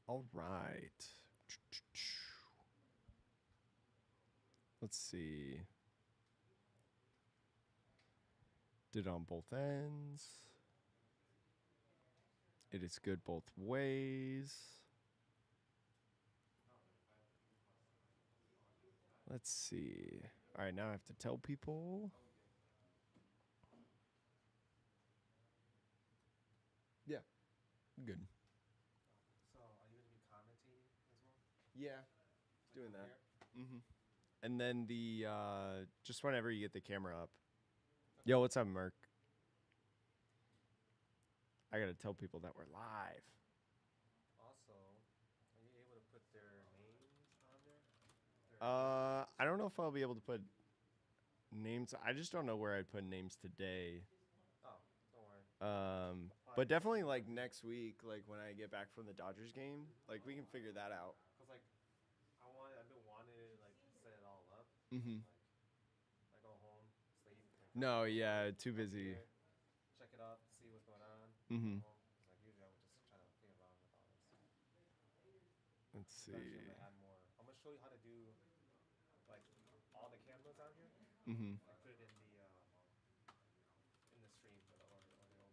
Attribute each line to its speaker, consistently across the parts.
Speaker 1: All right. Let's see. Did on both ends. It is good both ways. Let's see. All right, now I have to tell people. Yeah, good.
Speaker 2: So, are you going to be commentating as well?
Speaker 1: Yeah,
Speaker 2: Like
Speaker 1: doing
Speaker 2: from
Speaker 1: that.
Speaker 2: here?
Speaker 1: Mm-hmm. And then just whenever you get the camera up. Yo, what's up, Merc? I gotta tell people that we're live.
Speaker 2: Also, are you able to put their names on there?
Speaker 1: I don't know if I'll be able to put names. I just don't know where I'd put names today.
Speaker 2: Oh, don't worry.
Speaker 1: But definitely like next week, like when I get back from the Dodgers game, like we can figure that out.
Speaker 2: Cause like, I've been wanting to like set it all up.
Speaker 1: Mm-hmm.
Speaker 2: Like, I go home, sleep. Like,
Speaker 1: No, yeah, too
Speaker 2: come
Speaker 1: busy.
Speaker 2: here, check it up, see what's going on.
Speaker 1: Mm-hmm.
Speaker 2: Go home. 'Cause, like usually I would just try to play around with all this.
Speaker 1: Let's
Speaker 2: Eventually,
Speaker 1: see.
Speaker 2: I'm gonna add more. I'm gonna show you how to do like all the cameras on here.
Speaker 1: Mm-hmm.
Speaker 2: And put it in the stream or the OBS. I'll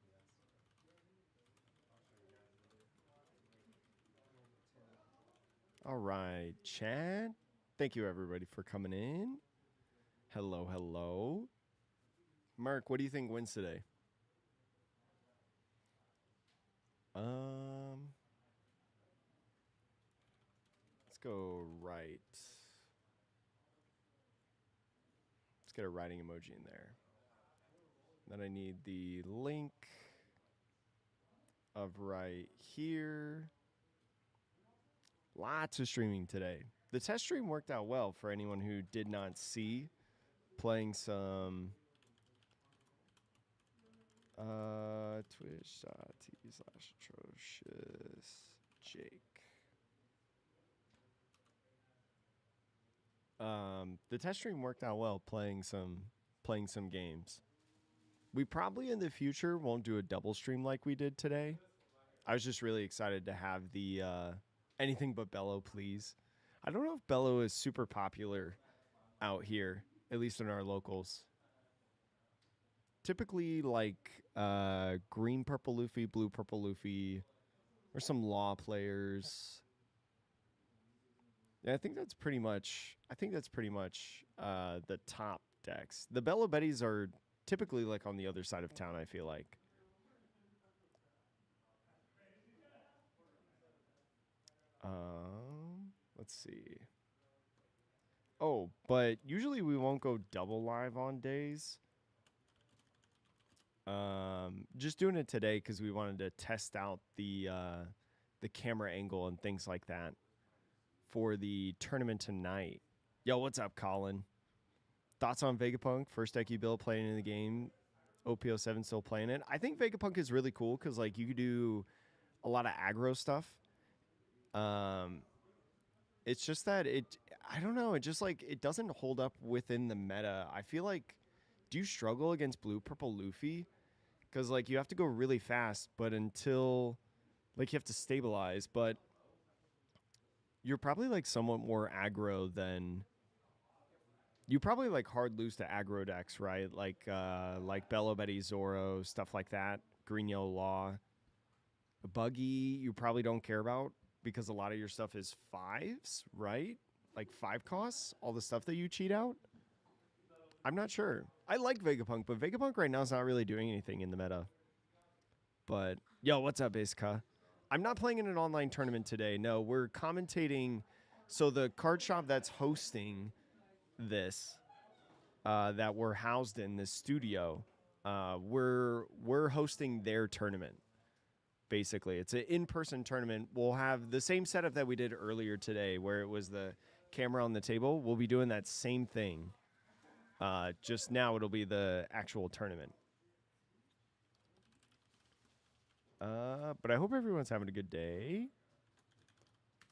Speaker 2: show you guys momentarily.
Speaker 1: All right, Chad. Thank you everybody for coming in. Hello, hello. Mark, what do you think wins today? Let's go right. Let's get a writing emoji in there. Then I need the link of right here. Lots of streaming today. The test stream worked out well for anyone who did not see. Playing some twitch.tv/atrocious Jake. The test stream worked out well playing some games. We probably in the future won't do a double stream like we did today. I was just really excited to have the anything but Bello, please. I don't know if Bello is super popular out here, at least in our locals. Typically like green purple Luffy, blue purple Luffy, or some law players. Yeah, I think that's pretty much the top decks. The Bello Betties are typically like on the other side of town, I feel like. Let's see. Oh, but usually we won't go double live on days. Just doing it today because we wanted to test out the camera angle and things like that for the tournament tonight. Yo, what's up, Colin? Thoughts on Vegapunk? First deck you built playing in the game. OP11 still playing it. I think Vegapunk is really cool because like you could do a lot of aggro stuff. It's just that I don't know, it just like it doesn't hold up within the meta. I feel like, do you struggle against blue purple Luffy? Because like you have to go really fast, but until like you have to stabilize, but you're probably like somewhat more aggro than you probably like hard lose to aggro decks, right? Like Bello Betty, Zoro, stuff like that. Green Yellow Law. Buggy, you probably don't care about because a lot of your stuff is fives, right? Like 5 costs, all the stuff that you cheat out. I'm not sure. I like Vegapunk, but Vegapunk right now is not really doing anything in the meta. But yo, what's up, Iska? I'm not playing in an online tournament today. No, we're commentating. So the card shop that's hosting this, that we're housed in this studio, we're hosting their tournament. Basically, it's an in-person tournament. We'll have the same setup that we did earlier today, where it was the camera on the table. We'll be doing that same thing. Just now, it'll be the actual tournament. But I hope everyone's having a good day.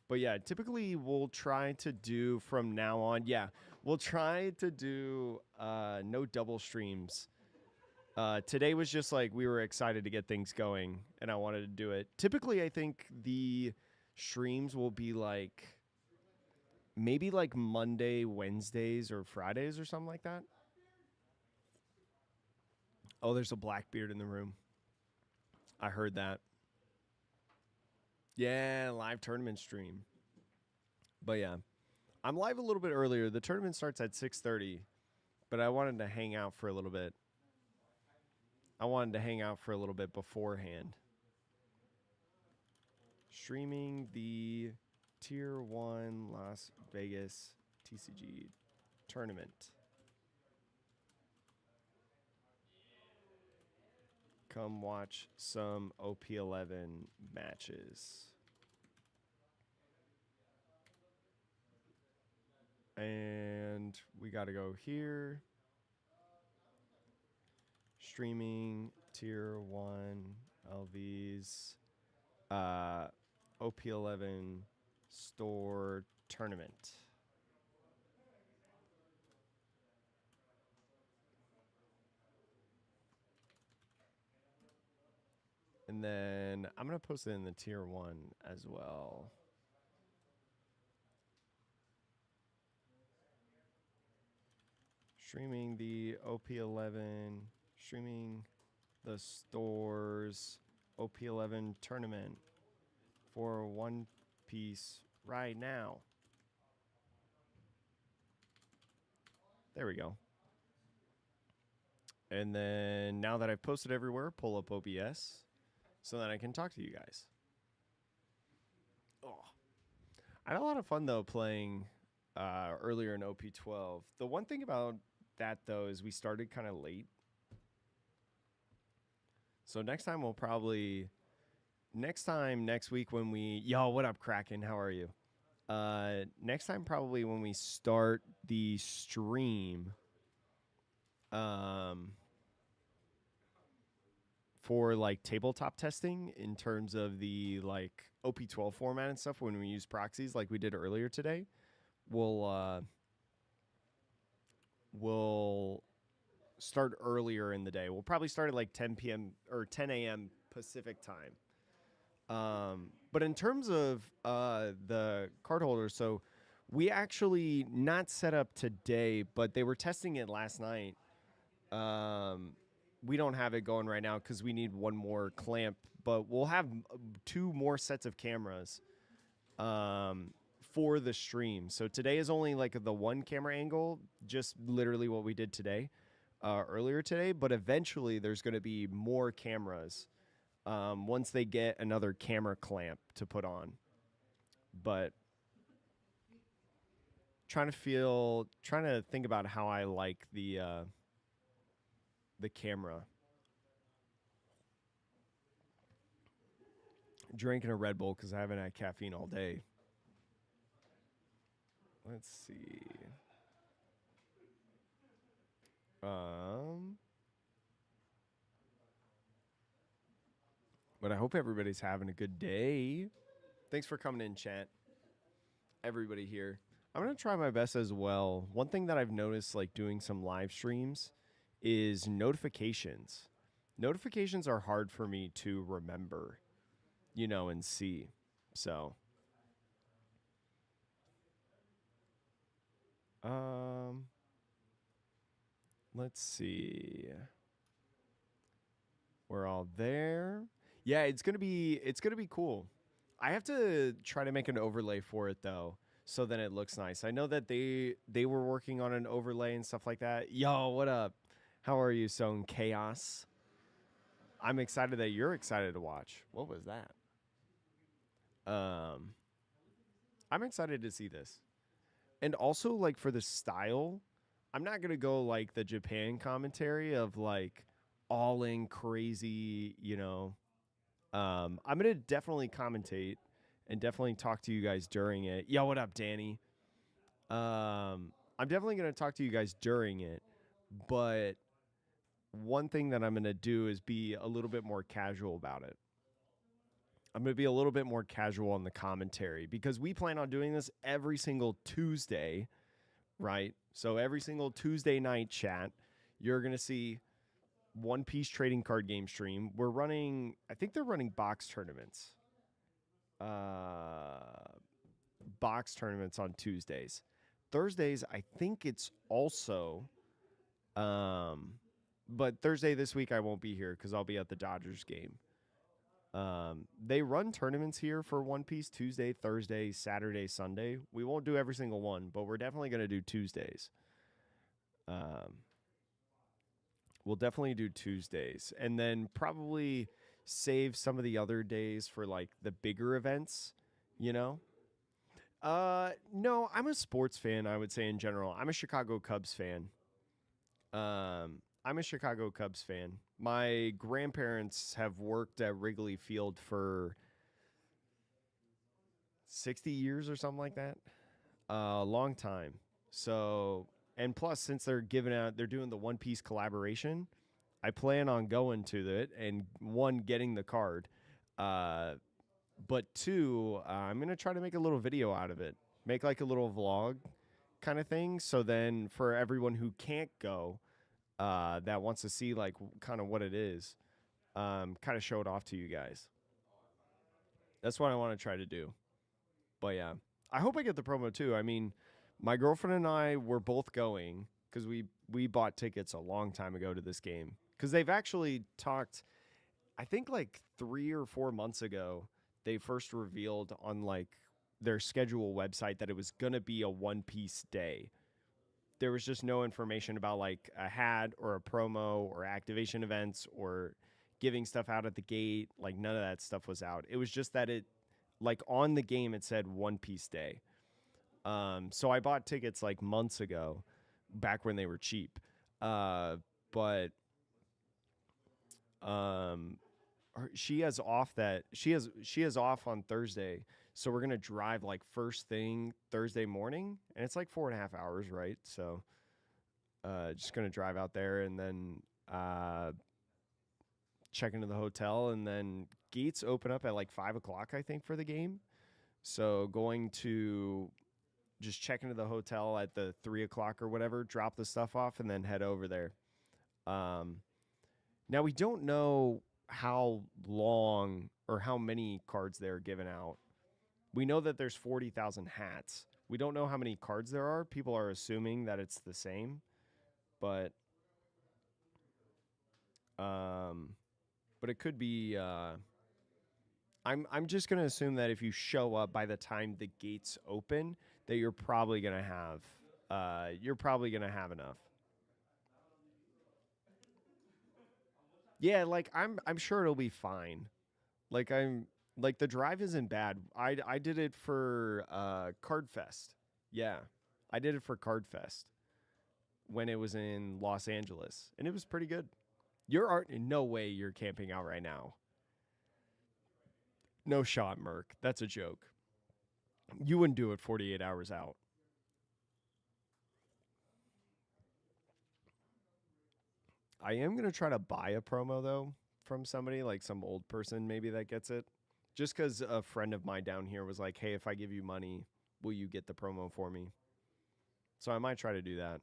Speaker 1: But yeah, typically we'll try to do from now on. Yeah, we'll try to do no double streams. Today was just like we were excited to get things going, and I wanted to do it. Typically, I think the streams will be like maybe like Monday, Wednesdays, or Fridays or something like that. Oh, there's a Blackbeard in the room. I heard that. Yeah, live tournament stream. But yeah, I'm live a little bit earlier. The tournament starts at 6:30, but I wanted to hang out for a little bit. I wanted to hang out for a little bit beforehand. Streaming the Tier 1 Las Vegas TCG tournament. Come watch some OP11 matches. And we got to go here. Streaming Tier 1 LVs. OP11 store tournament. And then I'm going to post it in the Tier 1 as well. Streaming the OP11, streaming the stores OP11 tournament for One Piece right now. There we go. And then now that I've posted everywhere, pull up OBS so that I can talk to you guys. Oh, I had a lot of fun though playing earlier in OP12. The one thing about that though is we started kind of late. So next time we'll probably next week when we what up Kraken, how are you? Next time probably when we start the stream for like tabletop testing in terms of the like OP12 format and stuff when we use proxies like we did earlier today, we'll start earlier in the day. We'll probably start at like 10 p.m. or 10 a.m. Pacific time. But in terms of the card holders, so we actually not set up today, but they were testing it last night. We don't have it going right now because we need one more clamp, but we'll have 2 more sets of cameras for the stream. So today is only like the 1 camera angle, just literally what we did today, earlier today, but eventually there's going to be more cameras once they get another camera clamp to put on. But trying to think about how I like the camera. Drinking a Red Bull because I haven't had caffeine all day. Let's see. But I hope everybody's having a good day. Thanks for coming in, chat. Everybody here. I'm going to try my best as well. One thing that I've noticed like doing some live streams is notifications. Notifications are hard for me to remember, and see. So, let's see. We're all there. Yeah, it's gonna be cool. I have to try to make an overlay for it though, so that it looks nice. I know that they were working on an overlay and stuff like that. Yo, what up? How are you, Sone Chaos? I'm excited that you're excited to watch. What was that? I'm excited to see this. And also like for the style, I'm not gonna go like the Japan commentary of like all in crazy, I'm gonna definitely commentate and definitely talk to you guys during it. Yo, what up, Danny? I'm definitely gonna talk to you guys during it, but one thing that I'm gonna do is be a little bit more casual about it. I'm going to be a little bit more casual on the commentary because we plan on doing this every single Tuesday, right? So every single Tuesday night chat, you're going to see One Piece trading card game stream. I think they're running box tournaments. box tournaments on Tuesdays. Thursdays, I think it's also. But Thursday this week I won't be here because I'll be at the Dodgers game. They run tournaments here for One Piece Tuesday, Thursday, Saturday, Sunday. We won't do every single one, but we're definitely going to do Tuesdays. We'll definitely do Tuesdays, and then probably save some of the other days for like the bigger events, you know? No, I'm a sports fan, I would say in general. I'm a Chicago Cubs fan. I'm a Chicago Cubs fan. My grandparents have worked at Wrigley Field for 60 years or something like that. A long time. So, and plus, since they're doing the One Piece collaboration, I plan on going to it and one, getting the card. But two, I'm going to try to make a little video out of it. Make like a little vlog kind of thing. So then for everyone who can't go, that wants to see like kind of what it is, kind of show it off to you guys. That's what I want to try to do. But yeah, I hope I get the promo too. I mean, my girlfriend and I were both going because we bought tickets a long time ago to this game because they've actually talked. I think like 3 or 4 months ago, they first revealed on like their schedule website that it was gonna be a One Piece day. There was just no information about like a hat or a promo or activation events or giving stuff out at the gate. Like none of that stuff was out. It was just that it, like on the game, it said One Piece Day. So I bought tickets like months ago, back when they were cheap. But she has off on Thursday, so we're gonna drive like first thing Thursday morning, and it's like 4.5 hours, right? So, just gonna drive out there and then check into the hotel, and then gates open up at like 5 o'clock, I think, for the game. So going to just check into the hotel at the 3 o'clock or whatever, drop the stuff off, and then head over there. Now we don't know how long or how many cards they're giving out. We know that there's 40,000 hats. We don't know how many cards there are. People are assuming that it's the same, but it could be. I'm just gonna assume that if you show up by the time the gates open, that you're probably gonna have enough. Yeah, like I'm sure it'll be fine. Like the drive isn't bad. I did it for Card Fest. Yeah. I did it for Card Fest when it was in Los Angeles, and it was pretty good. No way you're camping out right now. No shot, Merc. That's a joke. You wouldn't do it 48 hours out. I am going to try to buy a promo, though, from somebody, like some old person maybe that gets it. Just because a friend of mine down here was like, hey, if I give you money, will you get the promo for me? So I might try to do that.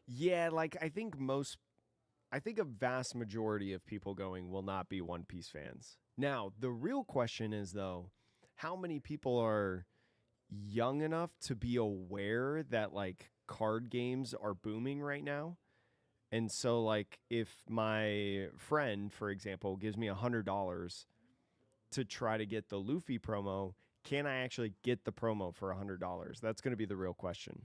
Speaker 1: Yeah, like I think a vast majority of people going will not be One Piece fans. Now, the real question is, though, how many people are young enough to be aware that like card games are booming right now? And so like if my friend, for example, gives me $100 to try to get the Luffy promo, can I actually get the promo for $100? That's going to be the real question.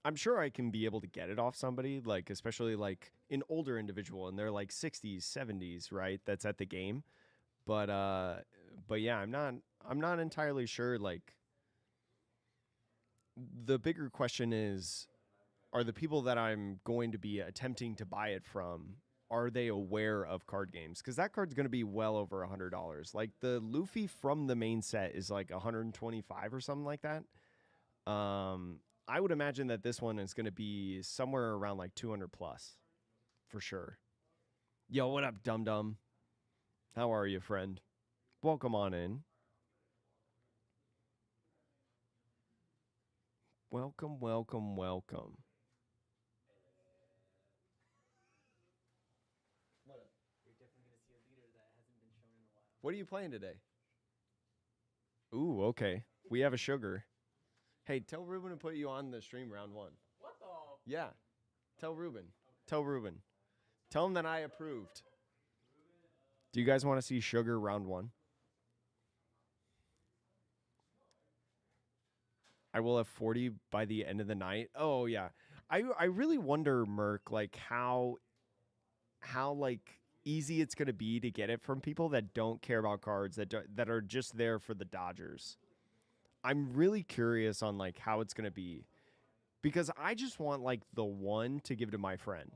Speaker 1: I'm sure I can be able to get it off somebody, like especially like an older individual in their like 60s, 70s, right? That's at the game. But yeah, I'm not entirely sure. Like the bigger question is, are the people that I'm going to be attempting to buy it from, are they aware of card games? Because that card's going to be well over $100. Like the Luffy from the main set is like 125 or something like that. I would imagine that this one is going to be somewhere around like 200 plus for sure. Yo, what up, Dum Dum? How are you, friend? Welcome on in. Welcome, welcome, welcome. What are you playing today? Ooh, okay. We have a sugar. Hey, tell Ruben to put you on the stream round 1.
Speaker 2: What the?
Speaker 1: Yeah. Tell Ruben. Tell Ruben. Tell him that I approved. Do you guys want to see sugar round 1? I will have 40 by the end of the night. Oh yeah. I really wonder, Merc, like how like easy it's gonna be to get it from people that don't care about cards, that are just there for the Dodgers. I'm really curious on like how it's gonna be, because I just want like the one to give to my friend,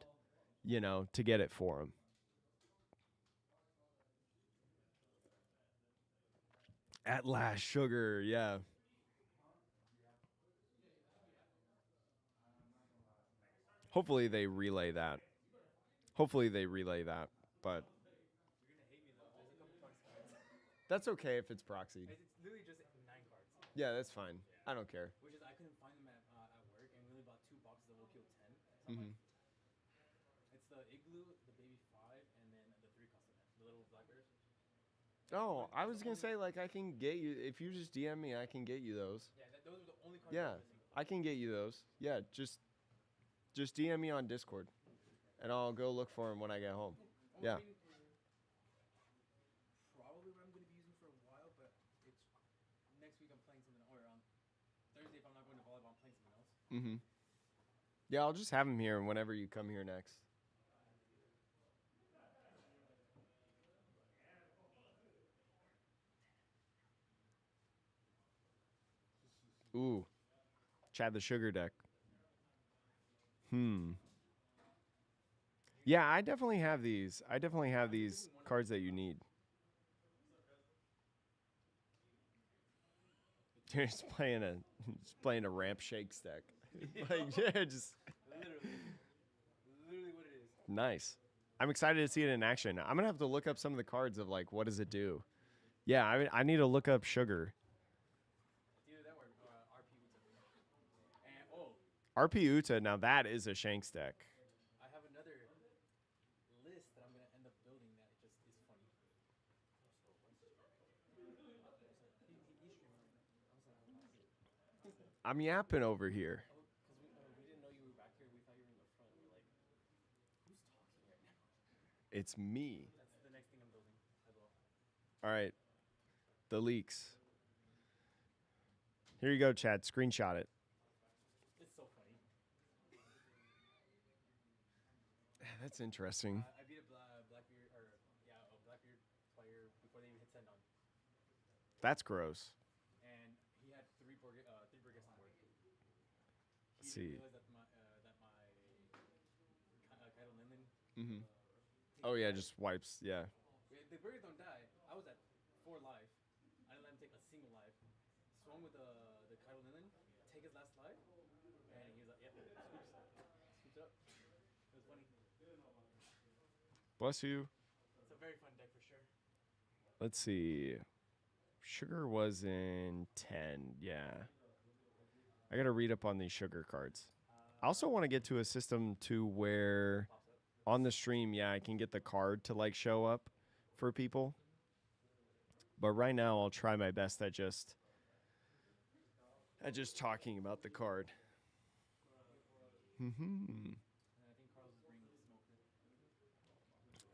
Speaker 1: you know, to get it for him. At last, sugar, yeah. Hopefully they relay that. Hopefully they relay that, but
Speaker 2: You're gonna hate me though. There's a couple proxy cards.
Speaker 1: that's okay if it's proxy.
Speaker 2: It's literally just 9 cards.
Speaker 1: Yeah, that's fine. I don't care.
Speaker 2: Which is I couldn't find them at work, and we only bought 2 boxes of OP11. So
Speaker 1: Mm-hmm.
Speaker 2: it's the Igloo, the Baby 5, and then the 3 custom, the little black bears.
Speaker 1: Oh, I was gonna say like I can get you if you just DM me, I can get you those.
Speaker 2: Yeah, those are the only cards
Speaker 1: Yeah,
Speaker 2: I'm missing.
Speaker 1: I can get you those. Yeah, just DM me on Discord, and I'll go look for them when I get home. Yeah.
Speaker 2: Probably what I'm going to be using for a while, but it's next week I'm playing something, or on Thursday if I'm not going to volleyball, I'm playing something else.
Speaker 1: Mm-hmm. Yeah, I'll just have them here whenever you come here next. Ooh, Chad the Sugar deck. Yeah, I definitely have these. I definitely have these cards that you need. You're just playing a ramp shake stack. Like, yeah, just
Speaker 2: Literally what it is.
Speaker 1: nice. I'm excited to see it in action. I'm gonna have to look up some of the cards of like what does it do. Yeah, I need to look up sugar.
Speaker 2: It's either that or RP Uta. And
Speaker 1: RP Uta. Now that is a Shanks deck.
Speaker 2: I have another list that I'm gonna end up building that it just is funny.
Speaker 1: I'm yapping over here.
Speaker 2: Oh, because we didn't know you were back here. We thought you were in the front. We were like, who's talking right now?
Speaker 1: It's me.
Speaker 2: That's the next thing I'm building as well.
Speaker 1: All right. The leaks. Here you go, Chad. Screenshot it.
Speaker 2: It's so funny.
Speaker 1: That's interesting.
Speaker 2: I beat a Blackbeard player before they even hit send on,
Speaker 1: That's gross.
Speaker 2: and he had three Burgess on board. He
Speaker 1: Let's
Speaker 2: didn't
Speaker 1: see.
Speaker 2: realize that my Kyle Linden.
Speaker 1: Mm-hmm. Oh yeah, just wipes. Yeah.
Speaker 2: The Burgess don't die. I was at 4 life. I didn't let him take a single life. Swung with the Kyle Linden, take his last life, and he was like, "Yep, scoops it up." It was funny.
Speaker 1: Bless you.
Speaker 2: It's a very fun deck for sure.
Speaker 1: Let's see. Sugar was in 10. Yeah. I got to read up on these sugar cards. I also want to get to a system to where
Speaker 2: Pops up.
Speaker 1: on the stream, yeah, I can get the card to like show up for people. But right now I'll try my best at just talking about the card.
Speaker 2: And I think Carlos is bringing Smoker.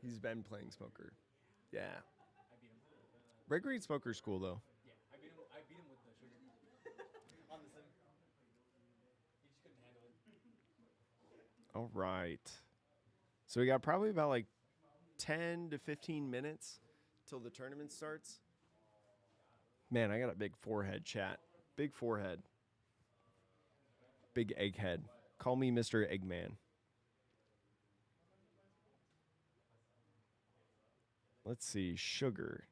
Speaker 1: He's been playing Smoker. Yeah.
Speaker 2: I beat him.
Speaker 1: Red Green Smoker School though.
Speaker 2: Yeah, I beat him with the sugar on the sim. He just couldn't handle it.
Speaker 1: All right. So we got probably about like 10 to 15 minutes till the tournament starts. Man, I got a big forehead, chat. Big forehead. Big egghead. Call me Mr. Eggman. Let's see. Sugar.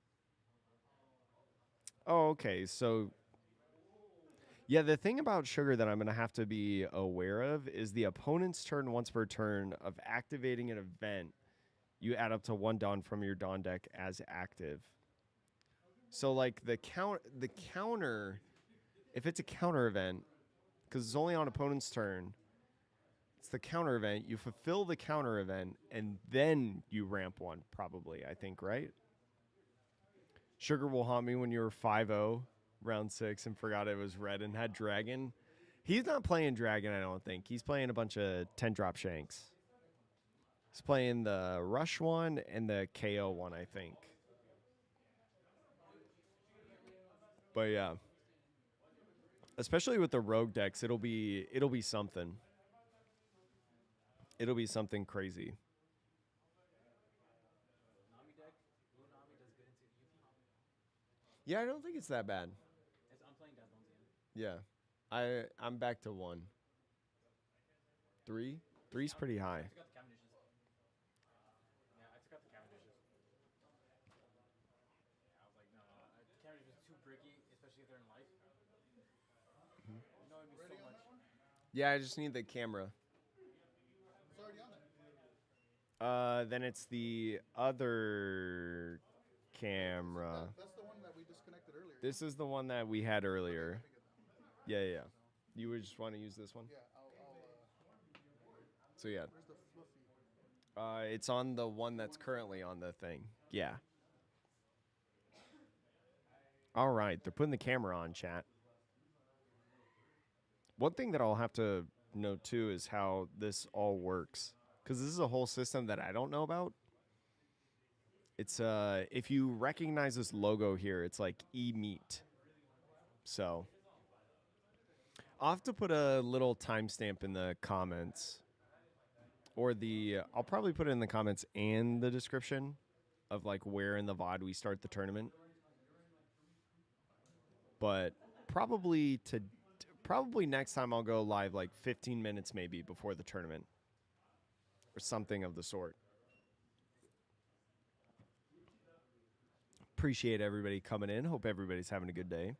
Speaker 1: Oh, okay. So, yeah, the thing about sugar that I'm going to have to be aware of is the opponent's turn once per turn of activating an event. You add up to 1 Dawn from your Dawn deck as active. So, like, the counter, if it's a counter event, because it's only on opponent's turn, it's the counter event. You fulfill the counter event, and then you ramp 1, probably, I think, right? Sugar will haunt me when you were 5-0, round 6, and forgot it was red and had dragon. He's not playing dragon, I don't think. He's playing a bunch of 10-drop shanks. He's playing the rush one and the KO one, I think. But yeah. Especially with the rogue decks, it'll be something. It'll be something crazy.
Speaker 2: Nami deck, blue Nami does good into Yuki.
Speaker 1: Yeah, I don't think it's that bad.
Speaker 2: I'm playing Dazonzian.
Speaker 1: Yeah. I'm back to 1. 3? 3's pretty high.
Speaker 2: I took out the Cavendishes. Yeah, I took out the Cavendishes. Yeah, I was like, no. Cavendish is too bricky, especially if they're in life. Annoyed me so much.
Speaker 1: Yeah, I just need the camera.
Speaker 3: It's already on there.
Speaker 1: Then it's the other camera.
Speaker 3: That's the one that we disconnected earlier.
Speaker 1: This is the one that we had earlier. Yeah. You would just want to use this one?
Speaker 3: Yeah, I'll
Speaker 1: So yeah.
Speaker 3: where's the fluffy?
Speaker 1: It's on the one that's currently on the thing. Yeah. All right, they're putting the camera on, chat. One thing that I'll have to note too is how this all works, because this is a whole system that I don't know about. It's if you recognize this logo here, it's like e-meet. So I'll have to put a little timestamp in the comments, or I'll probably put it in the comments and the description of like where in the VOD we start the tournament. But probably next time I'll go live like 15 minutes maybe before the tournament or something of the sort. Appreciate everybody coming in. Hope everybody's having a good day.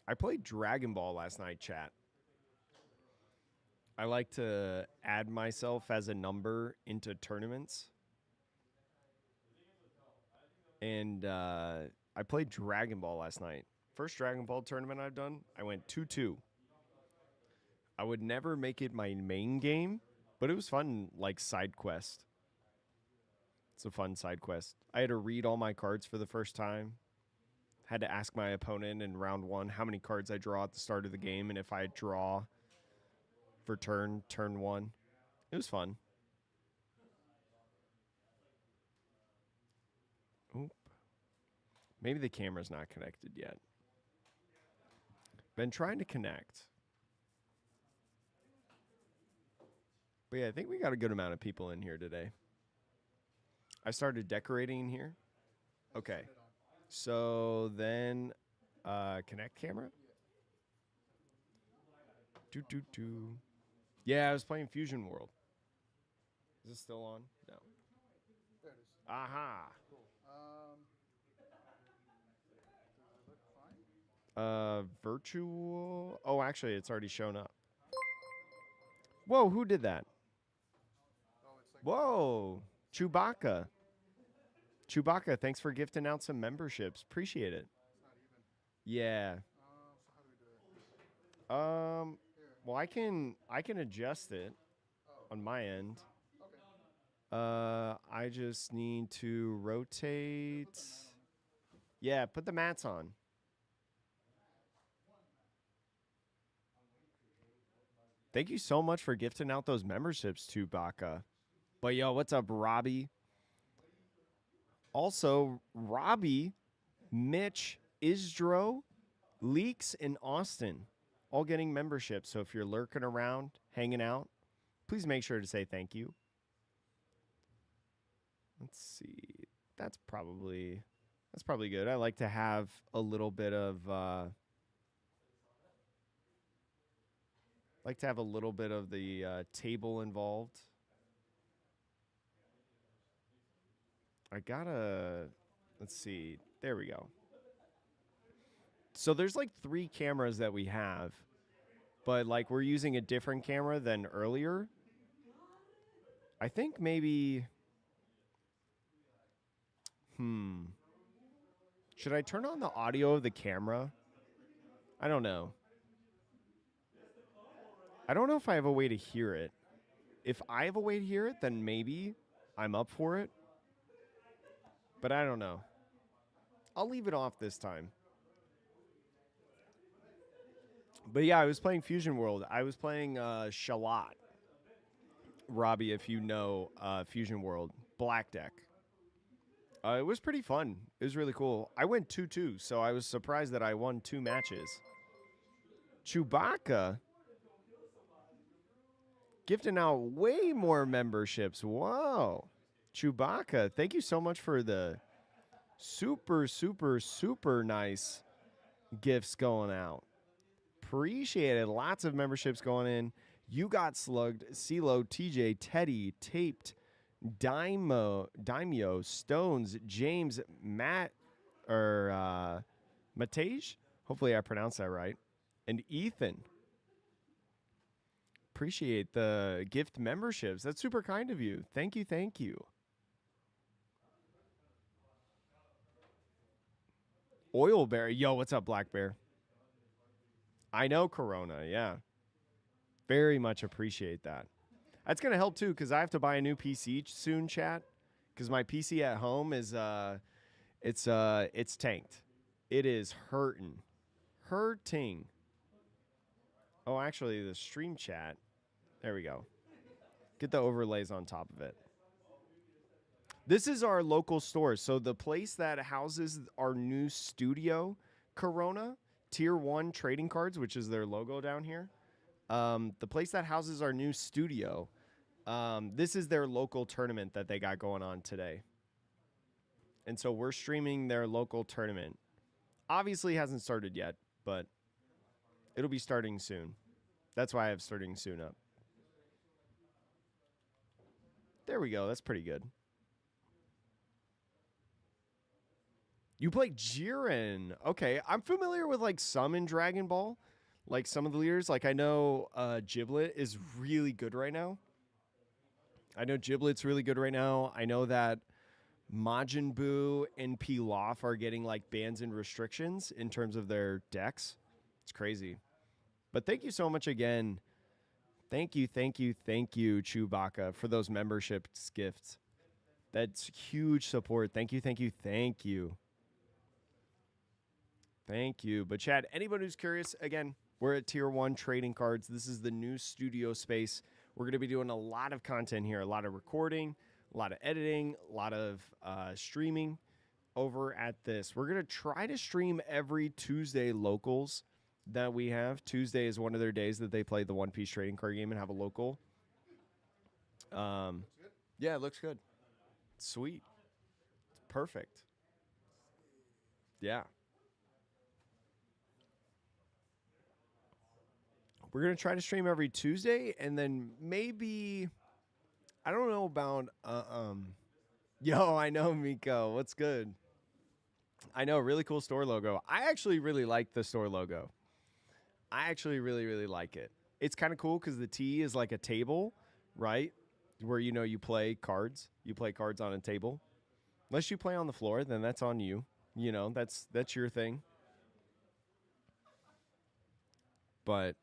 Speaker 1: I played Dragon Ball last night, chat. I like to add myself as a number into tournaments. And I played Dragon Ball last night. First Dragon Ball tournament I've done, I went 2-2. I would never make it my main game, but it was fun, like side quest. It's a fun side quest. I had to read all my cards for the first time. Had to ask my opponent in round 1 how many cards I draw at the start of the game and if I draw for turn 1. It was fun. Oop. Maybe the camera's not connected yet. Been trying to connect. But yeah, I think we got a good amount of people in here today. I started decorating in here. Okay. So then, connect camera? Yeah, I was playing Fusion World. Is this still on? No.
Speaker 3: There it is.
Speaker 1: Aha.
Speaker 3: Cool. Does it look fine?
Speaker 1: Virtual. Oh, actually, it's already shown up. Whoa, who did that?
Speaker 3: Oh, it's like
Speaker 1: Whoa, Chewbacca. Chewbacca, thanks for gifting out some memberships. Appreciate it.
Speaker 3: it's not even.
Speaker 1: Yeah.
Speaker 3: So how do we do it? Here.
Speaker 1: Well, I can adjust it on my end.
Speaker 3: Okay.
Speaker 1: I just need to rotate. Yeah, put the mats on. Thank you so much for gifting out those memberships to Baka. But yo, what's up, Robbie? Also, Robbie, Mitch, Isdro, Leaks, and Austin all getting memberships. So if you're lurking around, hanging out, please make sure to say thank you. Let's see. That's probably good. I like to have a little bit of the table involved. Let's see. There we go. So there's like 3 cameras that we have, but like we're using a different camera than earlier. I think maybe, should I turn on the audio of the camera? I don't know. I don't know if I have a way to hear it If I have a way to hear it, then maybe I'm up for it. But I don't know. I'll leave it off this time. But yeah, I was playing Fusion World. I was playing Shalat. Robbie, if you know Fusion World. Black deck. It was pretty fun. It was really cool. I went 2-2, so I was surprised that I won 2 matches. Chewbacca gifting out way more memberships. Whoa. Chewbacca, thank you so much for the super, super, super nice gifts going out. Appreciate it. Lots of memberships going in. You got slugged. CeeLo, TJ, Teddy, Taped, Daimyo, Stones, James, Matt, or Matej. Hopefully I pronounced that right. And Ethan. Appreciate the gift memberships. That's super kind of you. Thank you, thank you. Oil Bear. Yo, what's up, Black Bear? I know Corona, yeah. Very much appreciate that. That's going to help, too, because I have to buy a new PC soon, chat. Because my PC at home is, it's tanked. It is hurting. Hurting. Oh, actually, the stream chat. There we go. Get the overlays on top of it. This is our local store. So the place that houses our new studio, Corona, Tier 1 trading cards, which is their logo down here. The place that houses our new studio, this is their local tournament that they got going on today. And so we're streaming their local tournament. Obviously hasn't started yet, but it'll be starting soon. That's why I have starting soon up. There we go. That's pretty good. You play Jiren. Okay, I'm familiar with like some in Dragon Ball. Like some of the leaders. Like I know Giblet is really good right now. I know Giblet's really good right now. I know that Majin Buu and Pilaf are getting like bans and restrictions in terms of their decks. It's crazy. But thank you so much again. Thank you, Chewbacca, for those membership gifts. That's huge support. Thank you, thank you, thank you. Thank you. But Chad, anybody who's curious, again, we're at Tier 1 Trading Cards. This is the new studio space. We're going to be doing a lot of content here, a lot of recording, a lot of editing, a lot of streaming over at this. We're going to try to stream every Tuesday locals that we have. Tuesday is one of their days that they play the One Piece trading card game and have a local. Yeah, it looks good. Sweet. It's perfect. Yeah. We're going to try to stream every Tuesday, and then maybe, I don't know about, yo, I know, Miko. What's good? I know, really cool store logo. I actually really like the store logo. I actually really, really like it. It's kind of cool because the T is like a table, right? Where, you know, you play cards. You play cards on a table. Unless you play on the floor, then that's on you. You know, that's your thing. But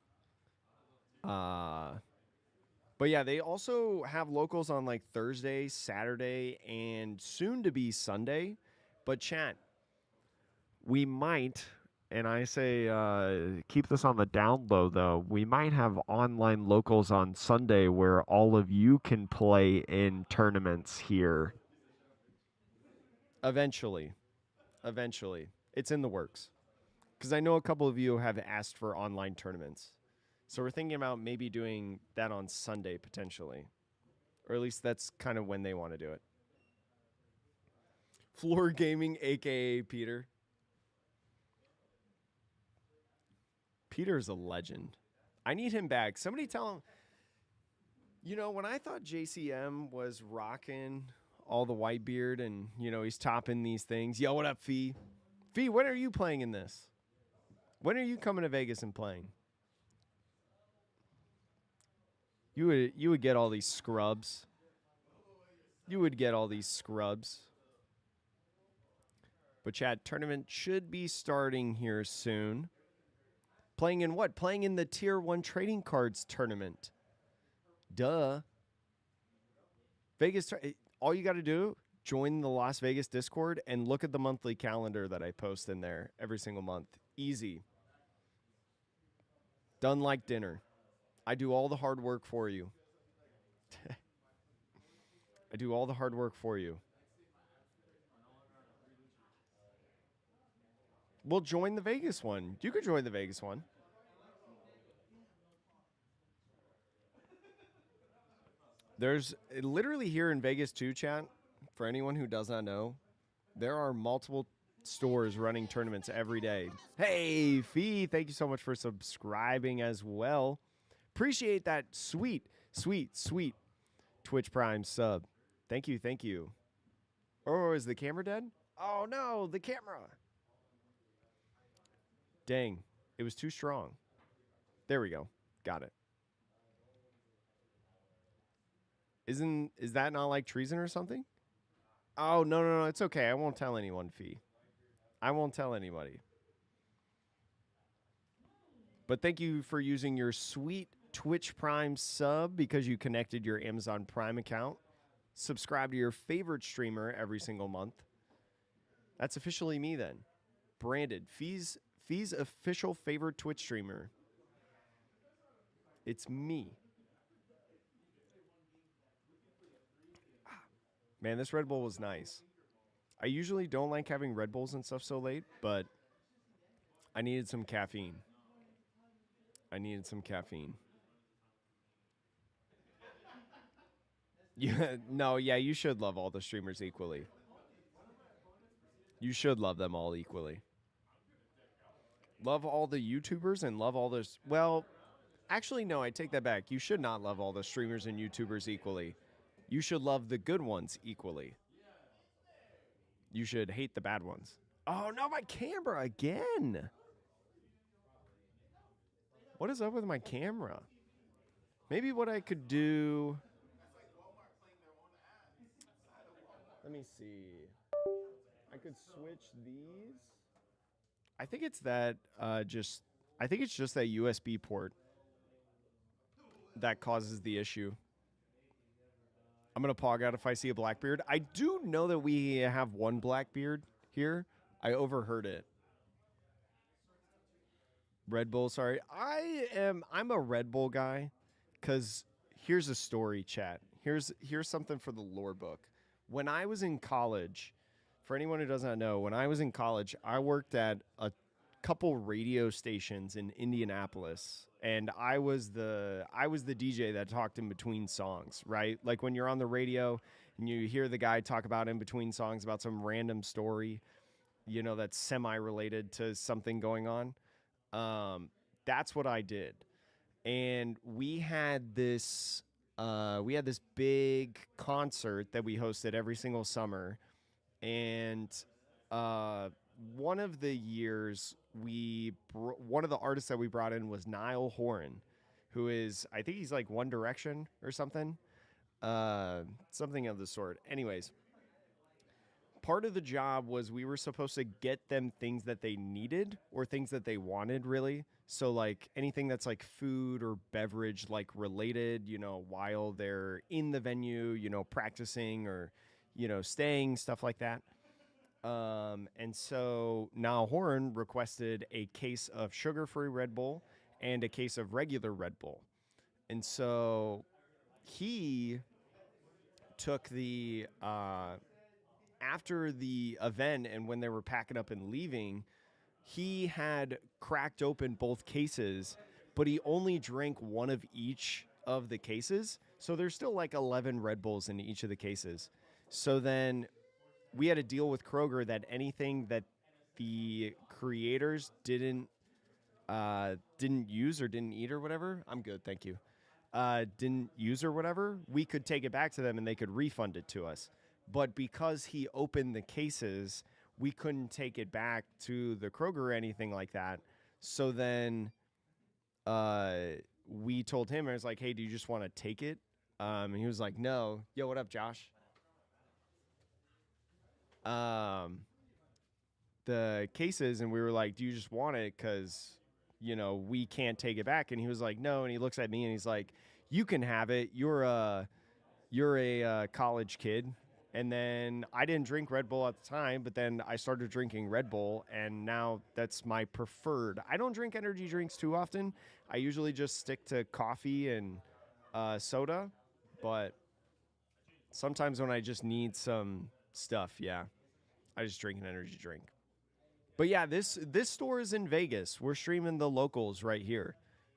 Speaker 1: yeah, they also have locals on like Thursday, Saturday, and soon to be Sunday. But chat, we might, and I say keep this on the down low though, we might have online locals on Sunday where all of you can play in tournaments here. Eventually. It's in the works. Because I know a couple of you have asked for online tournaments. So we're thinking about maybe doing that on Sunday potentially. Or at least that's kind of when they want to do it. Floor Gaming, a.k.a. Peter. Peter's a legend. I need him back. Somebody tell him. You know, when I thought JCM was rocking all the white beard and, you know, he's topping these things. Yo, what up, Fee? Fee, when are you playing in this? When are you coming to Vegas and playing? You would get all these scrubs. You would get all these scrubs. But Chad, tournament should be starting here soon. Playing in what? Playing in the Tier 1 Trading Cards tournament. Duh. Vegas, all you got to do, join the Las Vegas Discord and look at the monthly calendar that I post in there every single month. Easy. Done like dinner. I do all the hard work for you. I do all the hard work for you. We'll join the Vegas one. You could join the Vegas one. There's literally here in Vegas too, chat, for anyone who does not know, there are multiple stores running tournaments every day. Hey, Fee, thank you so much for subscribing as well. Appreciate that sweet Twitch Prime sub. Thank you, thank you. Oh, is the camera dead? Oh no, the camera. Dang, it was too strong. There we go. Got it. Is that not like treason or something? Oh, no, it's okay. I won't tell anyone, Fee. I won't tell anybody. But thank you for using your sweet Twitch Prime sub because you connected your Amazon Prime account. Subscribe to your favorite streamer every single month. That's officially me then. Branded. Fee's official favorite Twitch streamer. It's me. Man, this Red Bull was nice. I usually don't like having Red Bulls and stuff so late, but I needed some caffeine. Yeah, no, yeah, you should love all the streamers equally. You should love them all equally. Love all the YouTubers and love all those. Well, actually, no, I take that back. You should not love all the streamers and YouTubers equally. You should love the good ones equally. You should hate the bad ones. Oh, no, my camera again. What is up with my camera? Maybe what I could do... Let me see. I could switch these. I think it's that I think it's just that USB port that causes the issue. I'm going to pog out if I see a Blackbeard. I do know that we have one Blackbeard here. I overheard it. Red Bull, sorry. I'm a Red Bull guy because here's a story, chat. Here's something for the lore book. When I was in college, for anyone who does not know, when I was in college, I worked at a couple radio stations in Indianapolis, and I was the DJ that talked in between songs, right? Like when you're on the radio and you hear the guy talk about in between songs about some random story, you know, that's semi-related to something going on. That's what I did. And we had this big concert that we hosted every single summer. And one of the years, one of the artists that we brought in was Niall Horan, who is, I think he's like One Direction or something. Something of the sort. Anyways, part of the job was we were supposed to get them things that they needed or things that they wanted, really. So like anything that's like food or beverage like related, you know, while they're in the venue, you know, practicing or, you know, staying, stuff like that. And so Niall Horan requested a case of sugar-free Red Bull and a case of regular Red Bull. And so he took the after the event and when they were packing up and leaving, he had cracked open both cases, but he only drank one of each of the cases. So there's still like 11 Red Bulls in each of the cases. So then we had a deal with Kroger that anything that the creators didn't use or didn't eat or whatever, I'm good, thank you, didn't use or whatever, we could take it back to them and they could refund it to us. But because he opened the cases, we couldn't take it back to the Kroger or anything like that. So then we told him, I was like, hey, do you just want to take it? And he was like, no. Yo, what up, Josh? The cases, and we were like, do you just want it? Because, you know, we can't take it back. And he was like, no. And he looks at me and he's like, you can have it. You're a you're a college kid, and then I didn't drink Red Bull at the time, but then I started drinking Red Bull, and now that's my preferred. I don't drink energy drinks too often. I usually just stick to coffee and soda, but sometimes when I just need some stuff, yeah, I just drink an energy drink. But yeah, this store is in Vegas. We're streaming the locals right here.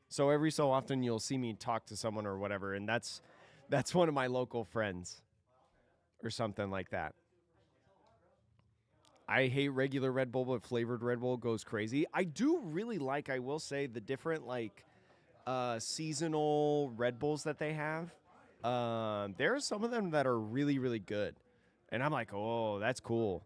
Speaker 1: So every so often you'll see me talk to someone or whatever, and that's one of my local friends or something like that. I hate regular Red Bull, but flavored Red Bull goes crazy. I do really like, I will say, the different like seasonal Red Bulls that they have. There are some of them that are really, really good. And I'm like, oh, that's cool.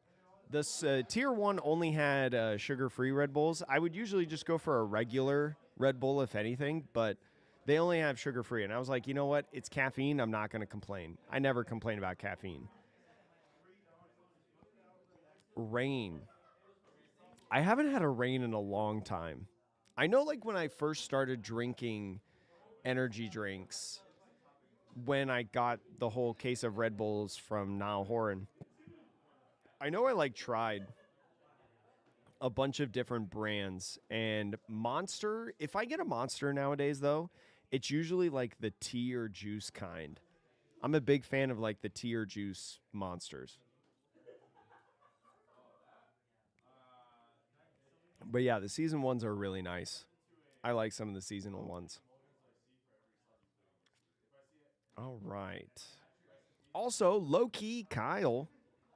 Speaker 1: This tier 1 only had sugar-free Red Bulls. I would usually just go for a regular Red Bull, if anything, but they only have sugar-free. And I was like, you know what? It's caffeine. I'm not going to complain. I never complain about caffeine. Rain. I haven't had a rain in a long time. I know, like, when I first started drinking energy drinks, when I got the whole case of Red Bulls from Niall Horan, I know I, like, tried a bunch of different brands. And Monster, if I get a Monster nowadays, though, it's usually, like, the tea or juice kind. I'm a big fan of, like, the tea or juice Monsters. But yeah, the season ones are really nice. I like some of the seasonal ones. All right. Also, low key Kyle,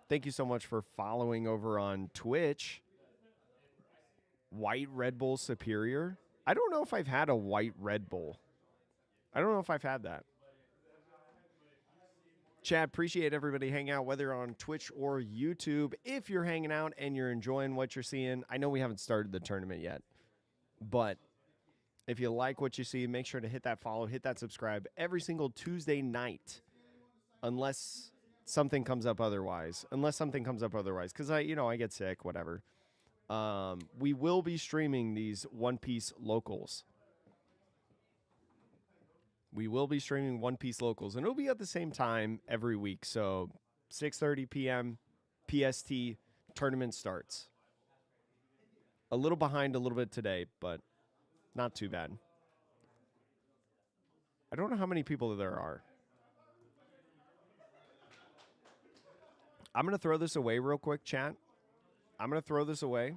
Speaker 1: thank you so much for following over on Twitch. White Red Bull Superior. I don't know if I've had a white Red Bull. I don't know if I've had that. Chad, appreciate everybody hanging out, whether on Twitch or YouTube. If you're hanging out and you're enjoying what you're seeing, I know we haven't started the tournament yet, but if you like what you see, make sure to hit that follow, hit that subscribe every single Tuesday night, unless something comes up otherwise. Because I get sick, whatever. We will be streaming these One Piece locals. We will be streaming One Piece locals, and it'll be at the same time every week. So 6:30 p.m. PST tournament starts. A little behind a little bit today, but not too bad. I don't know how many people there are. I'm going to throw this away real quick, chat. I'm going to throw this away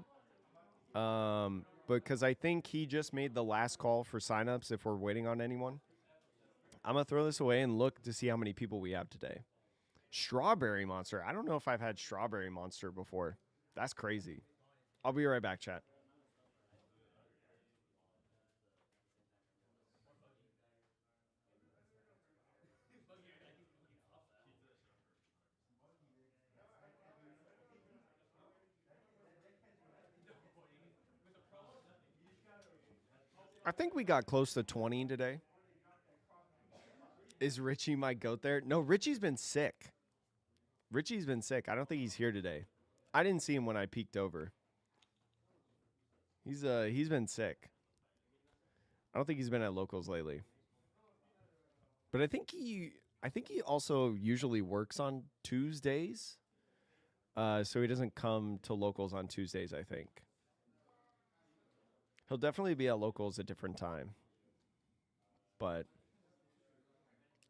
Speaker 1: because I think he just made the last call for signups if we're waiting on anyone. I'm going to throw this away and look to see how many people we have today. Strawberry Monster. I don't know if I've had Strawberry Monster before. That's crazy. I'll be right back, chat. I think we got close to 20 today. Is Richie my goat there? No, Richie's been sick. I don't think he's here today. I didn't see him when I peeked over. He's been sick. I don't think he's been at locals lately. But I think he also usually works on Tuesdays. So he doesn't come to locals on Tuesdays, I think. He'll definitely be at locals at a different time. But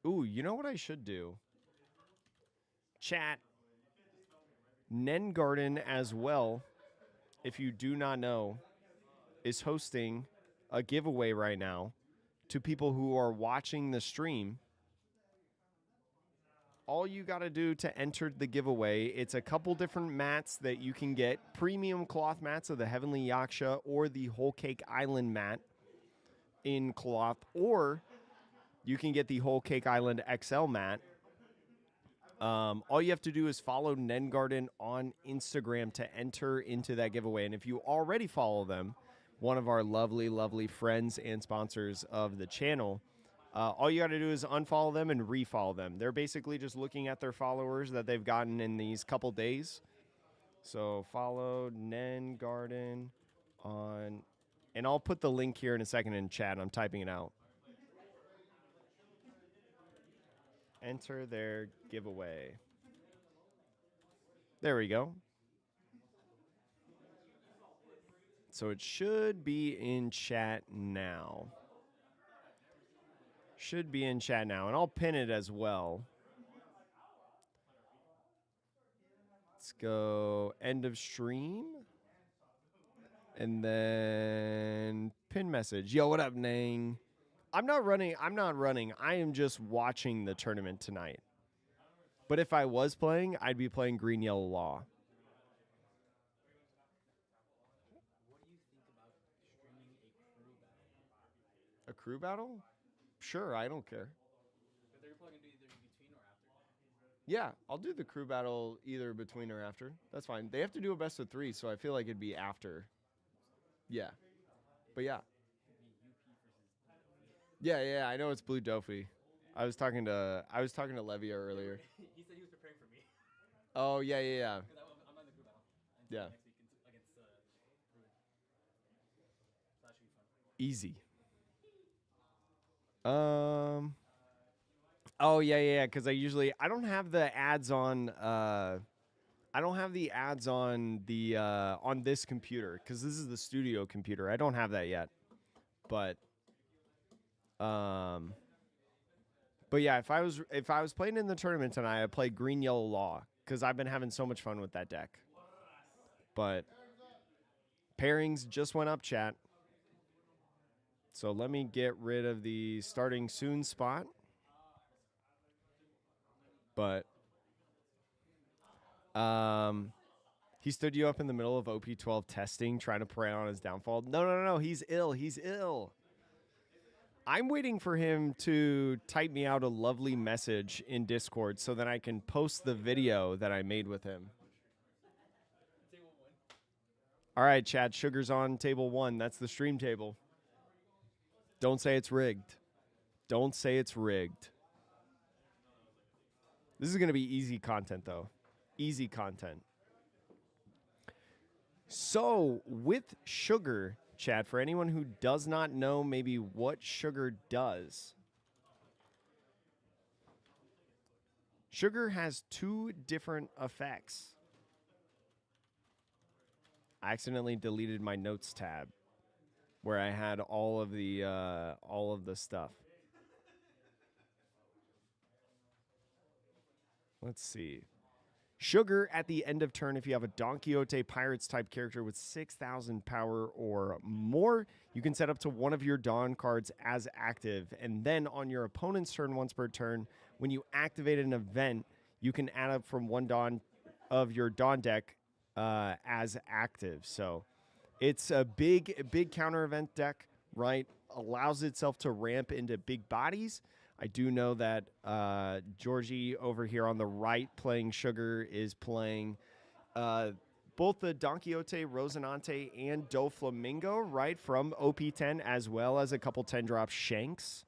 Speaker 1: ooh, you know what I should do? Chat. Nen Garden as well, if you do not know, is hosting a giveaway right now to people who are watching the stream. All you got to do to enter the giveaway, it's a couple different mats that you can get. Premium cloth mats of the Heavenly Yaksha or the Whole Cake Island mat in cloth, or you can get the Whole Cake Island XL mat. All you have to do is follow Nen Garden on Instagram to enter into that giveaway. And if you already follow them, one of our lovely, lovely friends and sponsors of the channel, all you got to do is unfollow them and refollow them. They're basically just looking at their followers that they've gotten in these couple days. So follow Nen Garden on, and I'll put the link here in a second in chat. I'm typing it out. enter their giveaway. There we go. So it should be in chat now. Should be in chat now. And I'll pin it as well. Let's go end of stream. And then pin message. Yo, what up, Nang? I'm not running. I am just watching the tournament tonight. But if I was playing, I'd be playing Green Yellow Law.
Speaker 2: What do you think about streaming
Speaker 1: A crew battle? Sure, I don't care.
Speaker 2: But they're probably gonna do either between or after.
Speaker 1: Yeah, I'll do the crew battle either between or after. That's fine. They have to do a best of 3, so I feel like it'd be after. Yeah. But yeah. Yeah, I know it's Blue Dofi. I was talking to Levia earlier.
Speaker 2: He said he was preparing for me.
Speaker 1: Oh, yeah.
Speaker 2: Because I'm not in the group battle until
Speaker 1: Yeah.
Speaker 2: next week against Ruben. So that should be fun.
Speaker 1: Easy. Oh, yeah, because I don't have the ads on I don't have the ads on the on this computer because this is the studio computer. I don't have that yet. But yeah, if I was playing in the tournament tonight, I'd play Green Yellow Law because I've been having so much fun with that deck. But pairings just went up, chat. So let me get rid of the starting soon spot. But he stood you up in the middle of OP12 testing, trying to prey on his downfall. No. He's ill. I'm waiting for him to type me out a lovely message in Discord so that I can post the video that I made with him. All right, Chad, Sugar's on table 1. That's the stream table. Don't say it's rigged. Don't say it's rigged. This is going to be easy content, though. Easy content. So, with Sugar, Chad, for anyone who does not know maybe what Sugar does, Sugar has 2 different effects. I accidentally deleted my notes tab where I had all of the stuff. Let's see. Sugar at the end of turn, if you have a Don Quixote Pirates type character with 6,000 power or more, you can set up to one of your Don cards as active. And then on your opponent's turn, once per turn, when you activate an event, you can add up from one Don of your Don deck as active. So it's a big counter event deck, right? Allows itself to ramp into big bodies. I do know that Georgie over here on the right playing Sugar is playing both the Don Quixote, Rosinante, and Doflamingo, right, from OP10, as well as a couple 10-drop Shanks.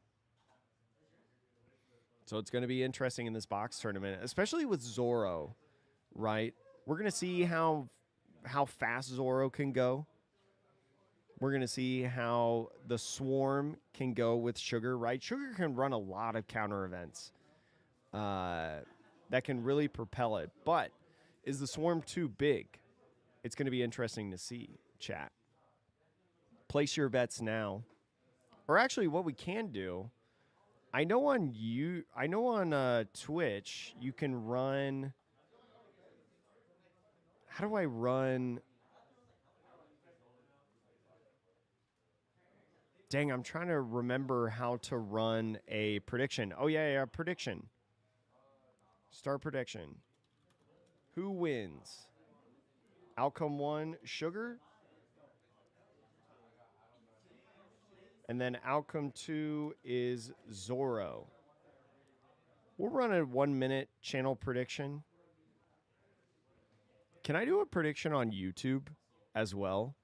Speaker 1: So it's going to be interesting in this box tournament, especially with Zorro, right? We're going to see how fast Zorro can go. We're going to see how the Swarm can go with Sugar, right? Sugar can run a lot of counter events that can really propel it. But is the Swarm too big? It's going to be interesting to see, chat. Place your bets now. Or actually, what we can do, I know on Twitch, you can run... How do I run... Dang, I'm trying to remember how to run a prediction. Oh, yeah, prediction. Start prediction. Who wins? Outcome 1, Sugar. And then outcome 2 is Zorro. We'll run a 1-minute channel prediction. Can I do a prediction on YouTube as well?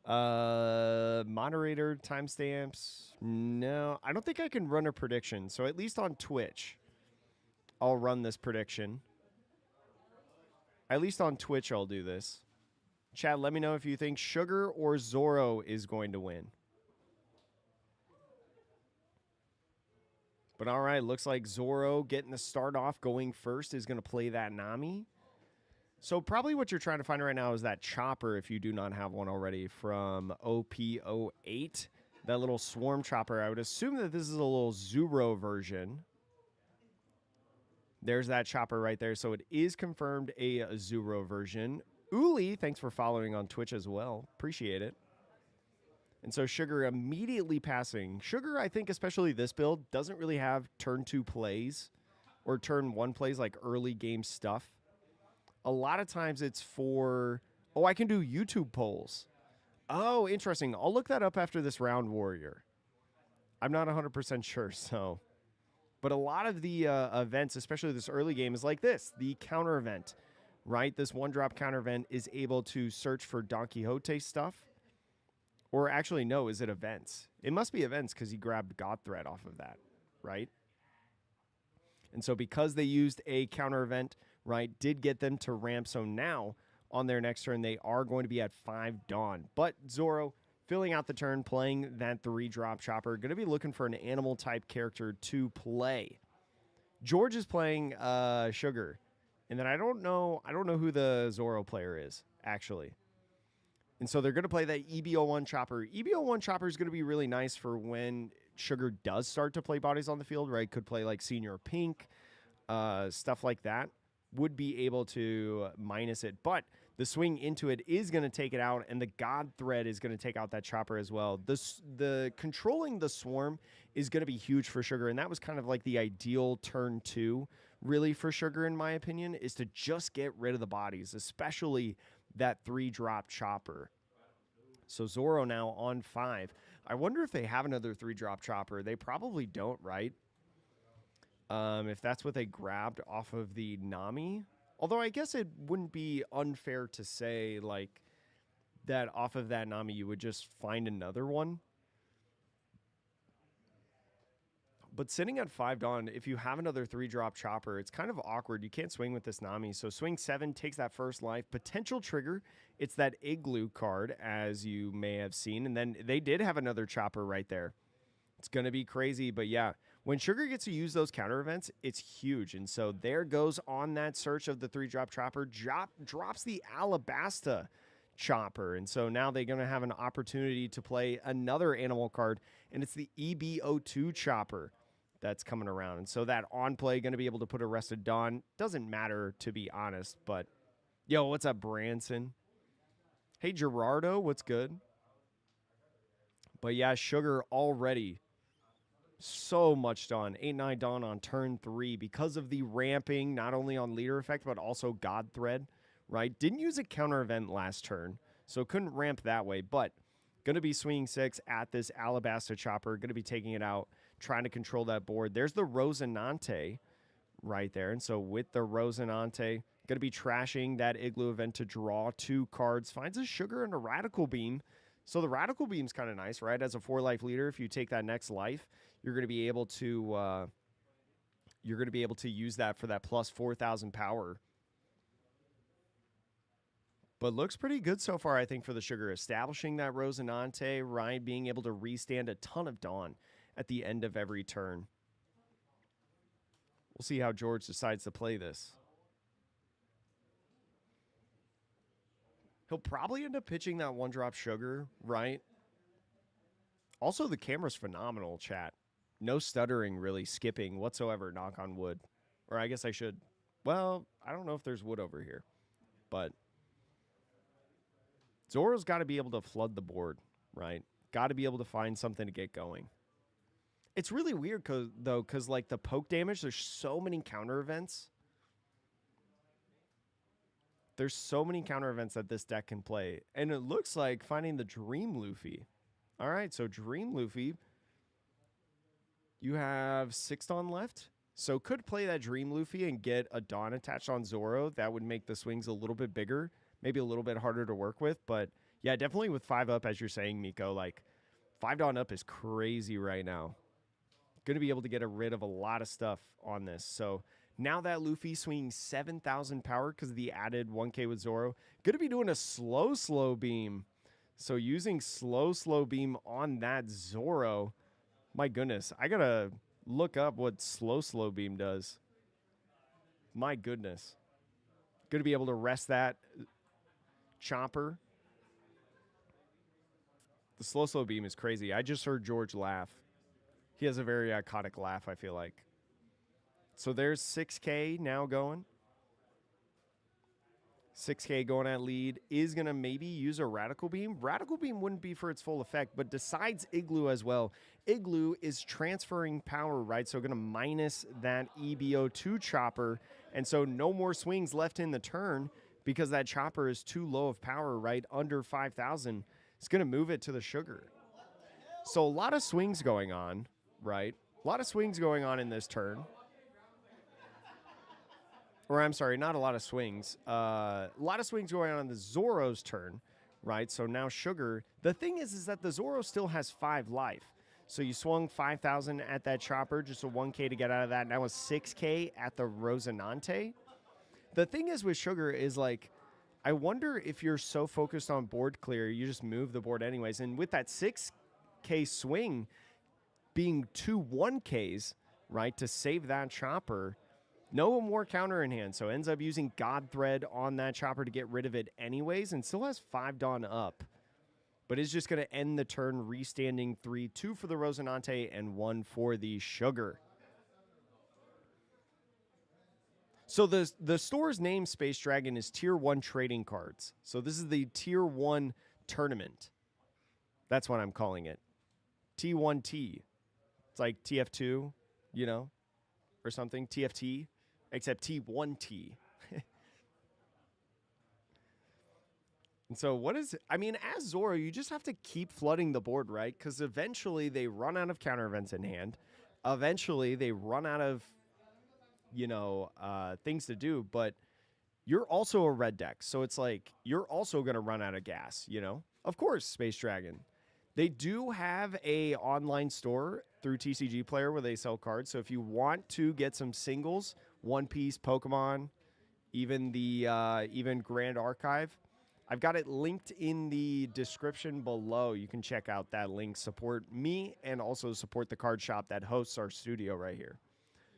Speaker 1: Moderator timestamps. No, I don't think I can run a prediction. So at least on Twitch, I'll run this prediction. At least on Twitch, I'll do this. Chad, let me know if you think Sugar or Zorro is going to win. But all right, looks like Zoro getting the start off going first is going to play that Nami. So probably what you're trying to find right now is that chopper, if you do not have one already, from OP08. That little swarm chopper. I would assume that this is a little Zoro version. There's that chopper right there. So it is confirmed a Zoro version. Uli, thanks for following on Twitch as well. Appreciate it. And so Sugar immediately passing. Sugar, I think, especially this build, doesn't really have turn 2 plays or turn 1 plays like early game stuff. A lot of times it's for, oh, I can do YouTube polls. Oh, interesting. I'll look that up after this round, Warrior. I'm not 100% sure, so. But a lot of the events, especially this early game, is like this, the counter event, right? This one-drop counter event is able to search for Don Quixote stuff. Or actually, no, is it events? It must be events because he grabbed God Thread off of that, right? And so because they used a counter event, right, did get them to ramp. So now on their next turn, they are going to be at 5 Dawn. But Zoro filling out the turn, playing that 3-drop chopper, going to be looking for an animal type character to play. George is playing Sugar. And then I don't know who the Zoro player is, actually. And so they're going to play that EB01 chopper. EB01 chopper is going to be really nice for when Sugar does start to play bodies on the field, right? Could play like Senior Pink, stuff like that. Would be able to minus it. But the swing into it is going to take it out, and the God Thread is going to take out that chopper as well. The controlling the swarm is going to be huge for Sugar, and that was kind of like the ideal turn 2, really, for Sugar, in my opinion, is to just get rid of the bodies, especially that 3-drop chopper. So Zoro now on 5. I wonder if they have another 3-drop chopper. They probably don't, right? If that's what they grabbed off of the Nami. Although I guess it wouldn't be unfair to say, like, that off of that Nami you would just find another one. But sitting at 5 Dawn, if you have another 3-drop chopper, it's kind of awkward. You can't swing with this Nami. So swing 7 takes that first life. Potential trigger, it's that Igloo card, as you may have seen. And then they did have another chopper right there. It's going to be crazy. But yeah, when Sugar gets to use those counter events, it's huge. And so there goes on that search of the 3-drop chopper. Drops the Alabasta chopper. And so now they're going to have an opportunity to play another animal card. And it's the EB02 chopper that's coming around. And so that on play going to be able to put Arrested Dawn. Doesn't matter, to be honest. But, yo, what's up, Branson? Hey, Gerardo, what's good? But, yeah, Sugar already so much Dawn. 8-9 Dawn on turn 3 because of the ramping, not only on leader effect, but also God Thread, right? Didn't use a counter event last turn, so couldn't ramp that way. But going to be swinging 6 at this Alabasta chopper. Going to be taking it out, trying to control that board. There's the Rosinante right there. And so with the Rosinante, going to be trashing that Igloo event to draw 2 cards. Finds a Sugar and a Radical Beam. So the Radical Beam's kind of nice, right? As a 4-life leader, if you take that next life, you're going to be able to use that for that plus 4,000 power. But looks pretty good so far, I think, for the Sugar. Establishing that Rosinante, right? Being able to restand a ton of Dawn at the end of every turn. We'll see how George decides to play this. He'll probably end up pitching that 1-drop Sugar, right? Also, the camera's phenomenal, chat. No stuttering, really, skipping whatsoever, knock on wood. Or I guess I should. Well, I don't know if there's wood over here. But Zoro's got to be able to flood the board, right? Got to be able to find something to get going. It's really weird, though, because, like, the poke damage, there's so many counter events. There's so many counter events that this deck can play. And it looks like finding the Dream Luffy. All right, so Dream Luffy. You have 6 Dawn left. So could play that Dream Luffy and get a Dawn attached on Zoro. That would make the swings a little bit bigger. Maybe a little bit harder to work with. But, yeah, definitely with 5 up, as you're saying, Miko. Like, 5 Dawn up is crazy right now. Going to be able to get rid of a lot of stuff on this. So now that Luffy swinging 7,000 power because of the added 1K with Zoro. Going to be doing a slow beam. So using slow beam on that Zoro. My goodness. I got to look up what slow beam does. My goodness. Going to be able to rest that chopper. The slow beam is crazy. I just heard George laugh. He has a very iconic laugh, I feel like. So there's 6K now going. 6K going at lead. Is going to maybe use a Radical Beam. Radical Beam wouldn't be for its full effect, but decides Igloo as well. Igloo is transferring power, right? So going to minus that EBO2 chopper. And so no more swings left in the turn because that chopper is too low of power, right? Under 5,000. It's going to move it to the sugar. So a lot of swings going on, right? A lot of swings going on in this turn. Or I'm sorry, not a lot of swings. A lot of swings going on in the Zoro's turn, right? So now Sugar. The thing is that the Zoro still has 5 life. So you swung 5,000 at that chopper, just a 1K to get out of that. Now a 6K at the Rosinante. The thing is with Sugar is like, I wonder if you're so focused on board clear, you just move the board anyways. And with that 6K swing being 2 1Ks, right, to save that chopper, no more counter in hand, so ends up using God Thread on that chopper to get rid of it anyways, and still has 5 Dawn up. But is just going to end the turn restanding 3, 2 for the Rosinante and 1 for the Sugar. So the store's name, Space Dragon, is Tier 1 trading cards. So this is the Tier 1 tournament. That's what I'm calling it. T1T. It's like TF2, you know, or something. TFT. Except T1T. And so what is it? I mean, as Zoro, you just have to keep flooding the board, right? Because eventually they run out of counter events in hand. Eventually they run out of, you know, things to do. But you're also a red deck. So it's like you're also going to run out of gas, you know? Of course, Space Dragon. They do have a online store through TCG Player where they sell cards. So if you want to get some singles, One Piece, Pokemon, even the even Grand Archive, I've got it linked in the description below. You can check out that link. Support me and also support the card shop that hosts our studio right here.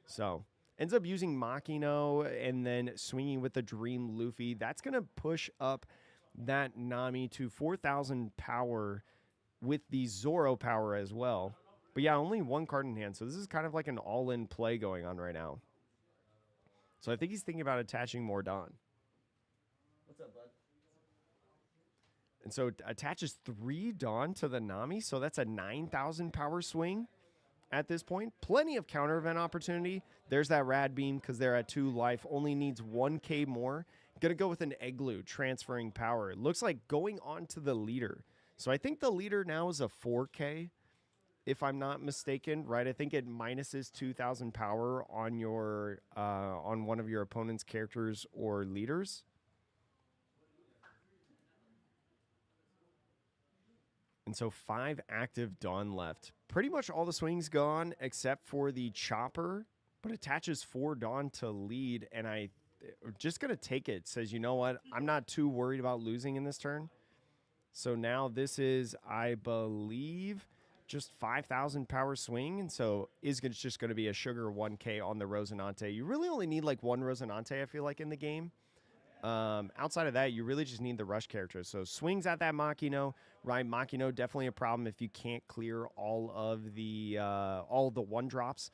Speaker 1: So ends up using Makino and then swinging with the Dream Luffy. That's going to push up that Nami to 4,000 power with the Zoro power as well. But yeah, only 1 card in hand. So this is kind of like an all-in play going on right now. So I think he's thinking about attaching more Dawn.
Speaker 2: What's up, bud?
Speaker 1: And so it attaches 3 Dawn to the Nami. So that's a 9,000 power swing at this point. Plenty of counter event opportunity. There's that Rad Beam because they're at 2 life. Only needs 1K more. Gonna go with an Igloo, transferring power. It looks like going on to the leader. So I think the leader now is a 4K, if I'm not mistaken, right? I think it minuses 2,000 power on your on one of your opponent's characters or leaders. And so 5 active Dawn left. Pretty much all the swings gone except for the chopper, but attaches 4 Dawn to lead, and I just gonna take it. Says, you know what? I'm not too worried about losing in this turn. So now this is, I believe, just 5,000 power swing. And so is just going to be a Sugar 1K on the Rosinante. You really only need like 1 Rosinante, I feel like, in the game. Outside of that, you really just need the rush characters. So swings at that Makino, right? Makino, definitely a problem if you can't clear all the 1-drops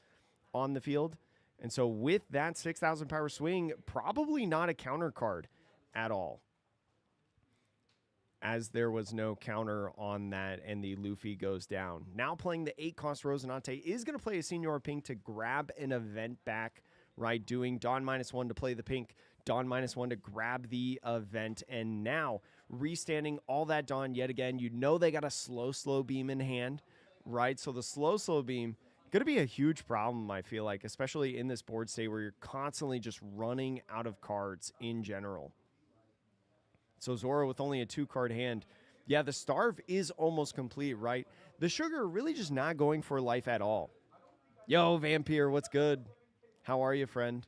Speaker 1: on the field. And so with that 6,000 power swing, probably not a counter card at all, as there was no counter on that and the Luffy goes down. Now playing the 8-cost Rosinante is going to play a Senior Pink to grab an event back, right? Doing Dawn -1 to play the pink, Dawn -1 to grab the event, and now restanding all that Dawn yet again. You know they got a slow beam in hand, right? So the slow beam, going to be a huge problem, I feel like, especially in this board state where you're constantly just running out of cards in general. So Zoro with only a 2-card hand. Yeah, the Starve is almost complete, right? The Sugar really just not going for life at all. Yo, Vampire, what's good? How are you, friend?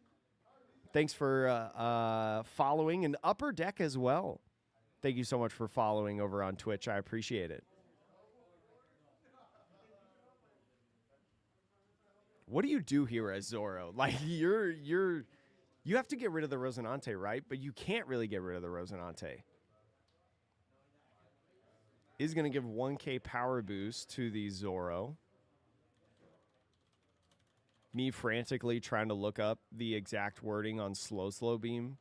Speaker 1: Thanks for following, and Upper Deck as well. Thank you so much for following over on Twitch. I appreciate it. What do you do here as Zoro? Like, you have to get rid of the Rosinante, right? But you can't really get rid of the Rosinante. Is going to give 1k power boost to the Zoro. Me frantically trying to look up the exact wording on slow beam.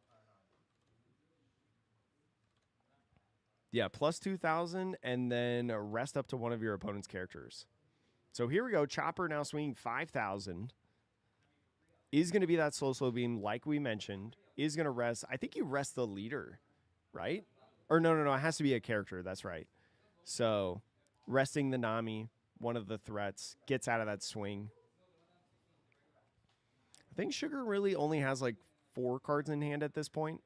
Speaker 1: Yeah, plus 2,000 and then rest up to one of your opponent's characters. So here we go. Chopper now swinging 5,000. Is going to be that slow beam like we mentioned. Is going to rest. I think you rest the leader, right? Or no. It has to be a character. That's right. So resting the Nami, one of the threats, gets out of that swing. I think Sugar really only has like 4 cards in hand at this point.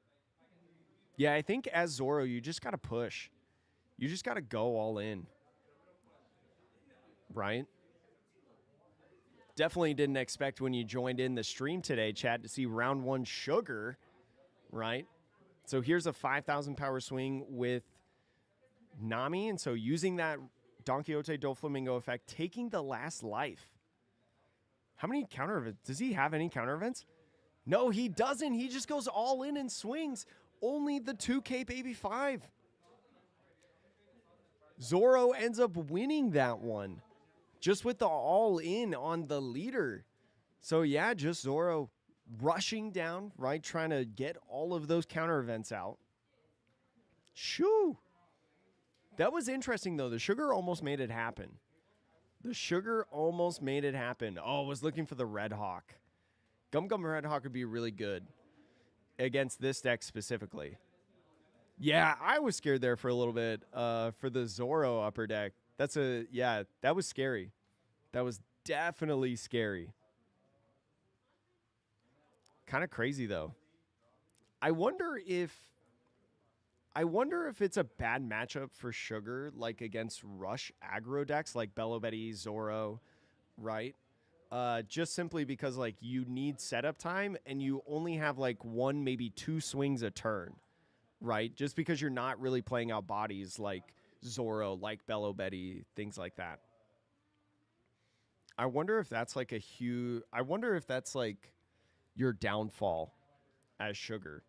Speaker 1: Yeah, I think as Zoro, you just got to push. You just got to go all in. Right? Definitely didn't expect when you joined in the stream today, Chad, to see round 1 Sugar. Right? So here's a 5,000 power swing with Nami. And so using that Don Quixote Doflamingo effect, taking the last life. How many counter events? Does he have any counter events? No, he doesn't. He just goes all in and swings. Only the 2K baby 5. Zoro ends up winning that one. Just with the all in on the leader. So yeah, just Zoro rushing down, right? Trying to get all of those counter events out. Shoo. That was interesting though. The Sugar almost made it happen. The Sugar almost made it happen. Oh, was looking for the Red Hawk. Gum Gum Red Hawk would be really good against this deck specifically. Yeah, I was scared there for a little bit for the Zoro upper deck. That was scary. That was definitely scary. Kind of crazy though. I wonder if it's a bad matchup for Sugar, like against rush aggro decks like Bello Betty, Zoro, right? Just simply because like you need setup time and you only have like 1, maybe 2 swings a turn, right? Just because you're not really playing out bodies like Zoro, like Bello Betty, things like that. I wonder if that's like your downfall as Sugar,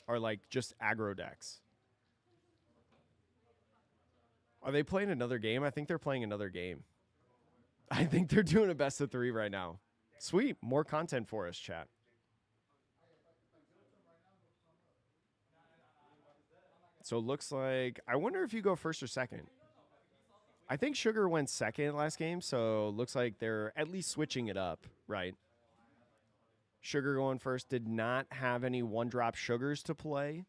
Speaker 1: or like just aggro decks. Are they playing another game? I think they're playing another game. I think they're doing a best of 3 right now. Sweet. More content for us, chat. So it looks like, I wonder if you go first or second. I think Sugar went second last game, so it looks like they're at least switching it up, right? Sugar going first, did not have any 1-drop Sugars to play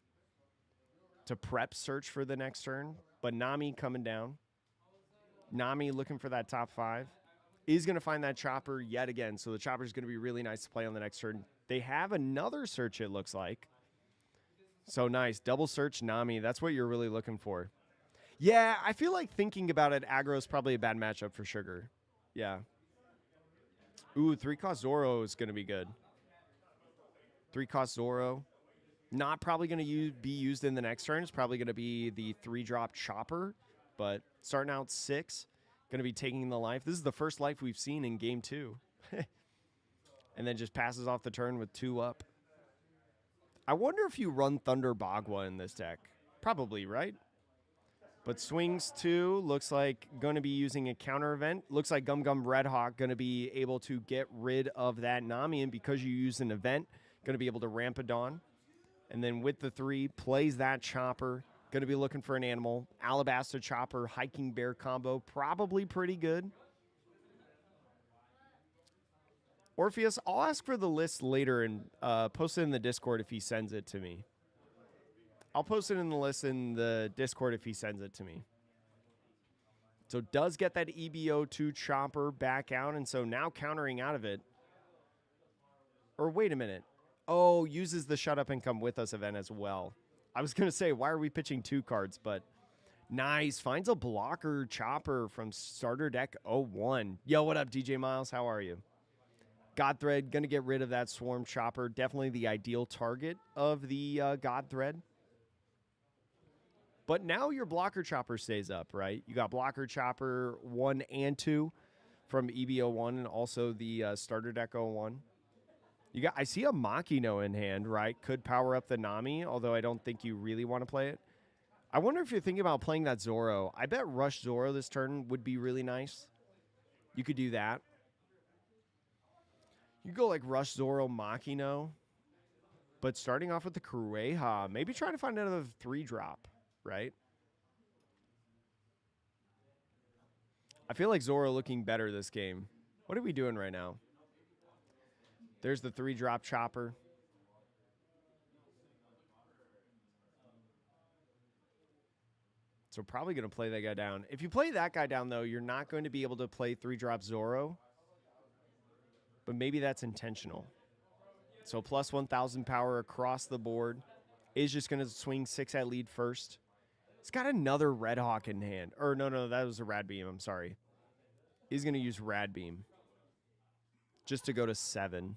Speaker 1: to prep search for the next turn, but Nami coming down. Nami looking for that top 5. Is going to find that Chopper yet again, so the Chopper is going to be really nice to play on the next turn. They have another search, it looks like. So nice. Double search Nami. That's what you're really looking for. Yeah, I feel like thinking about it, aggro is probably a bad matchup for Sugar. Yeah. Ooh, 3-cost Zoro is going to be good. 3-cost Zoro. Not probably going to be used in the next turn. It's probably going to be the 3-drop Chopper, but starting out 6. Going to be taking the life. This is the first life we've seen in game 2. And then just passes off the turn with 2 up. I wonder if you run Thunder Bagua in this deck. Probably, right? But swings 2. Looks like going to be using a counter event. Looks like Gum Gum Red Hawk going to be able to get rid of that Nami. And because you use an event, going to be able to ramp it on. And then with the 3, plays that Chopper. Going to be looking for an animal. Alabasta Chopper, Hiking Bear combo. Probably pretty good. Orpheus, I'll ask for the list later and post it in the Discord if he sends it to me. I'll post it in the list in the Discord if he sends it to me. So does get that EBO2 Chopper back out. And so now countering out of it. Or wait a minute. Oh, uses the Shut Up and Come With Us event as well. I was going to say, why are we pitching 2 cards? But nice. Finds a blocker Chopper from starter deck 01. Yo, what up, DJ Miles? How are you? Godthread, going to get rid of that Swarm Chopper. Definitely the ideal target of the Godthread. But now your blocker Chopper stays up, right? You got blocker Chopper 1 and 2 from EB01 and also the starter deck 01. I see a Makino in hand, right? Could power up the Nami, although I don't think you really want to play it. I wonder if you're thinking about playing that Zoro. I bet Rush Zoro this turn would be really nice. You could do that. You go like Rush Zoro Makino. But starting off with the Kureha, maybe try to find another 3-drop, right? I feel like Zoro looking better this game. What are we doing right now? There's the 3-drop chopper. So probably going to play that guy down. If you play that guy down, though, you're not going to be able to play 3-drop Zoro. But maybe that's intentional. So plus 1,000 power across the board. Is just going to swing 6 at lead first. He's got another Red Hawk in hand. Or no, that was a Rad Beam. I'm sorry. He's going to use Rad Beam. Just to go to 7.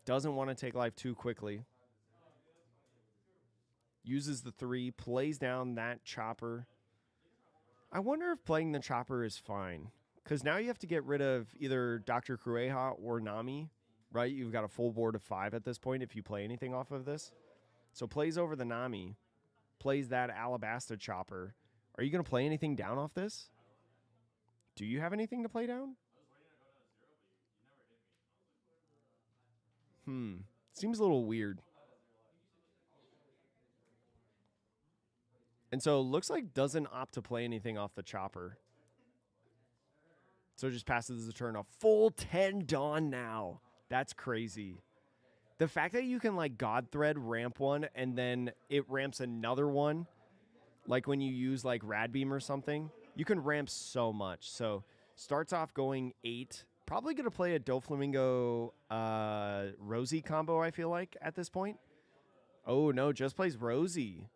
Speaker 1: Doesn't want to take life too quickly. Uses the 3. Plays down that chopper. I wonder if playing the chopper is fine. Because now you have to get rid of either Dr. Kureha or Nami. Right? You've got a full board of 5 at this point if you play anything off of this. So plays over the Nami. Plays that Alabasta chopper. Are you going to play anything down off this? Do you have anything to play down? Seems a little weird. And so looks like doesn't opt to play anything off the chopper. So just passes the turn. A full 10 Dawn now. That's crazy. The fact that you can like God Thread ramp one and then it ramps another one, like when you use like Rad Beam or something, you can ramp so much. So starts off going 8. Probably going to play a Doflamingo Rosie combo, I feel like, at this point. Oh, no, just plays Rosie.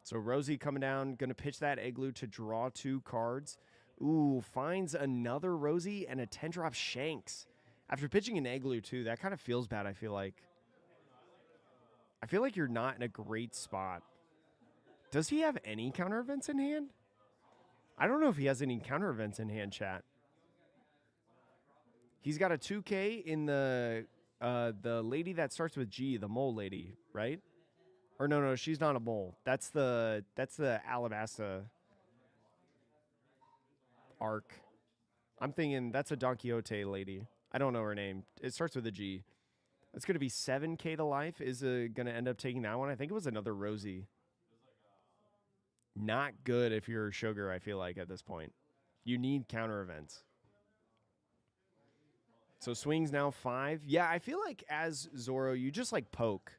Speaker 1: So Rosie coming down, going to pitch that Igloo to draw 2 cards. Ooh, finds another Rosie and a 10-drop Shanks. After pitching an Igloo, too, that kind of feels bad, I feel like. I feel like you're not in a great spot. Does he have any counter events in hand? I don't know if he has any counter events in hand, chat. He's got a 2K in the lady that starts with G, the mole lady, right? Or no, she's not a mole. That's the Alabasta arc. I'm thinking that's a Don Quixote lady. I don't know her name. It starts with a G. It's going to be 7K to life. Is going to end up taking that one. I think it was another Rosie. Not good if you're Sugar, I feel like, at this point. You need counter events. So swings now 5. Yeah, I feel like as Zoro, you just like poke.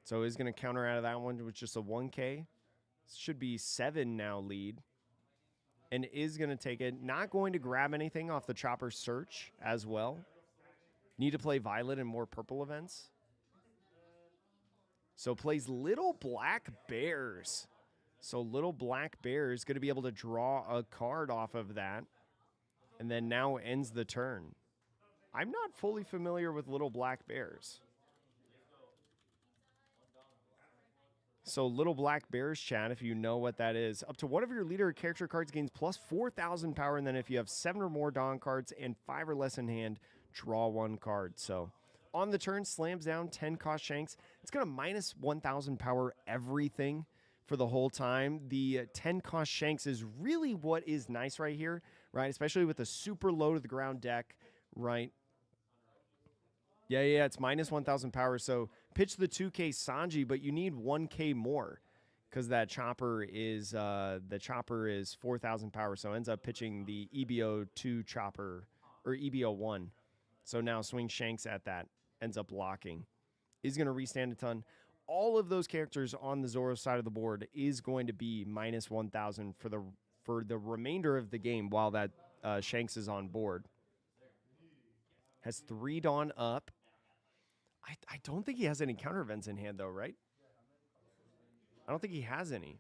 Speaker 1: So he's going to counter out of that one with just a 1K. Should be 7 now lead. And is going to take it. Not going to grab anything off the chopper search as well. Need to play Violet and more purple events. So plays Little Black Bears. So Little Black Bear is going to be able to draw a card off of that. And then now ends the turn. I'm not fully familiar with Little Black Bears. So Little Black Bears, chat, if you know what that is. Up to one of your leader character cards gains plus 4,000 power. And then if you have 7 or more Dawn cards and 5 or less in hand, draw 1 card. So on the turn, slams down 10 cost Shanks. It's going to minus 1,000 power everything for the whole time. The 10 cost Shanks is really what is nice right here, right? Especially with a super low to the ground deck, right? Yeah, it's minus 1,000 power. So pitch the 2K Sanji, but you need 1K more because that chopper is the chopper is 4,000 power. So ends up pitching the EBO2 chopper or EBO1. So now swing Shanks at that, ends up blocking. Is going to restand a ton. All of those characters on the Zoro side of the board is going to be minus 1,000 for the remainder of the game while that Shanks is on board. Has 3 Dawn up. I don't think he has any counter events in hand, though, right? I don't think he has any.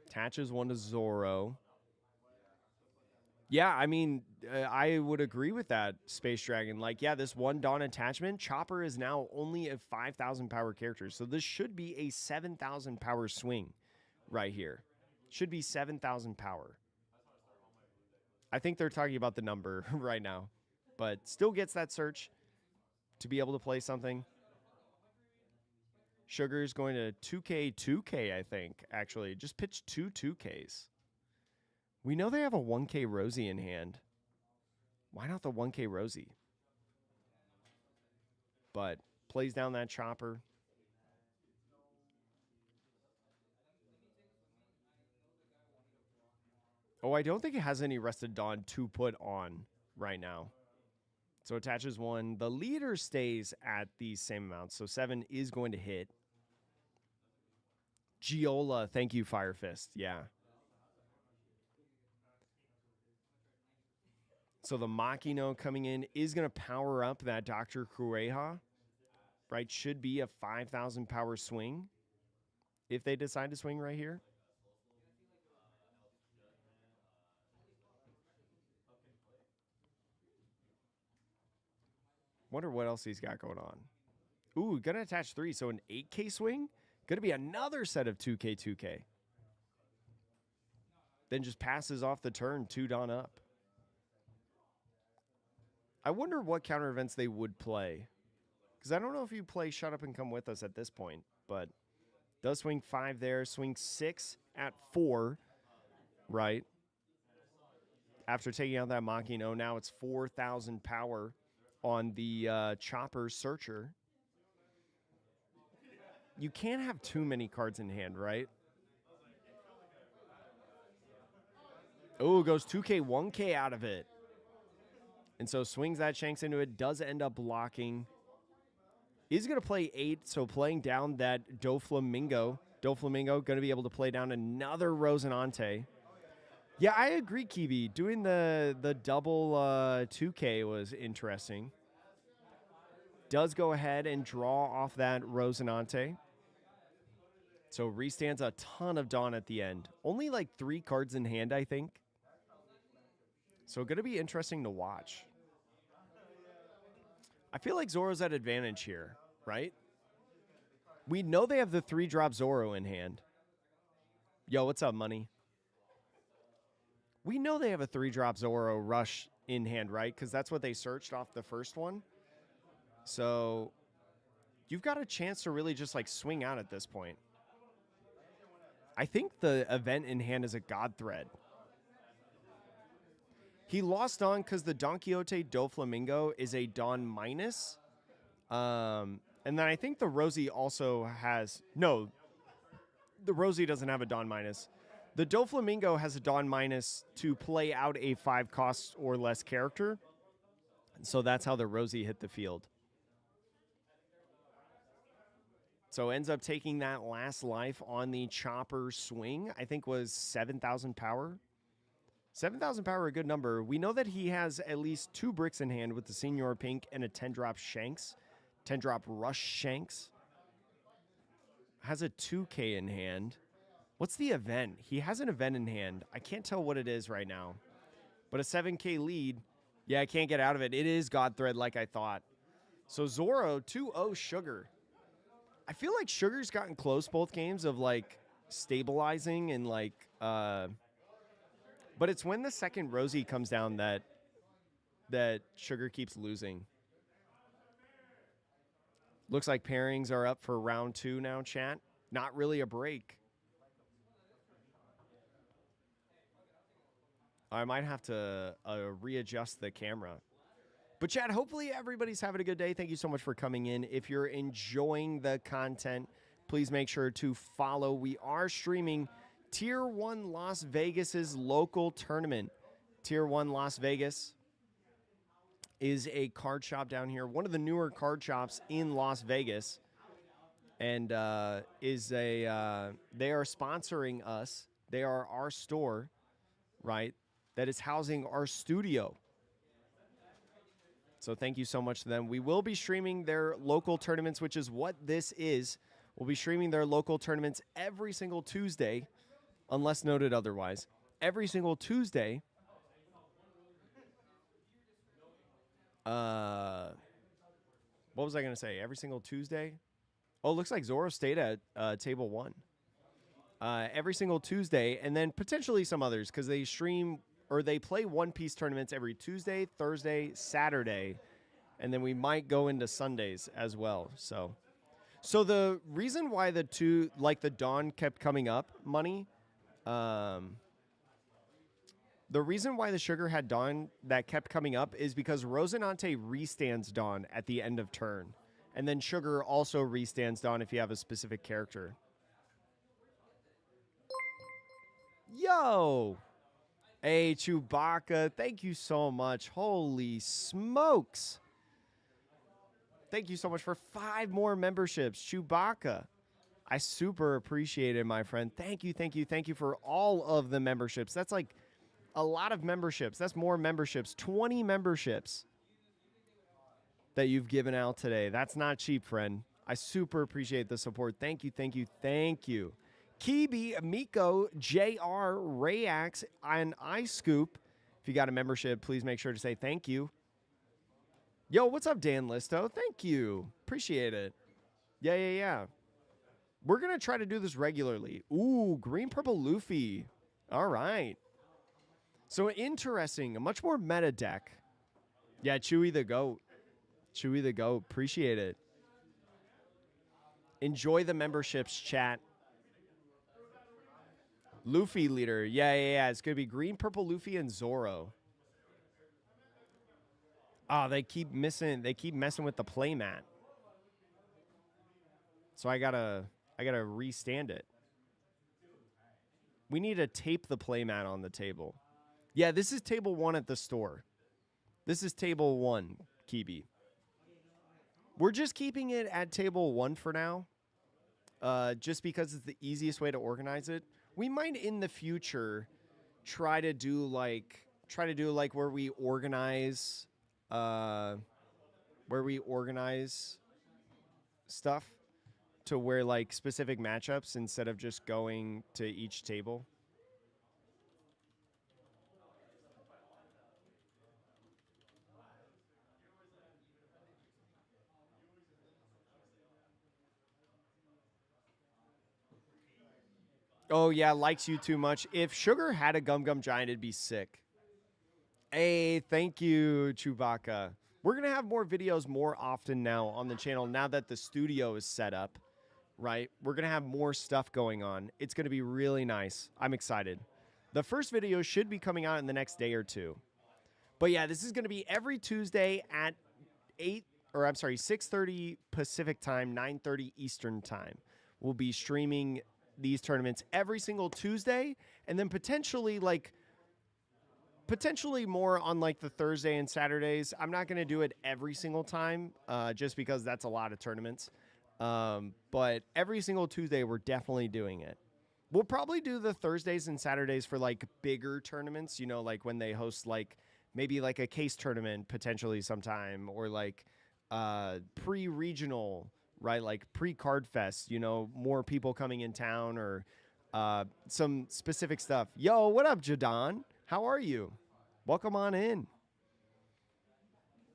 Speaker 1: Attaches 1 to Zoro. Yeah, I mean, I would agree with that, Space Dragon. Like, yeah, this 1 Dawn attachment, Chopper is now only a 5,000 power character. So this should be a 7,000 power swing right here. Should be 7,000 power. I think they're talking about the number right now, but still gets that search to be able to play something. Sugar's going to 2K, 2K, I think, actually. Just pitch 2Ks. We know they have a 1K Rosie in hand. Why not the 1K Rosie? But plays down that chopper. Oh, I don't think it has any Rested Dawn to put on right now. So attaches 1. The leader stays at the same amount. So 7 is going to hit. Giola, thank you, Fire Fist. Yeah. So the Makino coming in is going to power up that Dr. Kureha. Right? Should be a 5,000 power swing if they decide to swing right here. Wonder what else he's got going on. Ooh, going to attach 3. So an 8K swing. Going to be another set of 2K, 2K. Then just passes off the turn 2 Dawn up. I wonder what counter events they would play. Because I don't know if you play Shut Up and Come With Us at this point. But does swing 5 there. Swing 6 at 4. Right. After taking out that Makino, now it's 4,000 power on the Chopper Searcher. You can't have too many cards in hand, right? Oh, goes 2K, 1K out of it. And so swings that Shanks into it, does end up blocking. Is going to play 8, so playing down that Doflamingo. Doflamingo going to be able to play down another Rosinante. Yeah, I agree, Kiwi. Doing the double 2K was interesting. Does go ahead and draw off that Rosinante. So restands a ton of Dawn at the end. Only like 3 cards in hand, I think. So going to be interesting to watch. I feel like Zoro's at advantage here, right? We know they have the 3-drop Zoro in hand. Yo, what's up, Money? We know they have a 3-drop Zoro Rush in hand, right? Because that's what they searched off the first one. So you've got a chance to really just like swing out at this point. I think the event in hand is a God Thread. He lost on because the Don Quixote Doflamingo is a Dawn minus. And then I think the Rosie also has... No, the Rosie doesn't have a Dawn minus. The Doflamingo has a Dawn minus to play out a 5 cost or less character. So that's how the Rosie hit the field. So ends up taking that last life on the Chopper swing. I think was 7,000 power. 7,000 power, a good number. We know that he has at least 2 bricks in hand with the Senior Pink and a 10-drop Shanks. 10-drop Rush Shanks. Has a 2K in hand. What's the event? He has an event in hand. I can't tell what it is right now. But a 7K lead. Yeah, I can't get out of it. It is God Thread like I thought. So Zoro, 2-0 Sugar. I feel like Sugar's gotten close both games of like stabilizing and like... But it's when the second Rosie comes down that Sugar keeps losing. Looks like pairings are up for round 2 now, chat. Not really a break. I might have to readjust the camera. But chat, hopefully everybody's having a good day. Thank you so much for coming in. If you're enjoying the content, please make sure to follow. We are streaming Tier 1 Las Vegas's local tournament. Tier 1 Las Vegas is a card shop down here. One of the newer card shops in Las Vegas. And they are sponsoring us. They are our store, right, that is housing our studio. So thank you so much to them. We will be streaming their local tournaments, which is what this is. We'll be streaming their local tournaments every single Tuesday, unless noted otherwise. Every single Tuesday. What was I going to say? Every single Tuesday? Oh, it looks like Zoro stayed at table 1. every single Tuesday, and then potentially some others because they stream or they play One Piece tournaments every Tuesday, Thursday, Saturday, and then we might go into Sundays as well. So the reason why the two, like the Dawn kept coming up, Money, the reason why the Sugar had Dawn that kept coming up is because Rosinante restands Dawn at the end of turn. And then Sugar also restands Dawn if you have a specific character. Yo! Hey, Chewbacca, thank you so much. Holy smokes. Thank you so much for 5 more memberships, Chewbacca. I super appreciate it, my friend. Thank you, thank you, thank you for all of the memberships. That's like a lot of memberships. That's more memberships. 20 memberships that you've given out today. That's not cheap, friend. I super appreciate the support. Thank you, thank you, thank you. Kibi, Miko, JR, Rayax, and iScoop. If you got a membership, please make sure to say thank you. Yo, what's up, Dan Listo? Thank you. Appreciate it. Yeah. We're going to try to do this regularly. Ooh, green, purple, Luffy. All right. So interesting. A much more meta deck. Yeah, Chewy the GOAT. Chewy the GOAT. Appreciate it. Enjoy the memberships, chat. Luffy leader. Yeah. It's going to be green, purple, Luffy, and Zoro. Oh, they keep messing with the playmat. So I gotta restand it. We need to tape the playmat on the table. Yeah, this is table 1 at the store. This is table 1, Kibi. We're just keeping it at table 1 for now. Just because it's the easiest way to organize it. We might in the future try to do like where we organize stuff to where like specific matchups instead of just going to each table. Oh, yeah, likes you too much. If Sugar had a Gum Gum Giant, it'd be sick. Hey, thank you, Chewbacca. We're going to have more videos more often now on the channel now that the studio is set up, right? We're going to have more stuff going on. It's going to be really nice. I'm excited. The first video should be coming out in the next day or two. But yeah, this is going to be every Tuesday at 6:30 Pacific time, 9:30 Eastern time. We'll be streaming these tournaments every single Tuesday, and then potentially more on like the Thursday and Saturdays. I'm not going to do it every single time just because that's a lot of tournaments. But every single Tuesday, we're definitely doing it. We'll probably do the Thursdays and Saturdays for like bigger tournaments, you know, like when they host like maybe like a case tournament potentially sometime, or like pre-regional, right? Like pre-card fest, you know, more people coming in town, or some specific stuff. Yo, what up, Jadon? How are you? Welcome on in.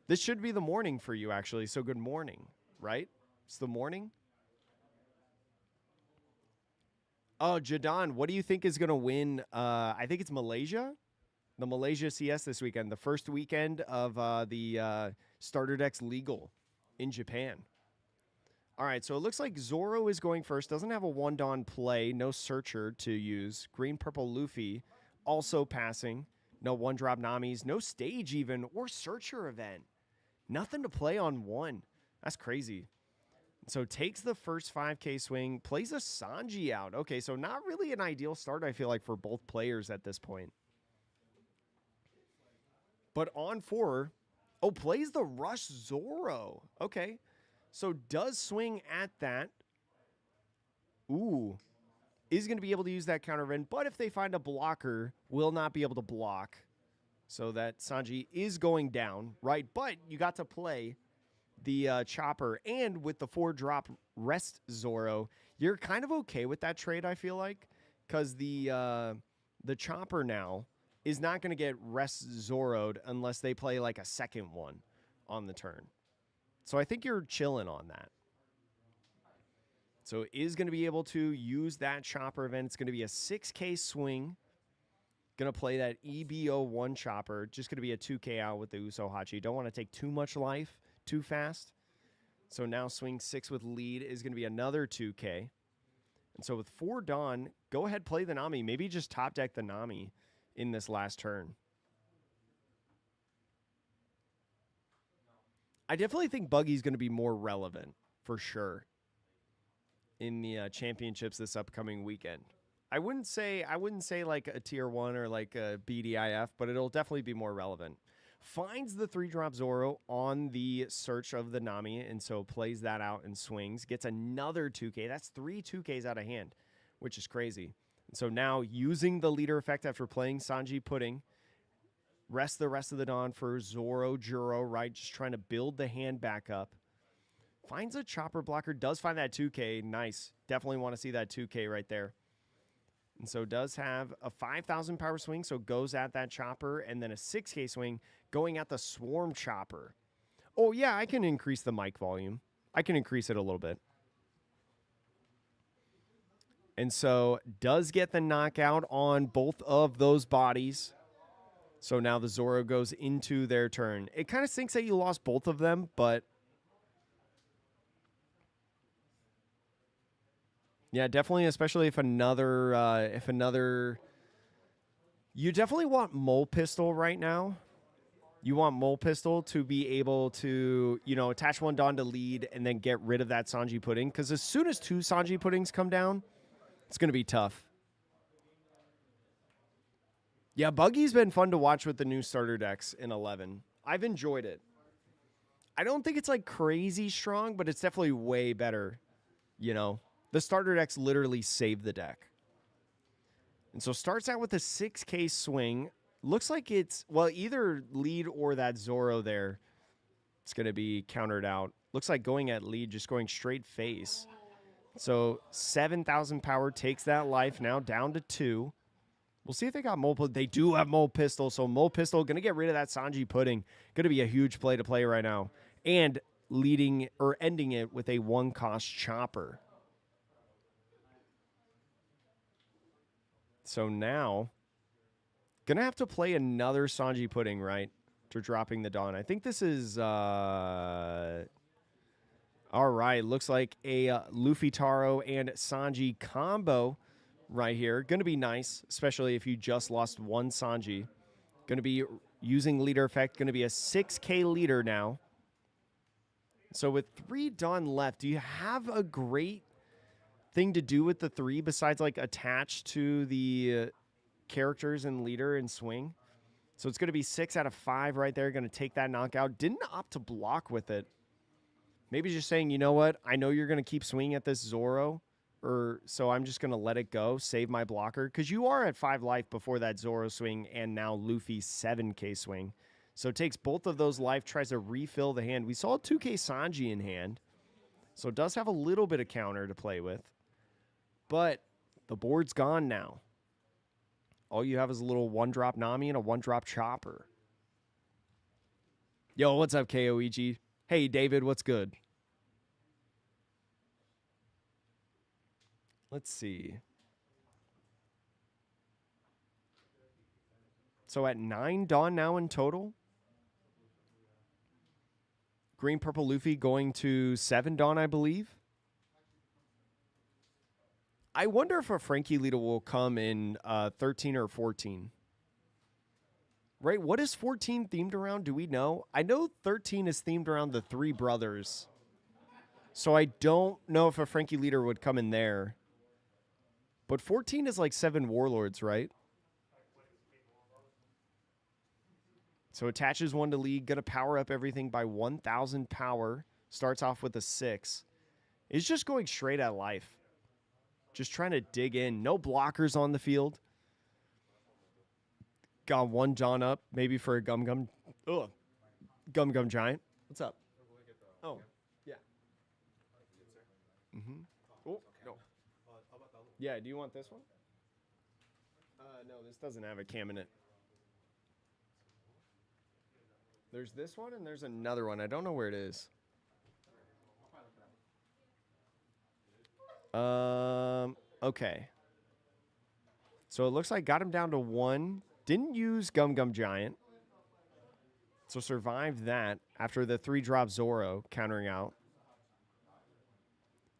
Speaker 1: This should be the morning for you, actually. So good morning, right? It's the morning. Oh, Jadon, what do you think is going to win? I think it's Malaysia. The Malaysia CS this weekend. The first weekend of the starter decks legal in Japan. All right, so it looks like Zoro is going first. Doesn't have a 1-Dawn play. No Searcher to use. Green, purple, Luffy also passing. No 1-drop Namis. No stage even, or Searcher event. Nothing to play on 1. That's crazy. So takes the first 5K swing. Plays a Sanji out. Okay, so not really an ideal start, I feel like, for both players at this point. But on 4, oh, plays the Rush Zoro. Okay. So does swing at that. Ooh. Is going to be able to use that counter event, but if they find a blocker, will not be able to block. So that Sanji is going down, right? But you got to play the Chopper, and with the 4-drop Rest Zoro, you're kind of okay with that trade, I feel like, because the Chopper now is not going to get Rest Zoro'd unless they play like a second one on the turn. So I think you're chilling on that. So is going to be able to use that chopper event. It's going to be a 6K swing. Going to play that EBO1 chopper. Just going to be a 2K out with the Usohachi. Don't want to take too much life too fast. So now swing 6 with lead is going to be another 2K. And so with 4 Dawn, go ahead, play the Nami. Maybe just top deck the Nami in this last turn. I definitely think Buggy's going to be more relevant, for sure, in the championships this upcoming weekend. I wouldn't say like a tier 1 or like a BDIF, but it'll definitely be more relevant. Finds the 3-drop Zoro on the search of the Nami, and so plays that out and swings. Gets another 2K. That's 3 2Ks out of hand, which is crazy. And so now using the leader effect after playing Sanji Pudding, rest the rest of the Dawn for Zoro Juro, right? Just trying to build the hand back up. Finds a chopper blocker. Does find that 2K. Nice. Definitely want to see that 2K right there. And so does have a 5,000 power swing, so goes at that chopper, and then a 6K swing going at the swarm chopper. Oh, yeah, I can increase the mic volume. I can increase it a little bit. And so does get the knockout on both of those bodies. So now the Zoro goes into their turn. It kind of stinks that you lost both of them, but yeah, definitely, especially if another, you definitely want Mole Pistol right now. You want Mole Pistol to be able to, attach 1 Dawn to lead and then get rid of that Sanji Pudding. Because as soon as 2 Sanji Puddings come down, it's going to be tough. Yeah, Buggy's been fun to watch with the new starter decks in 11. I've enjoyed it. I don't think it's like crazy strong, but it's definitely way better. The starter decks literally save the deck. And so starts out with a 6K swing. Looks like it's, well, either lead or that Zoro there. It's going to be countered out. Looks like going at lead, just going straight face. So 7,000 power takes that life now down to 2. We'll see if they got Mole. They do have Mole Pistol. So Mole Pistol going to get rid of that Sanji Pudding. Going to be a huge play to play right now. And leading or ending it with a 1-cost chopper. So now, going to have to play another Sanji Pudding, right? To dropping the Dawn. I think this is, all right. Looks like a Luffy Taro and Sanji combo right here. Going to be nice, especially if you just lost 1 Sanji. Going to be using leader effect. Going to be a 6K leader now. So with 3 Dawn left, do you have a great thing to do with the 3 besides like attach to the characters and leader and swing? So it's going to be 6 out of 5 right there. Going to take that knockout. Didn't opt to block with it. Maybe just saying, you know what? I know you're going to keep swinging at this Zoro, so I'm just going to let it go, save my blocker. Because you are at 5 life before that Zoro swing and now Luffy's 7K swing. So it takes both of those life, tries to refill the hand. We saw a 2K Sanji in hand. So it does have a little bit of counter to play with. But the board's gone now. All you have is a little 1-drop Nami and a 1-drop Chopper. Yo, what's up, KOEG? Hey, David, what's good? Let's see. So at 9 Dawn now in total. Green, purple Luffy going to 7 Dawn, I believe. I wonder if a Frankie leader will come in 13 or 14. Right? What is 14 themed around? Do we know? I know 13 is themed around the 3 brothers. So I don't know if a Frankie leader would come in there. But 14 is like 7 warlords, right? So attaches 1 to lead. Going to power up everything by 1,000 power. Starts off with a 6. It's just going straight at life. Just trying to dig in. No blockers on the field. Got 1 Dawn up, maybe for a Gum Gum Giant. What's up? Oh, yeah. Mm-hmm. Oh, no. Yeah, do you want this one? No, this doesn't have a cam in it. There's this one and there's another one. I don't know where it is. Okay. So it looks like got him down to 1. Didn't use Gum Gum Giant. So survived that after the 3-drop Zoro countering out.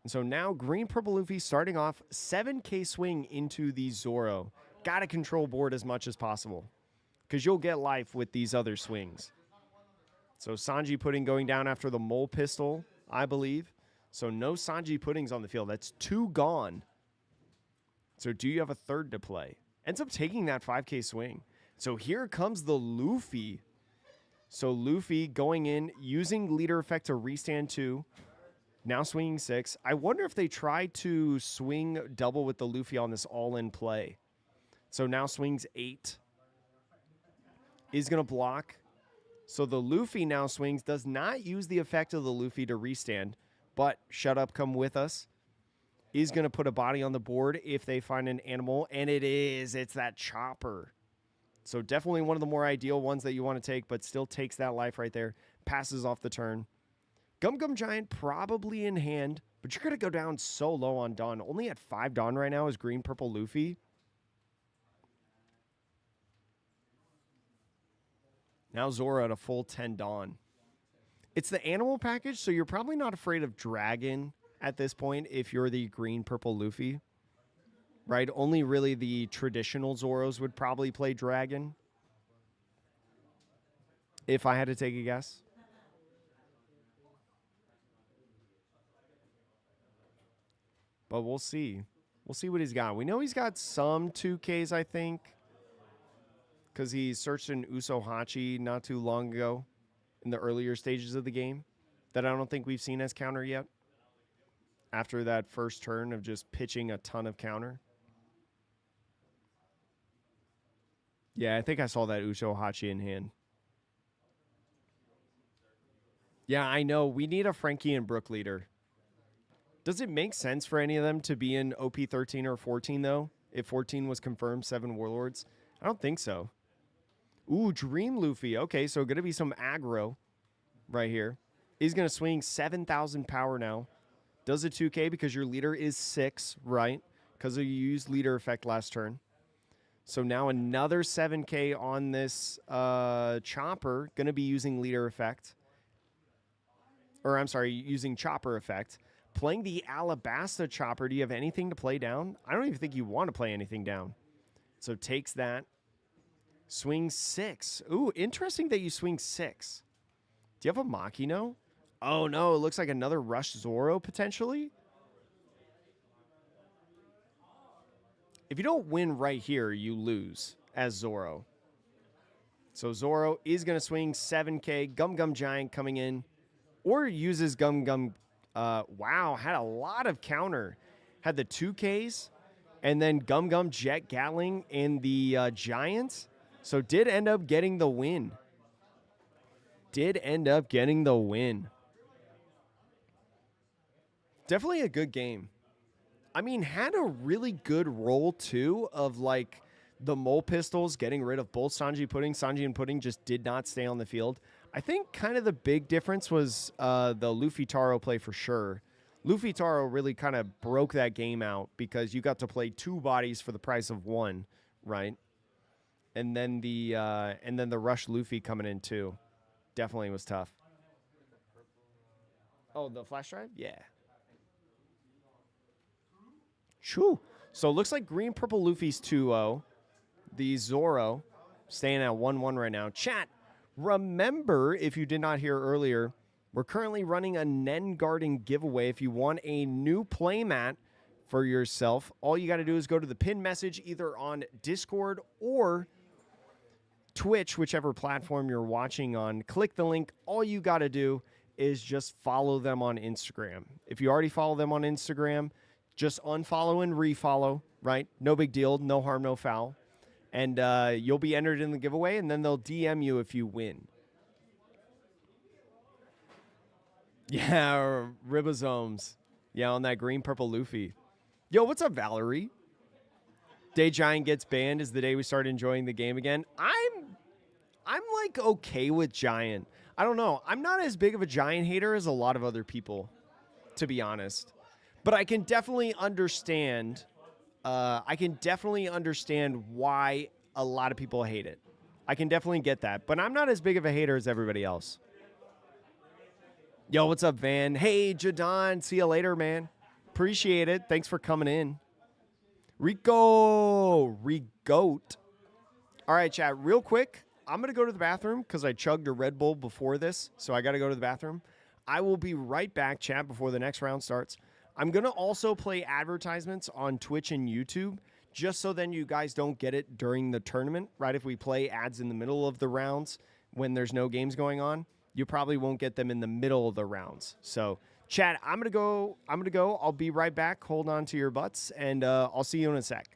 Speaker 1: And so now Green Purple Luffy starting off 7K swing into the Zoro. Got to control board as much as possible because you'll get life with these other swings. So Sanji Pudding going down after the Mole Pistol, I believe. So no Sanji Puddings on the field. That's 2 gone. So do you have a third to play? Ends up taking that 5K swing. So here comes the Luffy. So Luffy going in, using leader effect to restand 2. Now swinging 6. I wonder if they try to swing double with the Luffy on this all-in play. So now swings 8. Is going to block. So the Luffy now swings. Does not use the effect of the Luffy to restand. But shut up, come with us. Is going to put a body on the board if they find an animal. And it is. It's that Chopper. So definitely one of the more ideal ones that you want to take. But still takes that life right there. Passes off the turn. Gum Gum Giant probably in hand, but you're going to go down so low on Dawn. Only at 5 Dawn right now is Green Purple Luffy. Now Zoro at a full 10 Dawn. It's the animal package, so you're probably not afraid of Dragon at this point if you're the Green Purple Luffy. Right? Only really the traditional Zoros would probably play Dragon. If I had to take a guess. But we'll see. We'll see what he's got. We know he's got some 2Ks, I think. Because he searched an Usohachi not too long ago in the earlier stages of the game that I don't think we've seen as counter yet. After that first turn of just pitching a ton of counter. Yeah, I think I saw that Usohachi in hand. Yeah, I know. We need a Frankie and Brook leader. Does it make sense for any of them to be in OP13 or 14, though? If 14 was confirmed, 7 Warlords? I don't think so. Ooh, Dream Luffy. Okay, so going to be some aggro right here. He's going to swing 7,000 power now. Does a 2K because your leader is 6, right? Because you used leader effect last turn. So now another 7K on this Chopper. Going to be using leader effect. Or I'm sorry, using Chopper effect. Playing the Alabasta Chopper, do you have anything to play down? I don't even think you want to play anything down. So takes that. Swing 6. Ooh, interesting that you swing 6. Do you have a Makino? Oh, no, it looks like another Rush Zoro, potentially. If you don't win right here, you lose as Zoro. So Zoro is going to swing 7K. Gum Gum Giant coming in. Or uses Gum Gum. Wow, had a lot of counter. Had the 2Ks. And then Gum Gum Jet Gatling in the Giants. So did end up getting the win. Definitely a good game. I mean, had a really good roll, too, of, like, the Mole Pistols getting rid of both Sanji Pudding. Sanji and Pudding just did not stay on the field. I think kind of the big difference was the Luffy Taro play for sure. Luffy Taro really kind of broke that game out because you got to play 2 bodies for the price of 1, right? And then the Rush Luffy coming in, too. Definitely was tough. Oh, the flash drive? Yeah. Choo. So it looks like Green Purple Luffy's 2-0. The Zoro staying at 1-1 right now. Chat, remember, if you did not hear earlier, we're currently running a Nen Garden giveaway. If you want a new playmat for yourself, all you got to do is go to the pinned message either on Discord or Twitch, whichever platform you're watching on. Click the link. All you got to do is just follow them on Instagram. If you already follow them on Instagram, just unfollow and refollow, right? No big deal. No harm, no foul. And you'll be entered in the giveaway, and then they'll DM you if you win. Yeah, ribosomes. Yeah, on that Green Purple Luffy. Yo, what's up, Valerie? Day Giant gets banned is the day we start enjoying the game again. I'm like okay with Giant. I don't know. I'm not as big of a Giant hater as a lot of other people, to be honest. But I can definitely understand. Why a lot of people hate it. I can definitely get that. But I'm not as big of a hater as everybody else. Yo, what's up, Van? Hey, Jadon. See you later, man. Appreciate it. Thanks for coming in. Rigoat. All right, chat. Real quick, I'm going to go to the bathroom because I chugged a Red Bull before this, so I got to go to the bathroom. I will be right back, chat, before the next round starts. I'm going to also play advertisements on Twitch and YouTube just so then you guys don't get it during the tournament, right? If we play ads in the middle of the rounds when there's no games going on, you probably won't get them in the middle of the rounds. So, chat, I'm going to go. I'll be right back. Hold on to your butts, and I'll see you in a sec.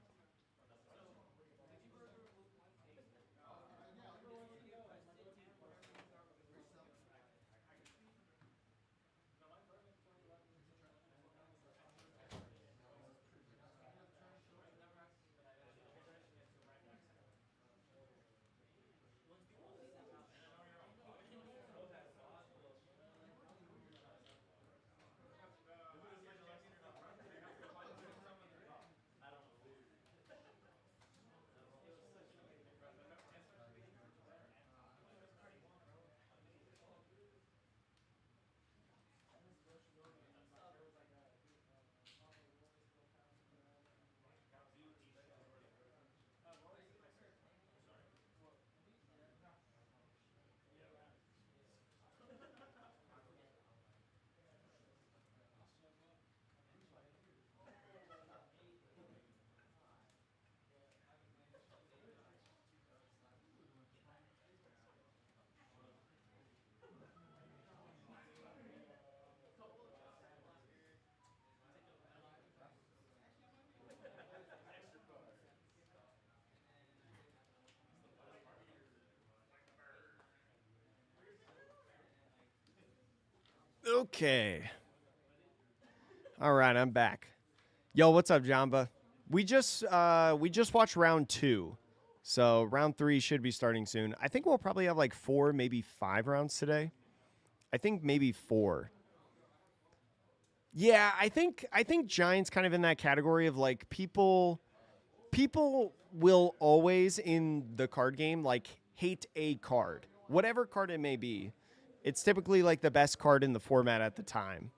Speaker 1: Okay. All right, I'm back. Yo, what's up, Jamba? We just watched round 2. So round 3 should be starting soon. I think we'll probably have like 4, maybe 5 rounds today. I think maybe 4. Yeah, I think Giant's kind of in that category of like people will always in the card game like hate a card. Whatever card it may be. It's typically like the best card in the format at the time.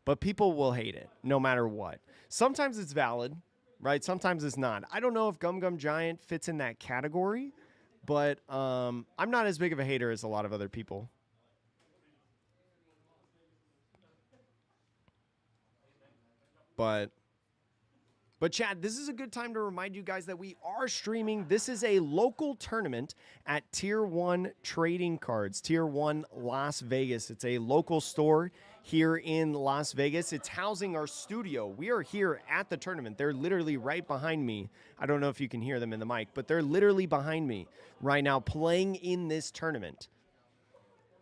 Speaker 1: But people will hate it no matter what. Sometimes it's valid, right? Sometimes it's not. I don't know if Gum Gum Giant fits in that category, but I'm not as big of a hater as a lot of other people. But Chad, this is a good time to remind you guys that we are streaming. This is a local tournament at Tier 1 Trading Cards, Tier 1 Las Vegas. It's a local store here in Las Vegas. It's housing our studio. We are here at the tournament. They're literally right behind me. I don't know if you can hear them in the mic, but they're literally behind me right now playing in this tournament.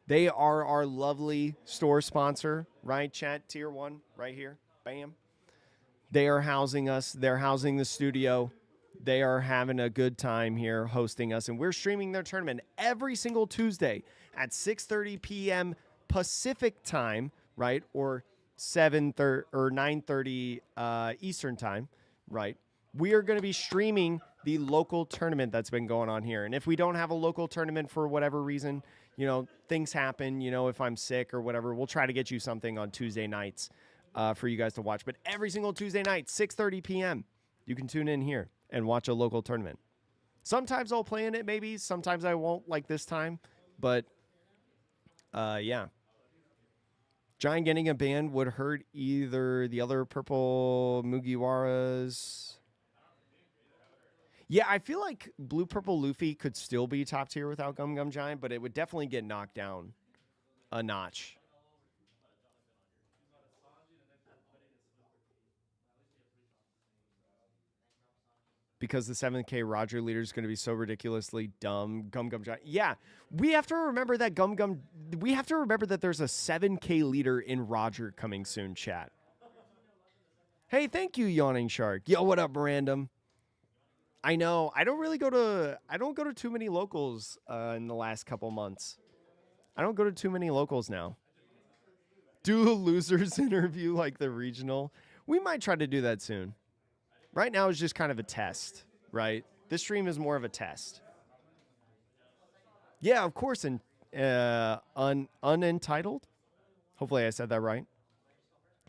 Speaker 1: They are our lovely store sponsor, right, chat? Tier 1 right here. Bam. They are housing us. They're housing the studio. They are having a good time here hosting us. And we're streaming their tournament every single Tuesday at 6:30 p.m. Pacific time, right? Or 9:30 Eastern time, right? We are going to be streaming the local tournament that's been going on here. And if we don't have a local tournament for whatever reason, you know, things happen, you know, if I'm sick or whatever, we'll try to get you something on Tuesday nights. For you guys to watch. But every single Tuesday night, 6:30 p.m., you can tune in here and watch a local tournament. Sometimes I'll play in it, maybe. Sometimes I won't, like this time. But, yeah. Giant getting a ban would hurt either the other purple Mugiwaras. Yeah, I feel like blue purple Luffy could still be top tier without Gum Gum Giant, but it would definitely get knocked down a notch. Because the 7K Roger leader is going to be so ridiculously dumb. Gum Gum Giant. Yeah, we have to remember that we have to remember that there's a 7K leader in Roger coming soon, chat. Hey, thank you, Yawning Shark. Yo, what up, random? I know. I don't go to too many locals in the last couple months. I don't go to too many locals now. Do a losers interview like the regional. We might try to do that soon. Right now is just kind of a test, right? This stream is more of a test. Yeah, of course. And unentitled. Hopefully I said that right.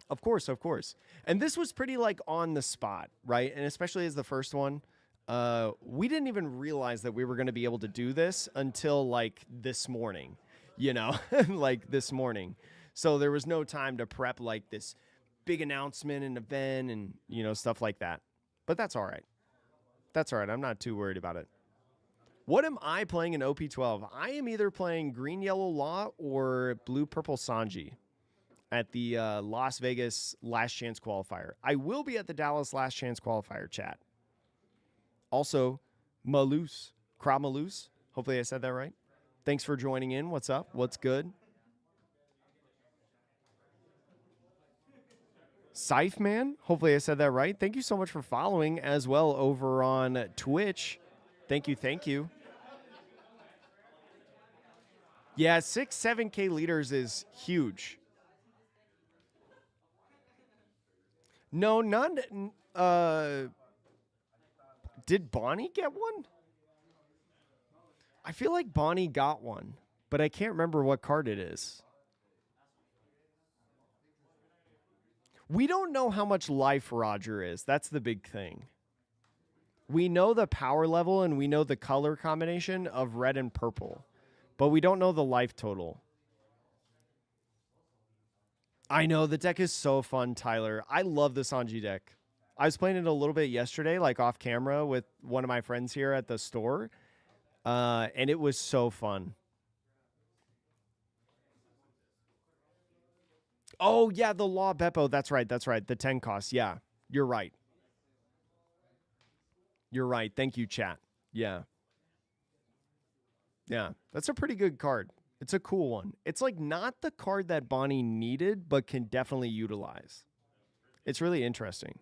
Speaker 1: Of course, of course. And this was pretty like on the spot, right? And especially as the first one, we didn't even realize that we were going to be able to do this until like this morning, you know, like this morning. So there was no time to prep like this big announcement and event and, you know, stuff like that. But that's all right. That's all right. I'm not too worried about it. What am I playing in OP12? I am either playing Green Yellow Law or Blue Purple Sanji at the Las Vegas Last Chance Qualifier. I will be at the Dallas Last Chance Qualifier, chat. Also, Malus, Malus. Hopefully I said that right. Thanks for joining in. What's up? What's good? Scythe Man. Hopefully I said that right. Thank you so much for following as well over on Twitch. Thank you. Thank you. Yeah, 7K leaders is huge. No, none. Did Bonnie get one? I feel like Bonnie got one, but I can't remember what card it is. We don't know how much life Roger is. That's the big thing. We know the power level and we know the color combination of red and purple, but we don't know the life total. I know, the deck is so fun, Tyler. I love the Sanji deck. I was playing it a little bit yesterday, like off camera with one of my friends here at the store, and it was so fun. Oh, yeah, the Law Beppo. That's right. That's right. The 10 cost. Yeah, you're right. You're right. Thank you, chat. Yeah. Yeah, that's a pretty good card. It's a cool one. It's like not the card that Bonnie needed, but can definitely utilize. It's really interesting.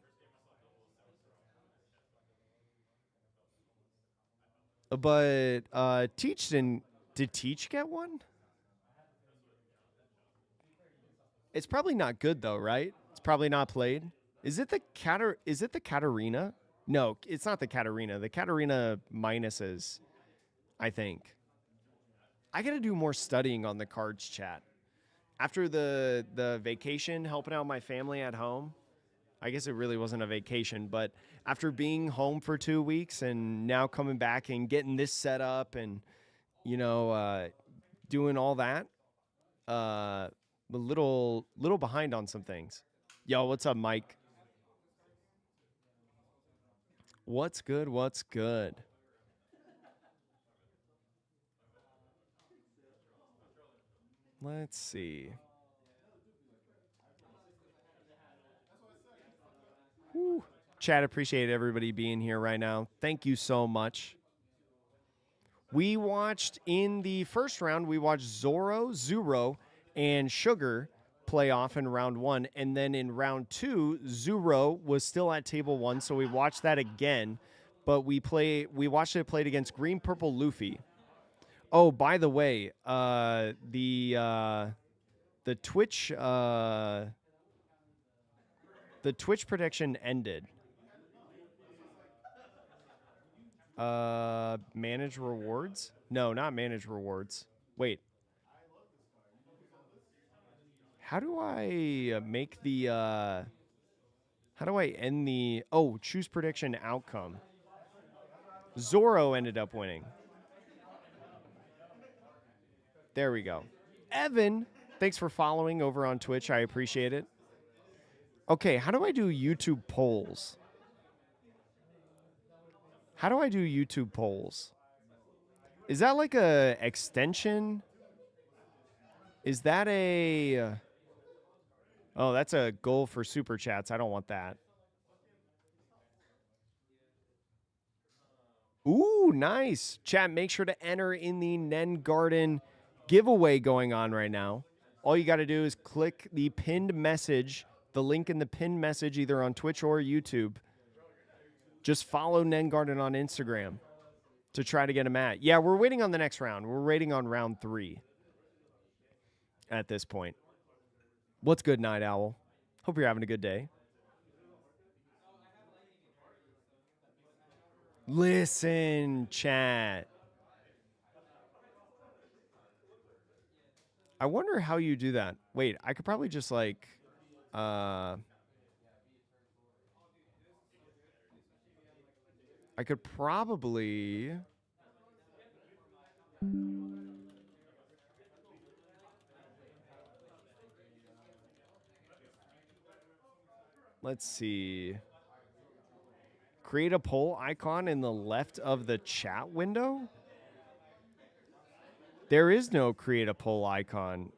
Speaker 1: But Teach did Teach get one? It's probably not good though, right? It's probably not played. Is it the Katarina? No, it's not the Katarina. The Katarina minuses, I think. I got to do more studying on the cards, chat. After the vacation, helping out my family at home, I guess it really wasn't a vacation, but after being home for 2 weeks and now coming back and getting this set up and, you know, doing all that, a little behind on some things. Yo, what's up, Mike? What's good? What's good? Let's see. Whew. Chat, appreciate everybody being here right now. Thank you so much. We watched in the first round, we watched Zoro, and Sugar play off in round 1. And then in round 2, Zoro was still at table 1, so we watched that again. But we watched it played against Green Purple Luffy. Oh, by the way, the Twitch prediction ended. Manage rewards? No, not manage rewards. Wait. How do I make the how do I end the choose prediction outcome? Zoro ended up winning. There we go. Evan, thanks for following over on Twitch. I appreciate it. Okay, how do I do YouTube polls? How do I do YouTube polls? Is that like a extension? Is that a... Oh, that's a goal for super chats. I don't want that. Ooh, nice. Chat, make sure to enter in the Nen Garden giveaway going on right now. All you got to do is click the pinned message, the link in the pinned message either on Twitch or YouTube. Just follow Nen Garden on Instagram to try to get a mat. Yeah, we're waiting on the next round. We're waiting on round 3 at this point. What's good, Night Owl? Hope you're having a good day. Listen, chat. I wonder how you do that. Wait, I could probably just like I could probably let's see. Create a poll icon in the left of the chat window? There is no create a poll icon.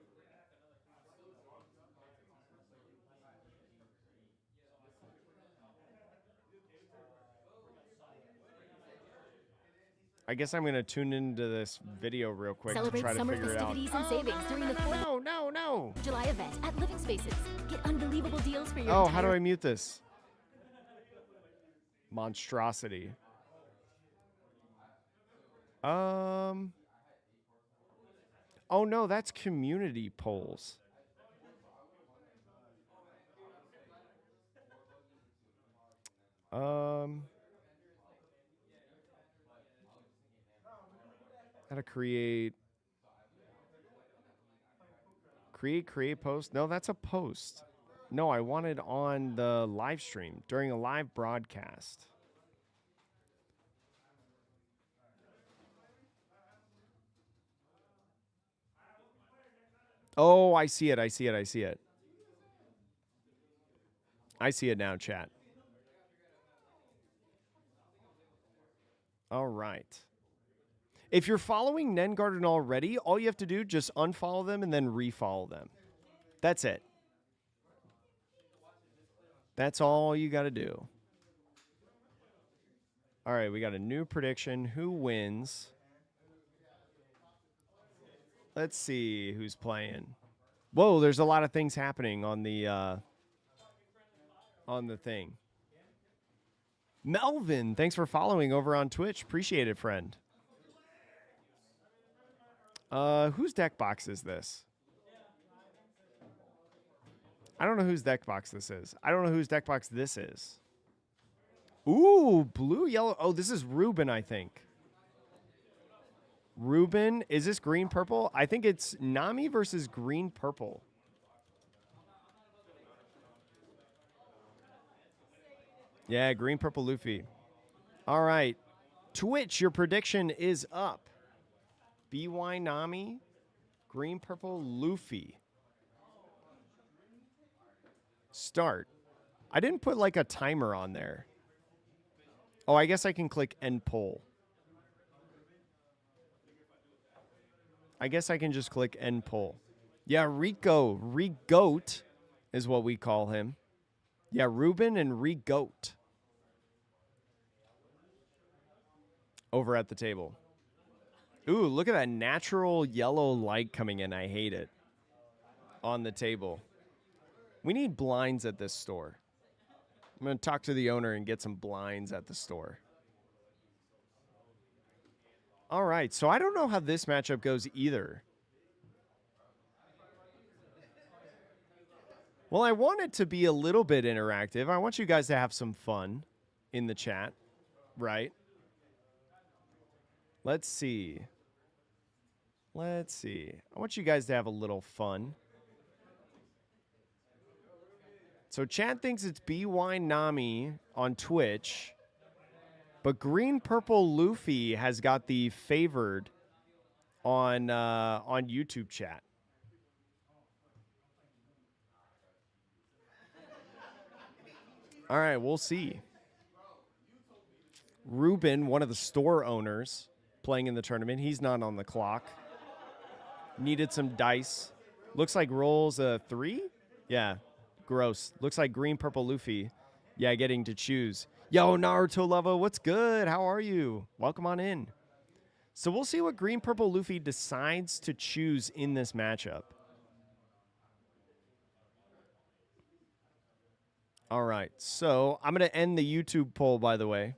Speaker 1: I guess I'm going to tune into this video real quick to try to
Speaker 4: summer
Speaker 1: figure it out.
Speaker 4: festivities and savings during the 4th
Speaker 1: No.
Speaker 4: of July event at Living Spaces. Get unbelievable deals for your
Speaker 1: Oh,
Speaker 4: entire
Speaker 1: how do I mute this? Monstrosity. Oh no, that's community polls. How to create post? No, that's a post. No, I wanted on the live stream during a live broadcast. Oh, I see it. I see it now, chat. All right. If you're following Nengarden already, all you have to do, just unfollow them and then refollow them. That's it. That's all you got to do. All right, we got a new prediction. Who wins? Let's see who's playing. Whoa, there's a lot of things happening on the thing. Melvin, thanks for following over on Twitch. Appreciate it, friend. Whose deck box is this? I don't know whose deck box this is. I don't know whose deck box this is. Ooh, blue, yellow. Oh, this is Ruben, I think. Ruben, is this green, purple? I think it's Nami versus green, purple. Yeah, green, purple, Luffy. All right. Twitch, your prediction is up. BY Nami, green, purple, Luffy. Start. I didn't put like a timer on there. Oh, I guess I can click end poll. I guess I can just click end poll. Yeah, Rico. Regoat is what we call him. Yeah, Ruben and Regoat. Over at the table. Ooh, look at that natural yellow light coming in. I hate it. On the table. We need blinds at this store. I'm going to talk to the owner and get some blinds at the store. All right, so I don't know how this matchup goes either. Well, I want it to be a little bit interactive. I want you guys to have some fun in the chat, right? Let's see. I want you guys to have a little fun. So chat thinks it's BY Nami on Twitch, but green purple Luffy has got the favored on YouTube chat. All right, we'll see. Ruben, one of the store owners, playing in the tournament. He's not on the clock. Needed some dice. Looks like rolls a 3. Yeah. Gross. Looks like green, purple Luffy. Yeah, getting to choose. Yo, Naruto Lover, what's good? How are you? Welcome on in. So we'll see what green, purple Luffy decides to choose in this matchup. All right. So I'm going to end the YouTube poll, by the way.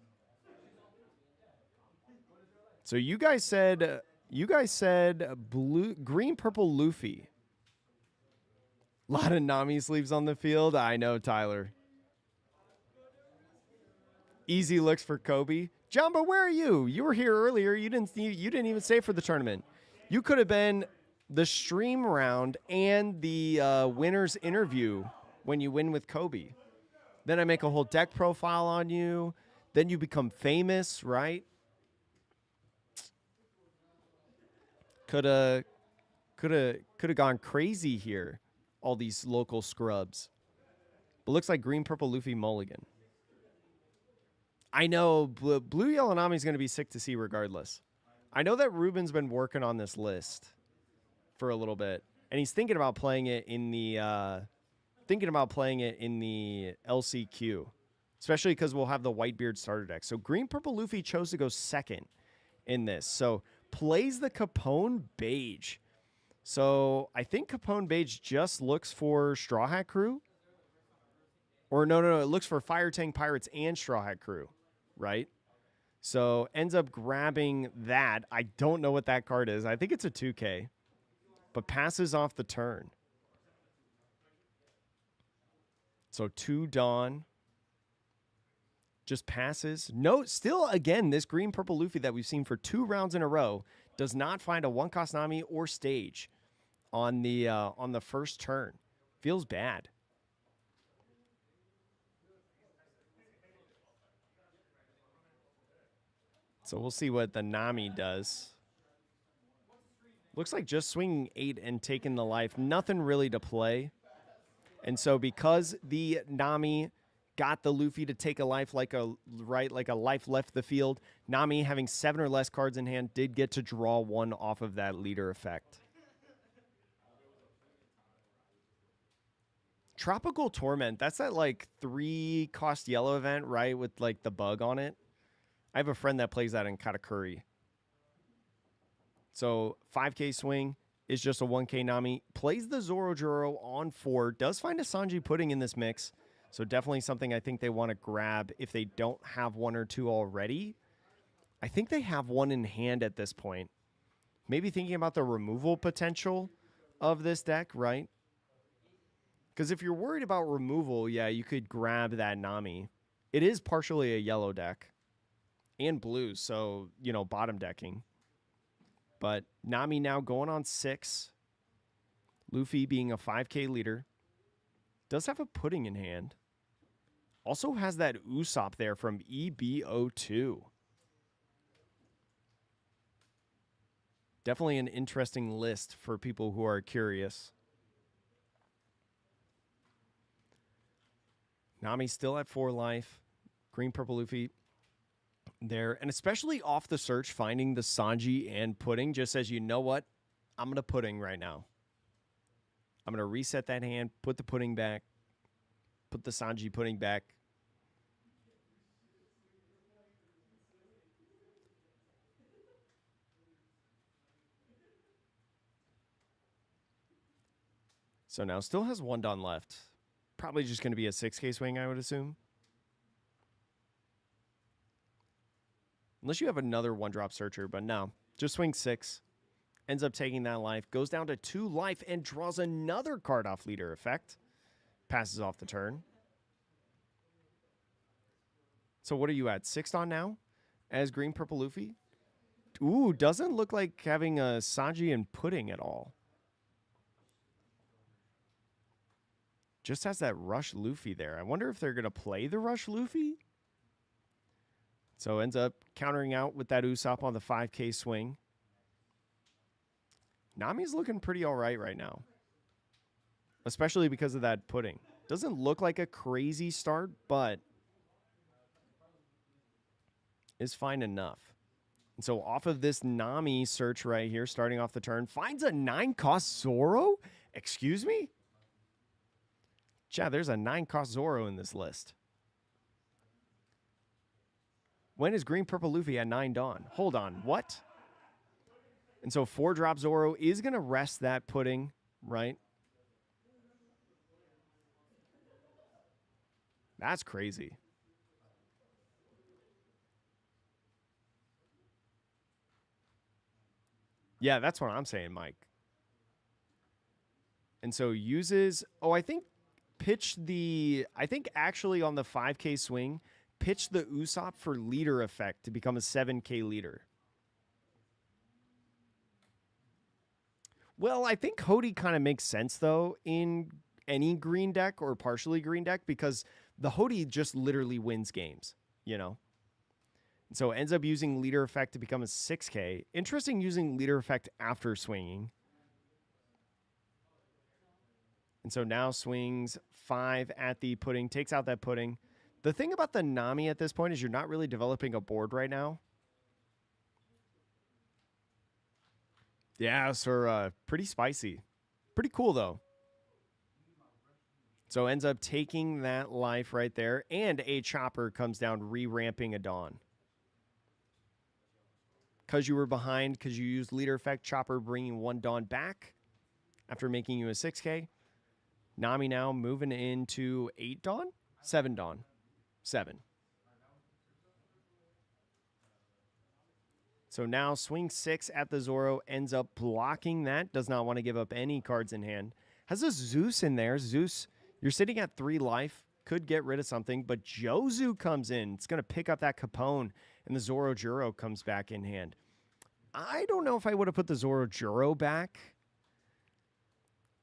Speaker 1: So you guys said green, purple Luffy. A lot of Nami sleeves on the field. I know, Tyler. Easy looks for Kobe. Jumbo, where are you? You were here earlier. You didn't even stay for the tournament. You could have been the stream round and the winner's interview when you win with Kobe. Then I make a whole deck profile on you. Then you become famous, right? Could have gone crazy here. All these local scrubs. But looks like green, purple, Luffy, mulligan. I know blue yellow Nami is going to be sick to see regardless. I know that Ruben's been working on this list for a little bit, and he's thinking about playing it in the LCQ, especially because we'll have the Whitebeard starter deck. So green, purple, Luffy chose to go second in this. So plays the Capone Beige. So I think Capone Beige just looks for Straw Hat Crew. Or no, it looks for Fire Tank Pirates and Straw Hat Crew, right? So ends up grabbing that. I don't know what that card is. I think it's a 2K, but passes off the turn. So 2 Dawn. Just passes. No, still, again, this green, purple Luffy that we've seen for 2 rounds in a row does not find a 1-cost Nami or stage on the first turn. Feels bad. So we'll see what the Nami does. Looks like just swinging 8 and taking the life. Nothing really to play. And so because the Nami got the Luffy to take a life like a life left the field, Nami, having 7 or less cards in hand, did get to draw 1 off of that leader effect. Tropical Torment, that's that like 3-cost yellow event, right? With like the bug on it. I have a friend that plays that in Katakuri. So 5K swing is just a 1K Nami. Plays the Zorojuro on 4. Does find a Sanji Pudding in this mix. So definitely something I think they want to grab if they don't have 1 or 2 already. I think they have 1 in hand at this point. Maybe thinking about the removal potential of this deck, right? Because if you're worried about removal, yeah, you could grab that Nami. It is partially a yellow deck. And blue, so, bottom decking. But Nami now going on 6. Luffy being a 5K leader. Does have a Pudding in hand. Also has that Usopp there from EBO2. Definitely an interesting list for people who are curious. Nami still at 4 life. Green, purple Luffy there. And especially off the search, finding the Sanji and Pudding just says, you know what? I'm going to Pudding right now. I'm going to reset that hand, put the Pudding back, put the Sanji Pudding back. So now still has 1 Dawn left. Probably just going to be a 6K swing, I would assume. Unless you have another 1-drop searcher, but no. Just swing 6. Ends up taking that life. Goes down to 2 life and draws another card off leader effect. Passes off the turn. So what are you at? 6 on now? As green, purple Luffy? Ooh, doesn't look like having a Sanji and Pudding at all. Just has that Rush Luffy there. I wonder if they're going to play the Rush Luffy? So ends up countering out with that Usopp on the 5K swing. Nami's looking pretty all right now. Especially because of that Pudding. Doesn't look like a crazy start, but is fine enough. And so off of this Nami search right here, starting off the turn, finds a 9-cost Zoro? Excuse me? Yeah, there's a 9-cost Zoro in this list. When is green, purple Luffy at 9 Dawn? Hold on, what? And so 4-drop Zoro is going to rest that Pudding, right? That's crazy. Yeah, that's what I'm saying, Mike. And so uses, I think actually on the 5K swing, pitch the Usopp for leader effect to become a 7K leader. Well, I think Hody kind of makes sense, though, in any green deck or partially green deck, because the Hody just literally wins games, you know? And so it ends up using leader effect to become a 6K. Interesting using leader effect after swinging. And so now swings 5 at the pudding, takes out that pudding. The thing about the Nami at this point is you're not really developing a board right now. Yeah, so pretty spicy. Pretty cool, though. So ends up taking that life right there, and a chopper comes down, re-ramping a Dawn. Because you were behind, because you used leader effect, chopper bringing 1 Dawn back after making you a 6K. Nami now moving into 8 Dawn? 7 Dawn. 7. So now swing 6 at the Zoro, ends up blocking that. Does not want to give up any cards in hand. Has a Zeus in there. Zeus, you're sitting at 3 life. Could get rid of something, but Jozu comes in. It's going to pick up that Capone, and the Zoro Juro comes back in hand. I don't know if I would have put the Zoro Juro back.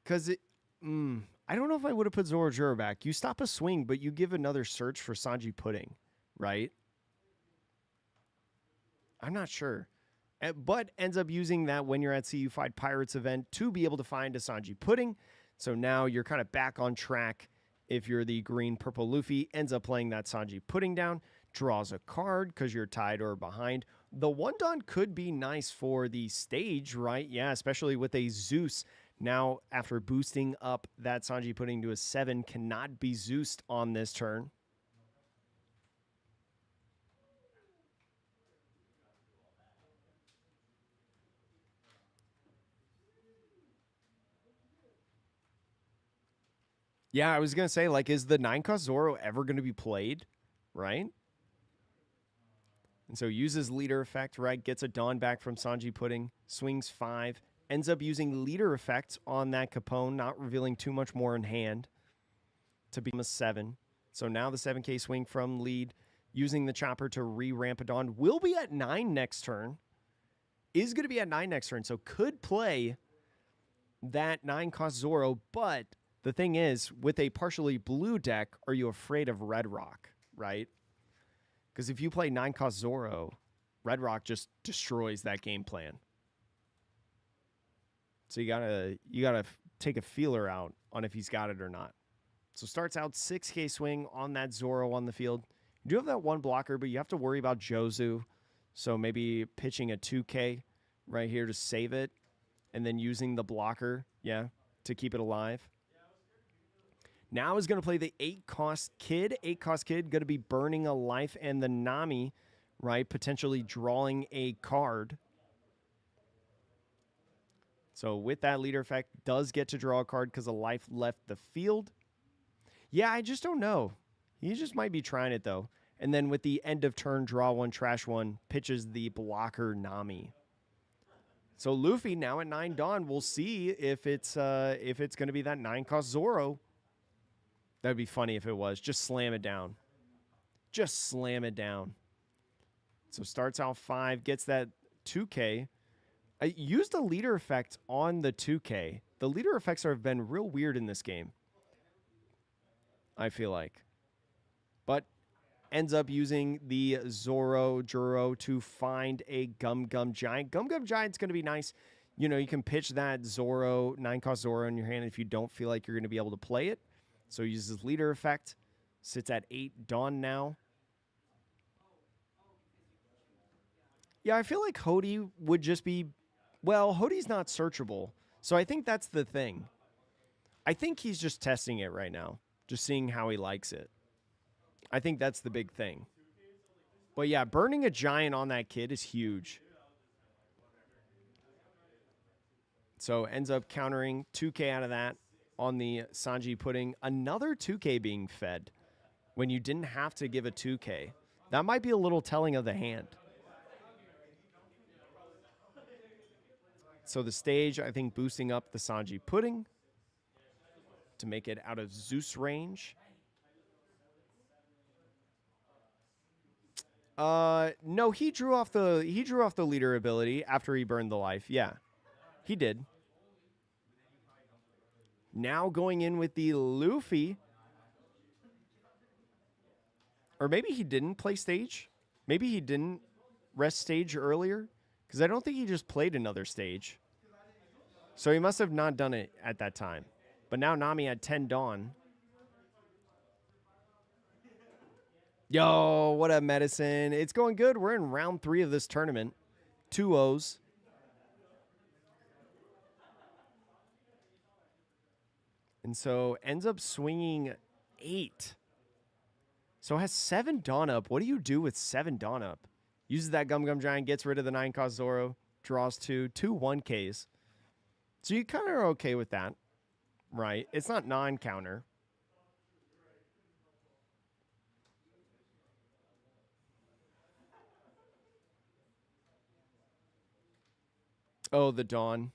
Speaker 1: Because I don't know if I would have put Zoro Juro back. You stop a swing, but you give another search for Sanji Pudding, right? I'm not sure. But ends up using that when you're at CU Fight Pirates event to be able to find a Sanji Pudding. So now you're kind of back on track. If you're the green purple Luffy, ends up playing that Sanji Pudding down, draws a card because you're tied or behind. The 1 Dawn could be nice for the stage, right? Yeah, especially with a Zeus. Now, after boosting up that Sanji Pudding to a 7, cannot be Zeused on this turn. Yeah, I was going to say, like, is the 9-cost Zoro ever going to be played, right? And so uses leader effect, right? Gets a Dawn back from Sanji Pudding, swings 5, ends up using leader effect on that Capone, not revealing too much more in hand to become a 7. So now the 7K swing from lead, using the chopper to re-ramp a Dawn, will be at 9 next turn. Is going to be at 9 next turn, so could play that 9-cost Zoro, but the thing is, with a partially blue deck, are you afraid of Red Rock, right? Because if you play 9-cost Zoro, Red Rock just destroys that game plan. So you gotta take a feeler out on if he's got it or not. So starts out 6K swing on that Zoro on the field. You do have that 1 blocker, but you have to worry about Jozu. So maybe pitching a 2K right here to save it, and then using the blocker, to keep it alive. Now is going to play the 8-cost Kid. 8-cost Kid going to be burning a life, and the Nami, right, potentially drawing a card. So with that leader effect, does get to draw a card because a life left the field. Yeah, I just don't know. He just might be trying it, though. And then with the end of turn, draw 1, trash 1, pitches the blocker Nami. So Luffy now at 9 Dawn. We'll see if it's going to be that 9-cost Zoro. That'd be funny if it was. Just slam it down. Just slam it down. So starts out 5, gets that 2K. I used the leader effect on the 2K. The leader effects have been real weird in this game, I feel like. But ends up using the Zoro Juro to find a Gum Gum Giant. Gum Gum Giant's going to be nice. You know, you can pitch that Zoro, 9-cost Zoro in your hand if you don't feel like you're going to be able to play it. So he uses leader effect. Sits at 8 Dawn now. Yeah, I feel like Hody would just be... Well, Hody's not searchable. So I think that's the thing. I think he's just testing it right now. Just seeing how he likes it. I think that's the big thing. But yeah, burning a giant on that kid is huge. So ends up countering 2K out of that on the Sanji Pudding. Another 2K being fed when you didn't have to give a 2K. That might be a little telling of the hand. So the stage, I think, boosting up the Sanji Pudding to make it out of Zeus range. No, he drew off the leader ability after he burned the life. Yeah, he did. Now going in with the Luffy. Or maybe he didn't play stage. Maybe he didn't rest stage earlier. Because I don't think he just played another stage. So he must have not done it at that time. But now Nami had 10 Dawn. Yo, what a medicine. It's going good. We're in round 3 of this tournament. 2 O's. And so ends up swinging 8. So has 7 Dawn up. What do you do with 7 Dawn up? Uses that Gum Gum Giant, gets rid of the 9-cost Zoro, draws 2 1Ks. So you kind of are okay with that, right? It's not non-counter. Oh, the Dawn.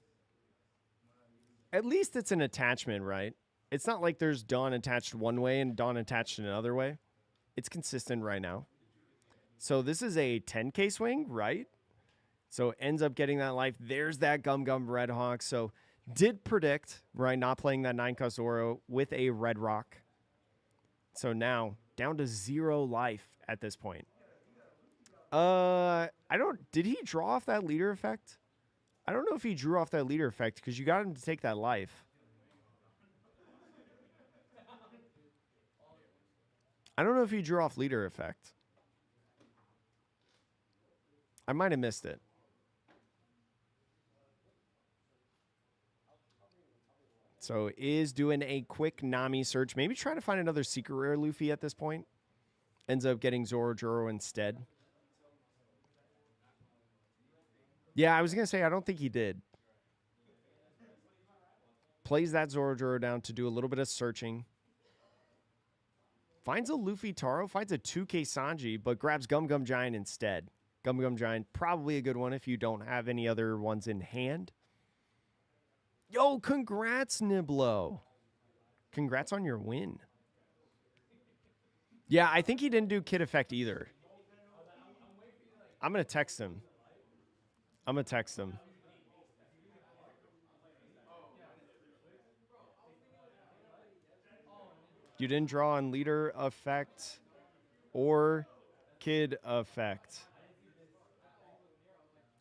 Speaker 1: At least it's an attachment, right? It's not like there's Dawn attached one way and Dawn attached another way. It's consistent right now. So this is a 10K swing, right? So ends up getting that life. There's that Gum Gum Red Hawk. So did predict, right, not playing that 9-cost Zoro with a Red Rock. So now down to 0 life at this point. Did he draw off that leader effect? I don't know if he drew off that leader effect because you got him to take that life. I don't know if he drew off leader effect. I might have missed it. So is doing a quick Nami search. Maybe trying to find another secret rare Luffy at this point. Ends up getting Zoro instead. Yeah, I was going to say, I don't think he did. Plays that Zoro down to do a little bit of searching. Finds a Luffy Taro, finds a 2K Sanji, but grabs Gum Gum Giant instead. Gum Gum Giant, probably a good one if you don't have any other ones in hand. Yo, congrats, Niblo. Congrats on your win. Yeah, I think he didn't do Kid Effect either. I'm going to text him. You didn't draw on leader effect or kid effect.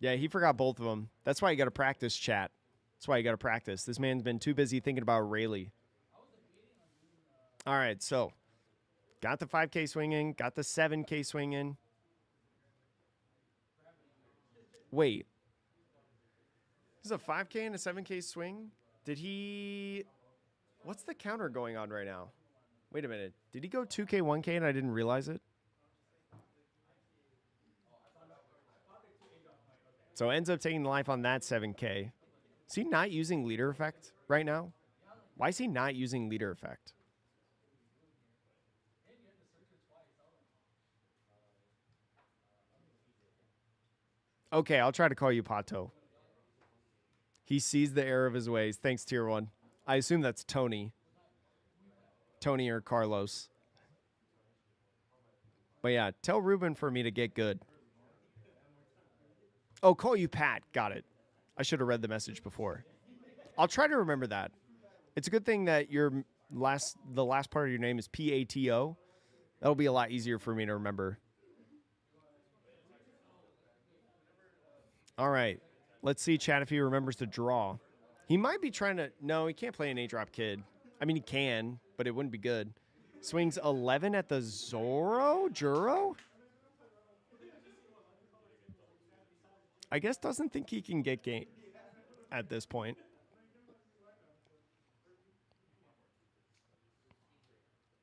Speaker 1: Yeah, he forgot both of them. That's why you got to practice, chat. That's why you got to practice. This man's been too busy thinking about Rayleigh. All right, so got the 5K swinging, got the 7K swinging. Wait. This is a 5K and a 7K swing? Did he... What's the counter going on right now? Wait a minute. Did he go 2K, 1K and I didn't realize it? So ends up taking the life on that 7K. Is he not using leader effect right now? Why is he not using leader effect? Okay, I'll try to call you Pato. He sees the error of his ways. Thanks, Tier 1. I assume that's Tony. Tony or Carlos. But yeah, tell Ruben for me to get good. Oh, call you Pat. Got it. I should have read the message before. I'll try to remember that. It's a good thing that the last part of your name is Pato. That'll be a lot easier for me to remember. All right. Let's see, chat, if he remembers to draw. He might be trying to... No, he can't play an 8-drop kid. I mean, he can, but it wouldn't be good. Swings 11 at the Zoro? Juro? I guess doesn't think he can get game at this point.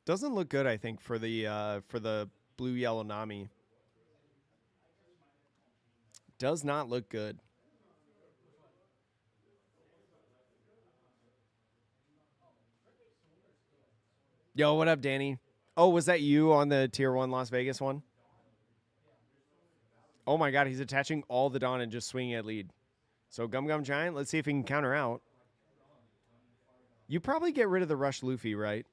Speaker 1: Doesn't look good, I think, for the blue-yellow Nami. Does not look good. Yo, what up, Danny? Oh, was that you on the Tier 1 Las Vegas one? Oh my god, he's attaching all the Dawn and just swinging at lead. So Gum Gum Giant, let's see if he can counter out. You probably get rid of the Rush Luffy, right?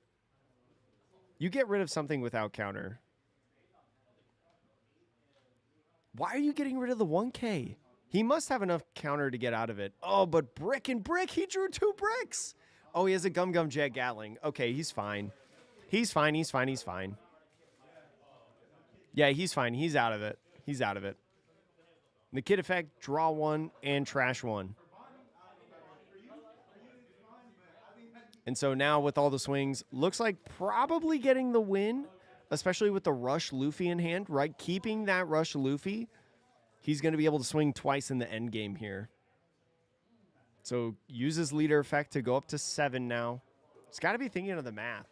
Speaker 1: You get rid of something without counter. Why are you getting rid of the 1K? He must have enough counter to get out of it. Oh, but brick and brick. He drew 2 bricks. Oh, he has a Gum Gum Jet Gatling. Okay, he's fine. He's fine. He's fine. He's fine. Yeah, he's fine. He's out of it. He's out of it. The kid effect, draw 1 and trash 1. And so now with all the swings, looks like probably getting the win, especially with the Rush Luffy in hand, right? Keeping that Rush Luffy, he's going to be able to swing twice in the end game here. So uses leader effect to go up to 7 now. It's got to be thinking of the math.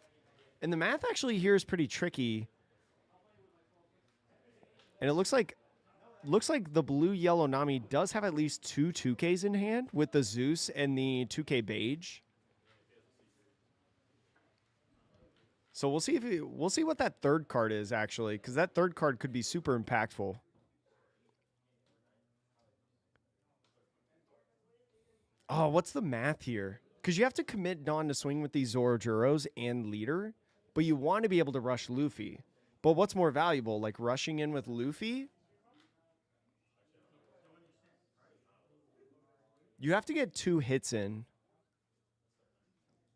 Speaker 1: And the math actually here is pretty tricky. And it looks like the blue-yellow Nami does have at least 2 2Ks in hand with the Zeus and the 2K Beige. So we'll see we'll see what that third card is actually, because that third card could be super impactful. Oh, what's the math here? Because you have to commit Dawn to swing with these Zorojuros and leader, but you want to be able to rush Luffy. But what's more valuable, like rushing in with Luffy? You have to get 2 hits in.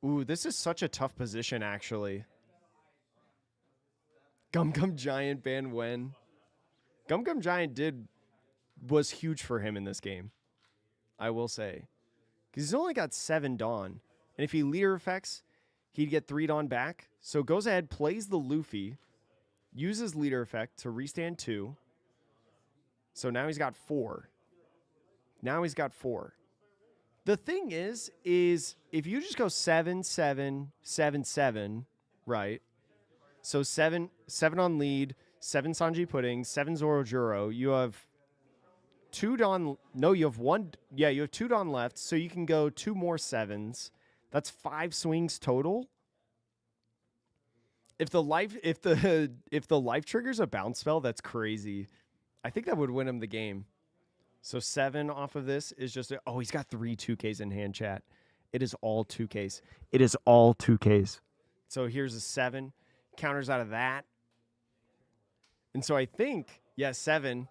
Speaker 1: Ooh, this is such a tough position, actually. Gum Gum Giant ban when? Gum Gum Giant was huge for him in this game, I will say. Because he's only got 7 Dawn. And if he leader effects, he'd get 3 Dawn back. So goes ahead, plays the Luffy, uses leader effect to restand 2. So now he's got 4. Now he's got 4. The thing is if you just go 7, 7, 7, 7, right? So 7 on lead, 7 Sanji Pudding, 7 Zorojuro. You have 2 Dawn. No, you have 1. Yeah, you have 2 Dawn left, so you can go 2 more 7s. That's 5 swings total. If the life triggers a bounce spell, that's crazy. I think that would win him the game. So 7 off of this is just oh, he's got 3 2Ks in hand, chat. It is all 2Ks. It is all 2Ks. So here's a 7. Counters out of that. And so I think, yeah, 7.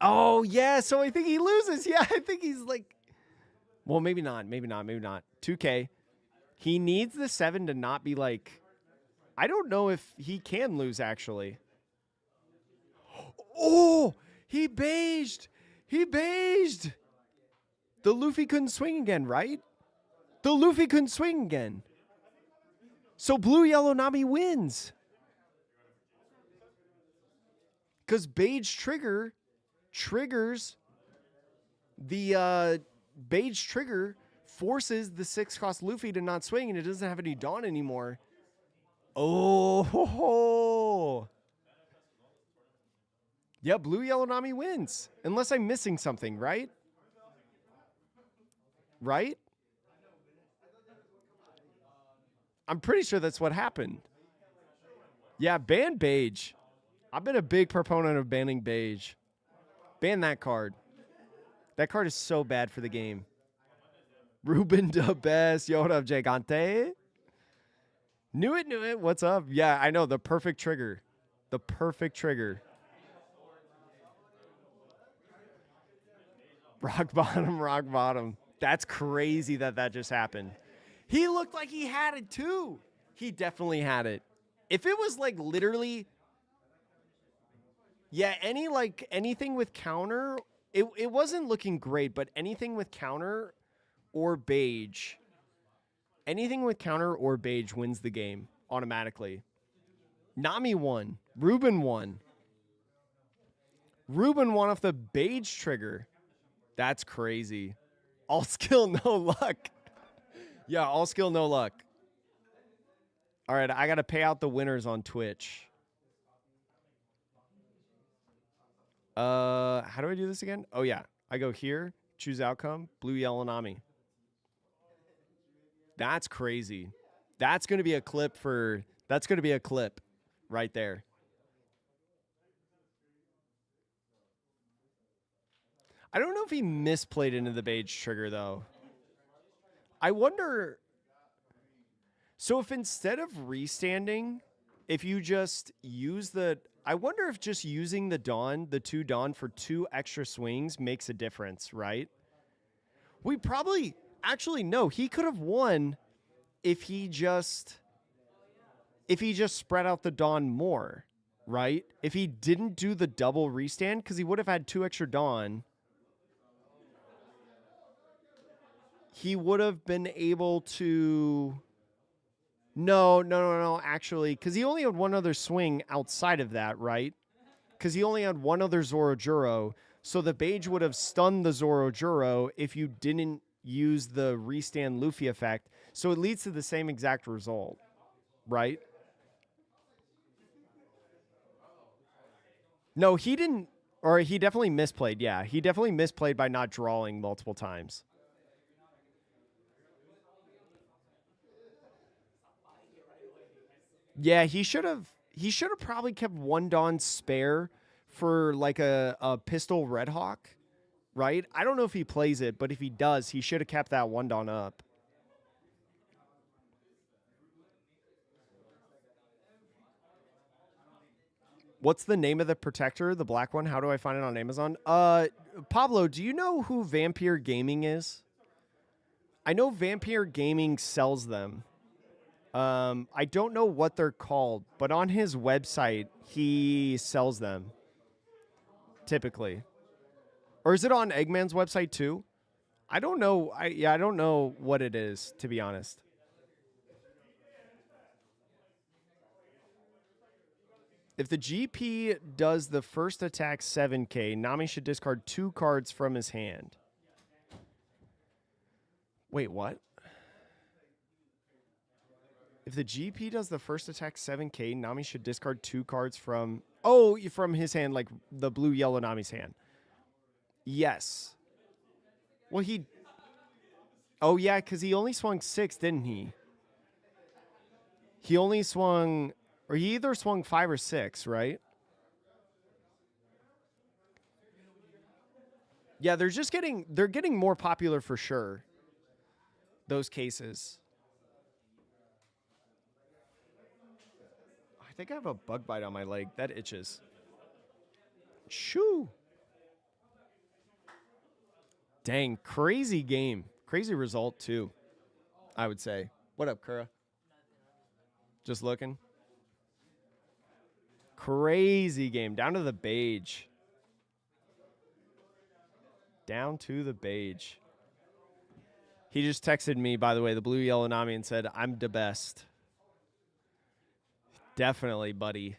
Speaker 1: Oh, yeah, so I think he loses. Yeah, I think he's like, well, maybe not. 2K. He needs the 7 to not be like, I don't know if he can lose, actually. Oh, he beiged. He beiged. The Luffy couldn't swing again, right? The Luffy couldn't swing again. So blue, yellow, Nami wins. Because Beige trigger triggers the Beige trigger forces the 6-cost Luffy to not swing, and it doesn't have any Dawn anymore. Oh, ho, ho. Yeah, blue, yellow, Nami wins. Unless I'm missing something, right? Right? I'm pretty sure that's what happened. Yeah, ban Beige. I've been a big proponent of banning Beige. Ban that card. That card is so bad for the game. Ruben the best. Yo, what up, Gigante? Knew it. What's up? Yeah, I know. The perfect trigger. The perfect trigger. Rock bottom. That's crazy that just happened. He looked like he had it too. He definitely had it. If it was like literally, yeah, anything with counter, it wasn't looking great, but anything with counter or Beige, anything with counter or Beige wins the game automatically. Nami won. Ruben won. Ruben won off the Beige trigger. That's crazy. All skill, no luck. Yeah, all skill, no luck. All right, I got to pay out the winners on Twitch. How do I do this again? Oh, yeah. I go here, choose outcome, blue, yellow, Nami. That's crazy. That's going to be a clip right there. I don't know if he misplayed into the Beige trigger, though. I wonder. So if instead of restanding, if you just use the I wonder if just using the Dawn, the 2 Dawn for 2 extra swings makes a difference, right? We probably, actually, no, he could have won if he just spread out the Dawn more, right? If he didn't do the double restand, because he would have had 2 extra Dawn. He would have been able to... No, actually, because he only had 1 other swing outside of that, right? Because he only had 1 other Zorojuro, so the Beige would have stunned the Zorojuro if you didn't use the restand Luffy effect, so it leads to the same exact result, right? No, he didn't, or he definitely misplayed, yeah. He definitely misplayed by not drawing multiple times. Yeah, he should have probably kept 1 Dawn spare for like a pistol Red Hawk, right? I don't know if he plays it, but if he does, he should have kept that 1 Dawn up. What's the name of the protector, the black one? How do I find it on Amazon? Pablo, do you know who Vampire Gaming is? I know Vampire Gaming sells them. I don't know what they're called, but on his website, he sells them. Typically. Or is it on Eggman's website too? I don't know. I don't know what it is, to be honest. If the GP does the first attack 7k, Nami should discard 2 cards from his hand. Wait, what? If the GP does the first attack 7k, Nami should discard 2 cards from... Oh, from his hand, like the blue-yellow Nami's hand. Yes. Well, he... Oh, yeah, because he only swung 6, didn't he? He only swung... Or he either swung 5 or 6, right? Yeah, they're getting more popular for sure. Those cases. I think I have a bug bite on my leg. That itches. Shoo. Dang, crazy game. Crazy result, too, I would say. What up, Kura? Just looking. Crazy game. Down to the beige. Down to the beige. He just texted me, by the way, the blue-yellow Nami, and said, I'm the best. Definitely, buddy.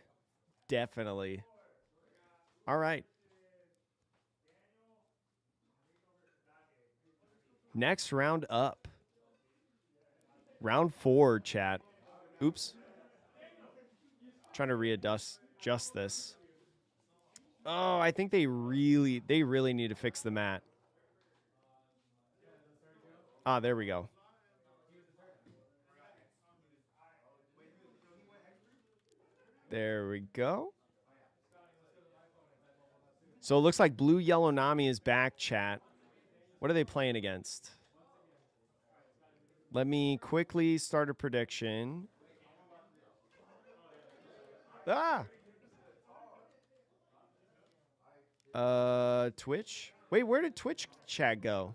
Speaker 1: Definitely. All right. Next round up. Round 4, chat. Oops. Trying to readjust this. Oh, I think they really need to fix the mat. Ah, there we go. There we go. So it looks like blue-yellow Nami is back, chat. What are they playing against? Let me quickly start a prediction. Ah! Twitch? Wait, where did Twitch chat go?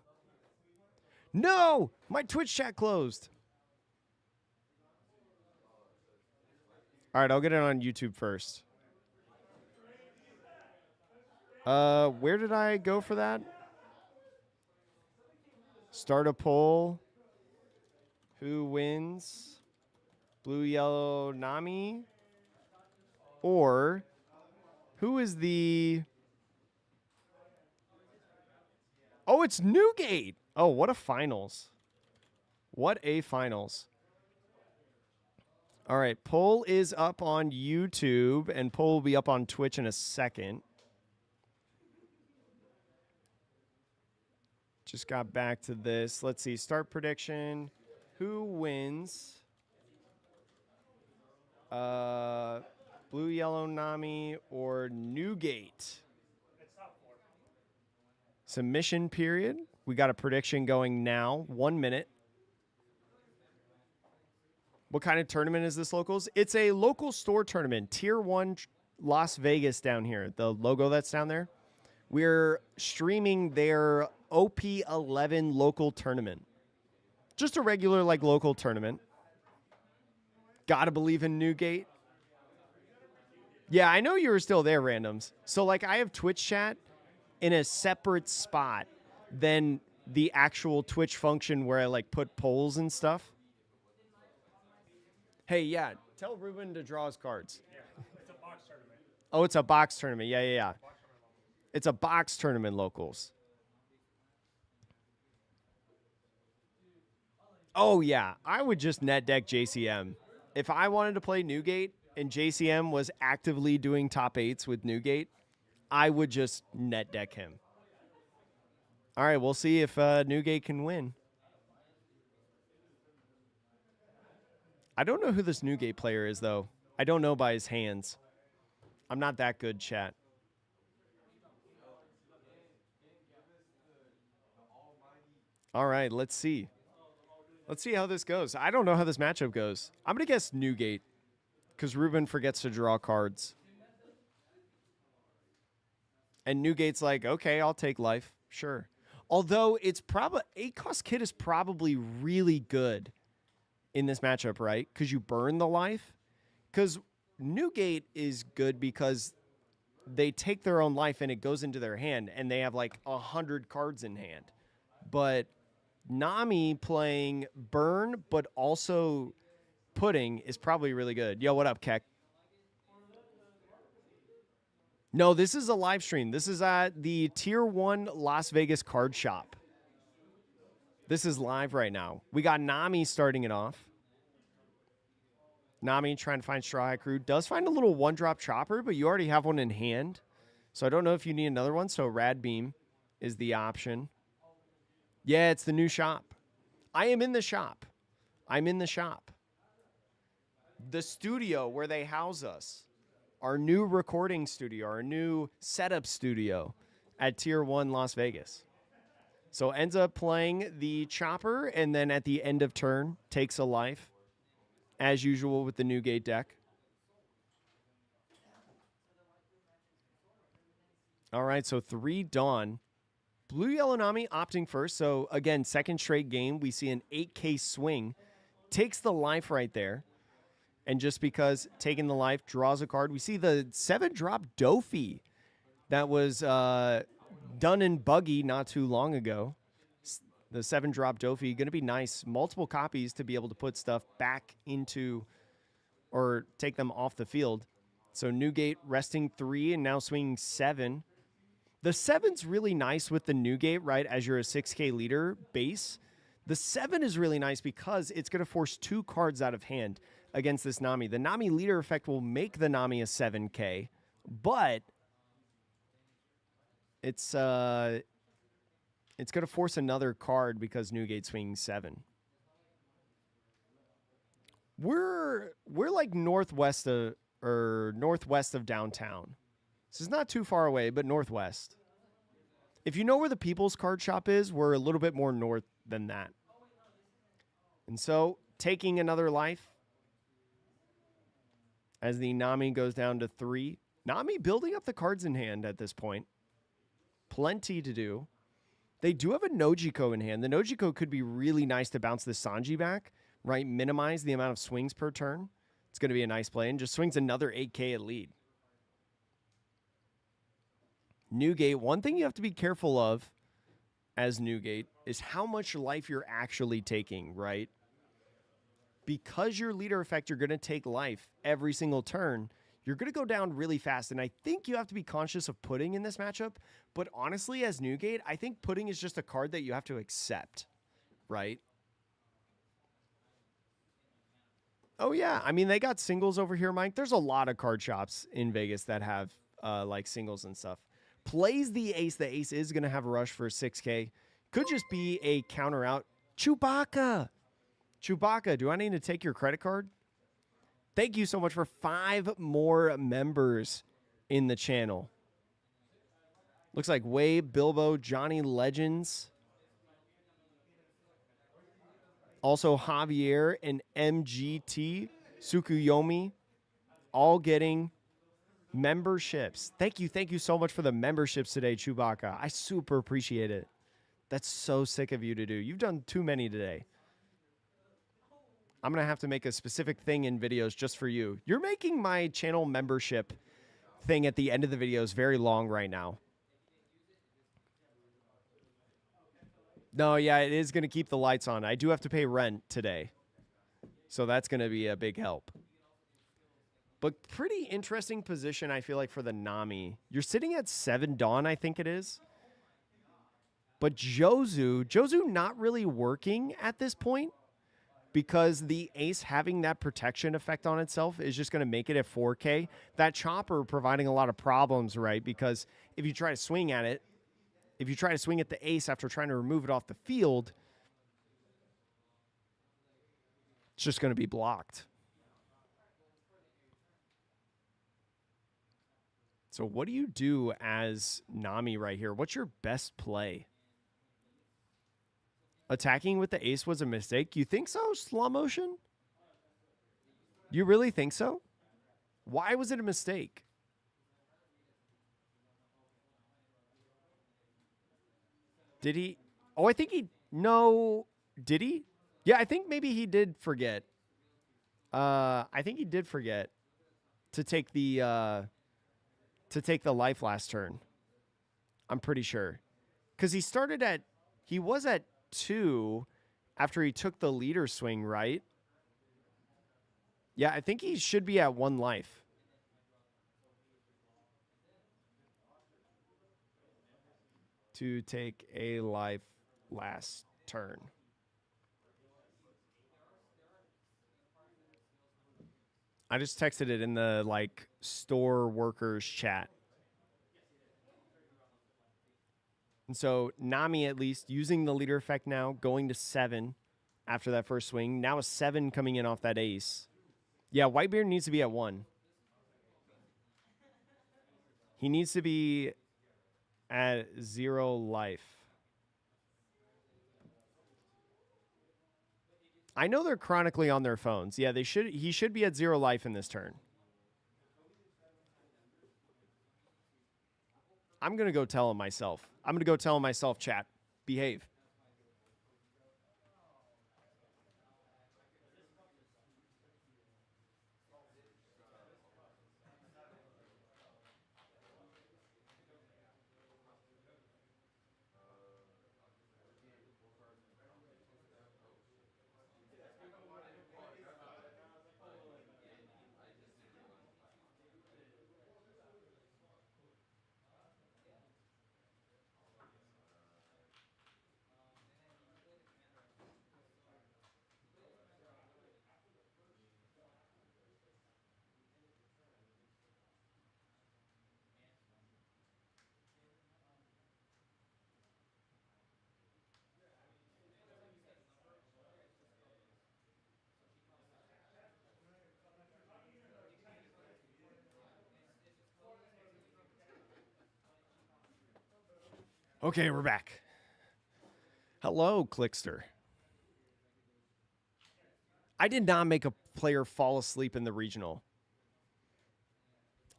Speaker 1: No! My Twitch chat closed. All right, I'll get it on YouTube first. Where did I go for that? Start a poll. Who wins? Blue, yellow, Nami? Or who is the... Oh, it's Newgate. Oh, what a finals. What a finals. All right, poll is up on YouTube, and poll will be up on Twitch in a second. Just got back to this. Let's see, start prediction. Who wins? Blue, yellow, Nami, or Newgate? Submission period. We got a prediction going now. 1 minute. What kind of tournament is this, locals? It's a local store tournament. Tier 1 Las Vegas down here, the logo that's down there, we're streaming their OP11 local tournament. Just a regular, like, local tournament. Gotta believe in Newgate. Yeah, I know you were still there, Randoms. So, like, I have Twitch chat in a separate spot than the actual Twitch function where I, like, put polls and stuff. Hey, yeah, tell Ruben to draw his cards.
Speaker 5: Yeah, it's a box tournament.
Speaker 1: Oh, it's a box tournament. Yeah. It's a box tournament, locals. Oh, yeah. I would just net deck JCM. If I wanted to play Newgate and JCM was actively doing top 8s with Newgate, I would just net deck him. All right, we'll see if Newgate can win. I don't know who this Newgate player is, though. I don't know by his hands. I'm not that good, chat. All right, let's see. Let's see how this goes. I don't know how this matchup goes. I'm going to guess Newgate because Ruben forgets to draw cards. And Newgate's like, okay, I'll take life. Sure. Although it's probably 8-cost kit is probably really good in this matchup, right? Because you burn the life. Because Newgate is good because they take their own life and it goes into their hand and they have like 100 cards in hand. But Nami playing burn but also pudding is probably really good. Yo, what up, Keck? No, this is a live stream. This is at the Tier 1 Las Vegas card shop. This is live right now. We got Nami starting it off. Nami trying to find Straw Hat Crew. Does find a little one-drop chopper, but you already have one in hand. So I don't know if you need another one. So Rad Beam is the option. Yeah, it's the new shop. I am in the shop. I'm in the shop. The studio where they house us. Our new recording studio, our new setup studio at Tier 1 Las Vegas. So ends up playing the chopper, and then at the end of turn, takes a life, as usual with the Newgate deck. All right, so 3 Dawn. Blue Yellow Nami opting first. So again, second straight game, we see an 8K swing. Takes the life right there. And just because taking the life draws a card, we see the 7-drop Dofi that was done in Buggy not too long ago. The 7-drop Dofi, going to be nice. Multiple copies to be able to put stuff back into or take them off the field. So Newgate resting 3 and now swinging 7. The 7's really nice with the Newgate, right, as you're a 6K leader base. The 7 is really nice because it's going to force 2 cards out of hand against this Nami. The Nami leader effect will make the Nami a 7K, but it's going to force another card because Newgate swinging 7. We're like northwest of downtown. This is not too far away, but northwest. If you know where the People's Card Shop is, we're a little bit more north than that. And so taking another life as the Nami goes down to 3. Nami building up the cards in hand at this point. Plenty to do. They do have a Nojiko in hand. The Nojiko could be really nice to bounce the Sanji back, right? Minimize the amount of swings per turn. It's going to be a nice play. And just swings another 8K at lead. Newgate, one thing you have to be careful of as Newgate is how much life you're actually taking, right? Because your leader effect, you're going to take life every single turn. You're going to go down really fast. And I think you have to be conscious of pudding in this matchup. But honestly, as Newgate, I think pudding is just a card that you have to accept, right? Oh, yeah. I mean, they got singles over here, Mike. There's a lot of card shops in Vegas that have like singles and stuff. Plays the ace. The ace is going to have a rush for 6K. Could just be a counter out. Chewbacca. Chewbacca, do I need to take your credit card? Thank you so much for 5 more members in the channel. Looks like Wade, Bilbo, Johnny Legends. Also Javier and MGT, Tsukuyomi, all getting Memberships. Thank you so much for the memberships today, Chewbacca. I super appreciate it. That's so sick of you to do. You've done too many today. I'm going to have to make a specific thing in videos just for you. You're making my channel membership thing at the end of the videos very long right now. No, yeah, it is going to keep the lights on. I do have to pay rent today. So that's going to be a big help. But pretty interesting position, I feel like, for the Nami. You're sitting at 7 Dawn, I think it is. But Jozu not really working at this point because the ace having that protection effect on itself is just going to make it at 4K. That chopper providing a lot of problems, right? Because if you try to swing at it, if you try to swing at the ace after trying to remove it off the field, it's just going to be blocked. So what do you do as Nami right here? What's your best play? Attacking with the ace was a mistake. You think so, slow motion? You really think so? Why was it a mistake? Did he? Oh, I think he... No. Did he? Yeah, I think maybe he did forget. I think he did forget to take the life last turn. I'm pretty sure. Because he started at... He was at 2 after he took the leader swing, right? Yeah, I think he should be at 1 life. To take a life last turn. I just texted it in the like store workers chat. And so Nami, at least, using the leader effect now, going to 7 after that first swing. Now a 7 coming in off that ace. Yeah, Whitebeard needs to be at 1. He needs to be at 0 life. I know they're chronically on their phones. Yeah, they should. He should be at 0 life in this turn. I'm going to go tell him myself. I'm going to go tell him myself, chat. Behave. Okay, we're back. Hello, Clickster. I did not make a player fall asleep in the regional.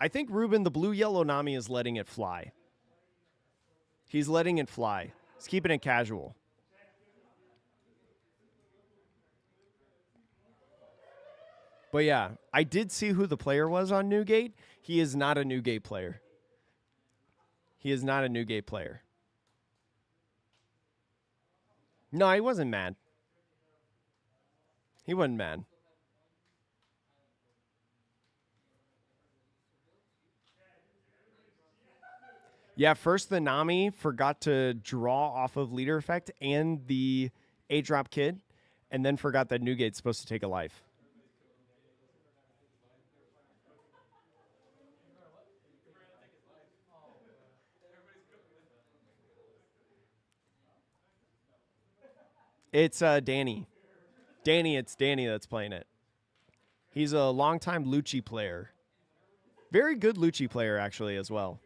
Speaker 1: I think Ruben, the blue-yellow Nami, is letting it fly. He's letting it fly. He's keeping it casual. But yeah, I did see who the player was on Newgate. He is not a Newgate player. He is not a Newgate player. No, he wasn't mad. He wasn't mad. Yeah, first the Nami forgot to draw off of leader effect and the 8-drop kid, and then forgot that Newgate's supposed to take a life. It's Danny. It's Danny that's playing it. He's a longtime Lucci player. Very good Lucci player, actually, as well.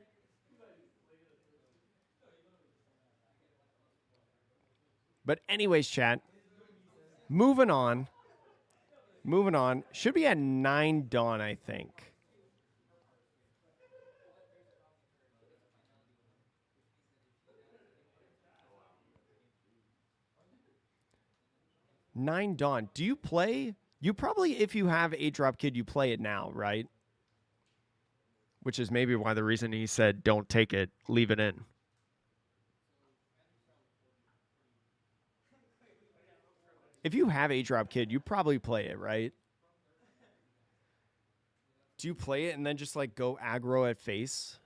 Speaker 1: But anyways, chat. Moving on. Should be at 9 Dawn, I think. 9 Dawn. Do you play? You probably, if you have 8-drop Kid, you play it now, right? Which is maybe why the reason he said don't take it, leave it in. If you have 8-drop Kid, you probably play it, right? Do you play it and then just like go aggro at face?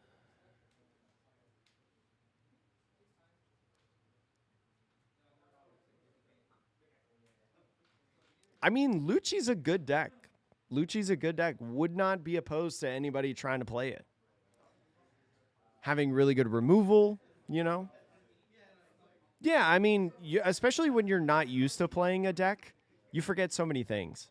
Speaker 1: I mean, Lucci's a good deck. Lucci's a good deck. Would not be opposed to anybody trying to play it. Having really good removal, you know? Yeah, I mean, especially when you're not used to playing a deck, you forget so many things.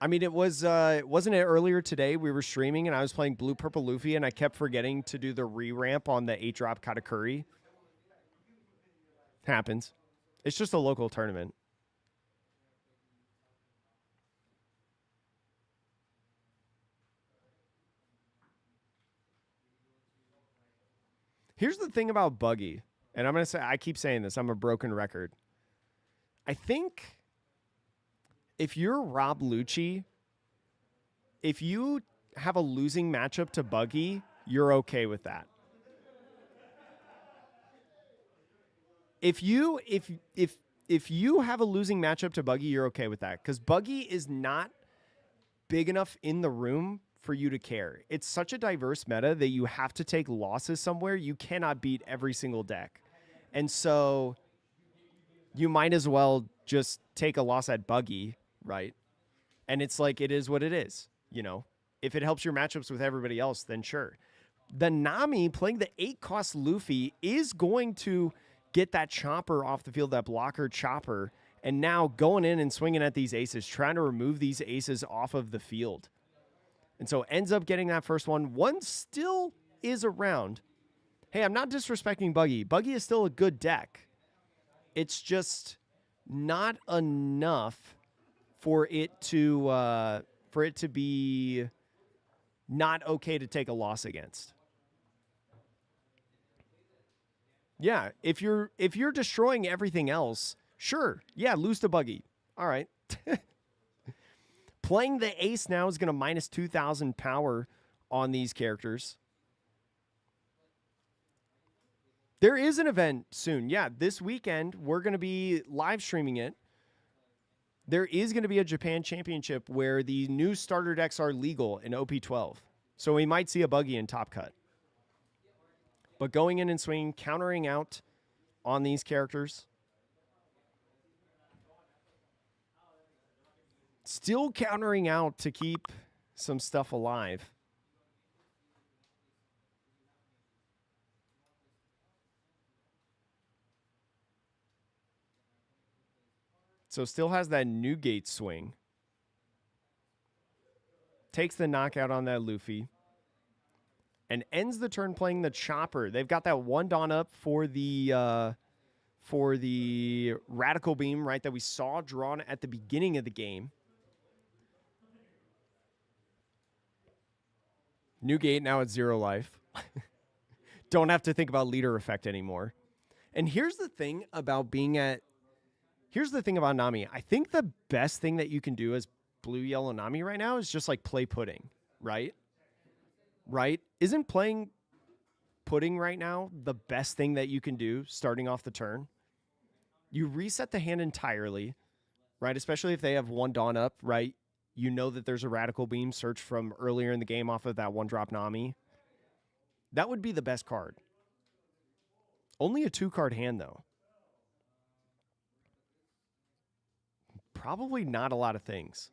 Speaker 1: I mean, wasn't it earlier today we were streaming and I was playing Blue Purple Luffy and I kept forgetting to do the re-ramp on the 8-drop Katakuri? Happens. It's just a local tournament. Here's the thing about Buggy, and I keep saying this, I'm a broken record. I think if you're Rob Lucci, if you have a losing matchup to Buggy, you're okay with that. If you have a losing matchup to Buggy, you're okay with that, because Buggy is not big enough in the room for you to care. It's such a diverse meta that you have to take losses somewhere. You cannot beat every single deck. And so you might as well just take a loss at Buggy, right? And it's like, it is what it is, you know? If it helps your matchups with everybody else, then sure. The Nami playing the 8-cost Luffy is going to get that chopper off the field, that blocker chopper, and now going in and swinging at these aces, trying to remove these aces off of the field. And so ends up getting that first one. One still is around. Hey, I'm not disrespecting Buggy. Buggy is still a good deck. It's just not enough for it to be not okay to take a loss against. Yeah, if you're destroying everything else, sure. Yeah, lose to Buggy. All right. Playing the ace now is going to minus 2,000 power on these characters. There is an event soon. Yeah, this weekend, we're going to be live streaming it. There is going to be a Japan Championship where the new starter decks are legal in OP12. So we might see a Buggy in Top Cut. But going in and swinging, countering out on these characters. Still countering out to keep some stuff alive. So still has that Newgate swing. Takes the knockout on that Luffy. And ends the turn playing the chopper. They've got that 1 Dawn up for the Radical Beam, right, that we saw drawn at the beginning of the game. Newgate now at 0 life. Don't have to think about leader effect anymore. And here's the thing about Nami. I think the best thing that you can do as blue-yellow Nami right now is just like play pudding, right? Right? Isn't playing pudding right now the best thing that you can do starting off the turn? You reset the hand entirely, right? Especially if they have 1 Dawn up, right? You know that there's a Radical Beam search from earlier in the game off of that 1-drop Nami. That would be the best card. Only a 2-card hand, though. Probably not a lot of things.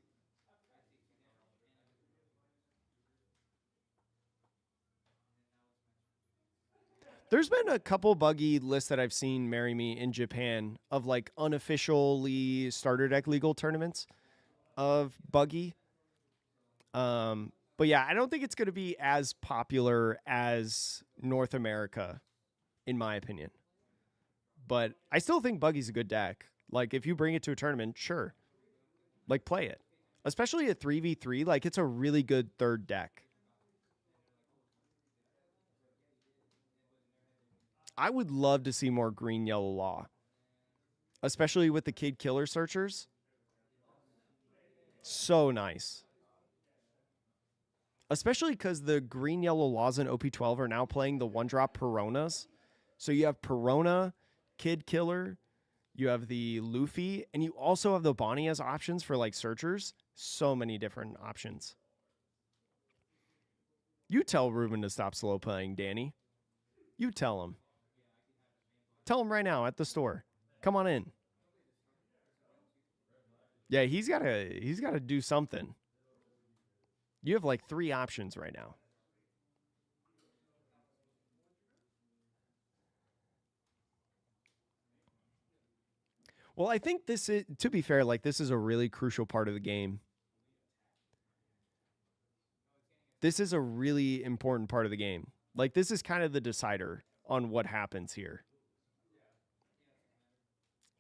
Speaker 1: There's been a couple Buggy lists that I've seen marry me in Japan of like unofficially starter deck legal tournaments of Buggy. But yeah, I don't think it's going to be as popular as North America, in my opinion. But I still think Buggy's a good deck. Like, if you bring it to a tournament, sure. Like, play it. Especially at 3v3, like, it's a really good third deck. I would love to see more green-yellow law. especially with the Kid Killer searchers. So nice. Especially because the green, yellow laws in OP12 are now playing the 1-drop Peronas. So you have Perona, Kid Killer, you have the Luffy, and you also have the Bonnie as options for like searchers. So many different options. You tell Ruben to stop slow playing, Danny. You tell him. Tell him right now at the store. Come on in. Yeah, he's gotta do something. You have like 3 options right now. Well, I think this is, to be fair, like this is a really crucial part of the game. This is a really important part of the game. Like this is kind of the decider on what happens here.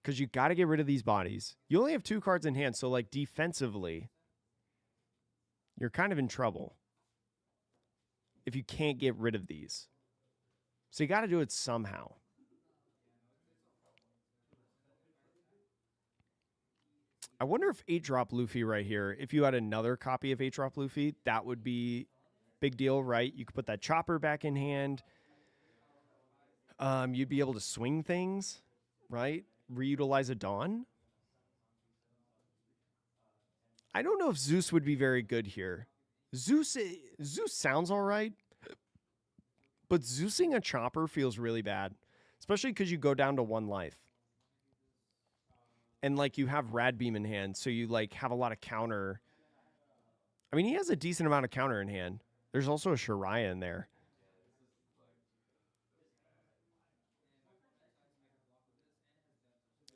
Speaker 1: Because you got to get rid of these bodies. You only have 2 cards in hand, so like defensively, you're kind of in trouble if you can't get rid of these. So you got to do it somehow. I wonder if 8-drop Luffy right here, if you had another copy of 8-drop Luffy, that would be big deal, right? You could put that chopper back in hand. You'd be able to swing things, right? Reutilize a Dawn. I don't know if Zeus would be very good here. Zeus sounds all right, but Zeusing a chopper feels really bad, especially because you go down to 1 life. And like you have Rad Beam in hand, so you like have a lot of counter. I mean, he has a decent amount of counter in hand. There's also a Shiraya in there.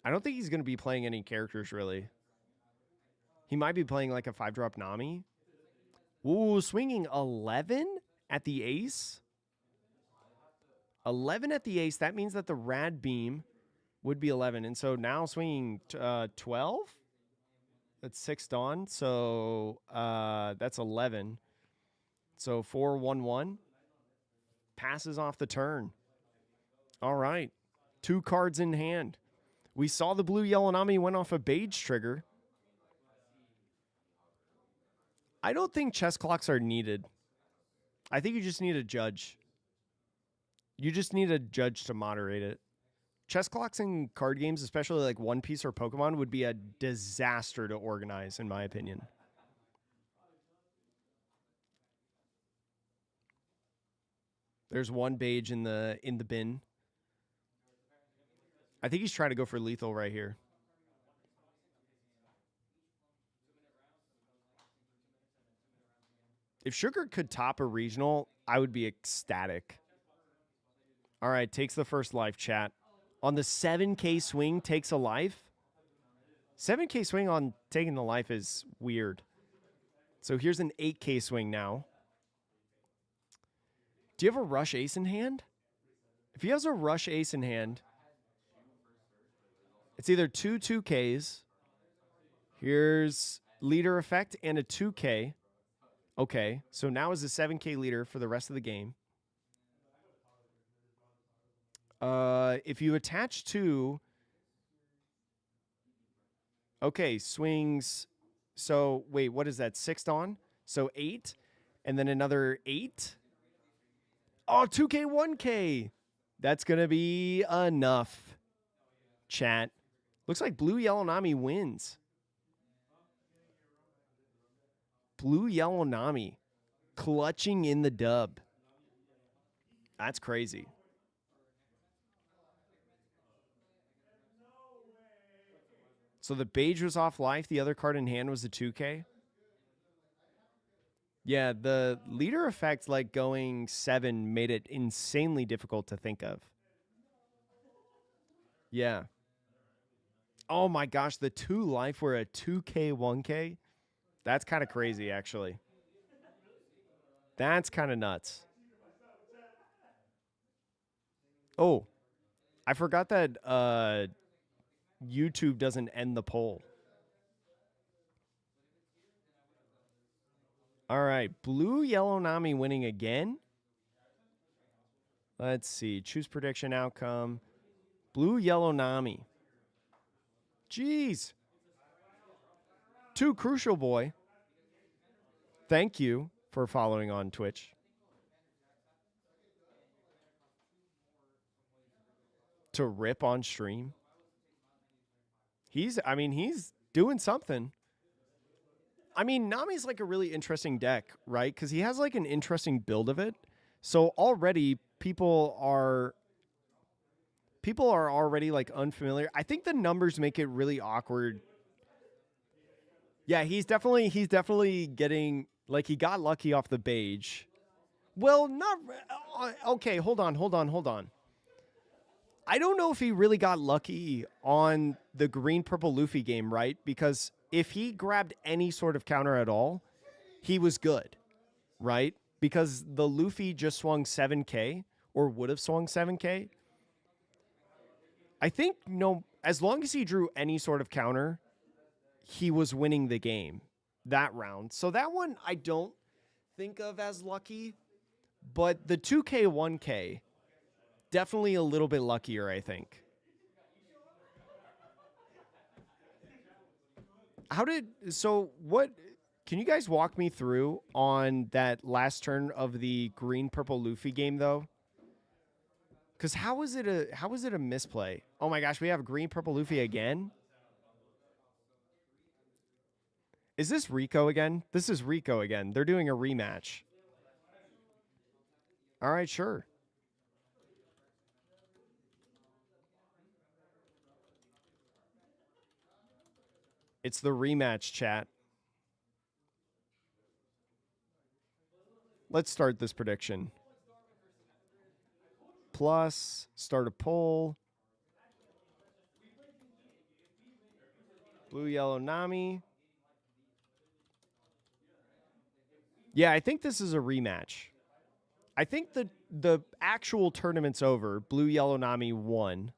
Speaker 1: I don't think he's going to be playing any characters, really. He might be playing like a 5-drop Nami. Ooh, swinging 11 at the ace. 11 at the ace. That means that the Rad Beam would be 11. And so now swinging 12. That's 6 Dawn. So that's 11. So 4-1-1. Passes off the turn. All right. 2 cards in hand. We saw the blue yellow Nami went off a Beige trigger. I don't think chess clocks are needed. I think you just need a judge. You just need a judge to moderate it. Chess clocks in card games, especially like One Piece or Pokemon, would be a disaster to organize, in my opinion. There's 1 Beige in the bin. I think he's trying to go for lethal right here. If Sugar could top a regional, I would be ecstatic. All right, takes the first life, chat. On the 7K swing, takes a life. 7K swing on taking the life is weird. So here's an 8K swing now. Do you have a rush ace in hand? If he has a rush ace in hand, it's either 2 2Ks. Here's leader effect and a 2K. Okay, so now is a 7K leader for the rest of the game. If you attach 2... Okay, swings... So, wait, what is that? 6 Dawn? So 8, and then another 8. Oh, 2K, 1K. That's going to be enough, chat. Looks like Blue Yellow Nami wins. Blue Yellow Nami clutching in the dub. That's crazy. So the Beige was off life. The other card in hand was the 2K. Yeah, the leader effect, like going 7, made it insanely difficult to think of. Yeah. Oh my gosh, the 2 life were a 2K, 1K. That's kind of crazy, actually. That's kind of nuts. Oh, I forgot that YouTube doesn't end the poll. All right, Blue Yellow Nami winning again. Let's see, choose prediction outcome. Blue Yellow Nami. Jeez. Too Crucial Boy. Thank you for following on Twitch. To rip on stream. He's doing something. I mean, Nami's like a really interesting deck, right? Because he has like an interesting build of it. So already people are already like unfamiliar. I think the numbers make it really awkward. Yeah, he's definitely getting like he got lucky off the beige. Well, not okay, hold on. I don't know if he really got lucky on the green purple Luffy game, right? Because if he grabbed any sort of counter at all, he was good, right? Because the Luffy just swung 7K or would have swung 7K. I think as long as he drew any sort of counter, he was winning the game that round. So that one I don't think of as lucky, but the 2K, 1K, definitely a little bit luckier, I think. What can you guys walk me through on that last turn of the green purple Luffy game though? Cuz how is it a misplay? Oh my gosh, we have green purple Luffy again? Is this Rico again? This is Rico again. They're doing a rematch. All right, sure. It's the rematch, chat. Let's start this prediction. Plus, start a poll. Blue, yellow, Nami. Yeah, I think this is a rematch. I think the actual tournament's over. Blue, yellow, Nami won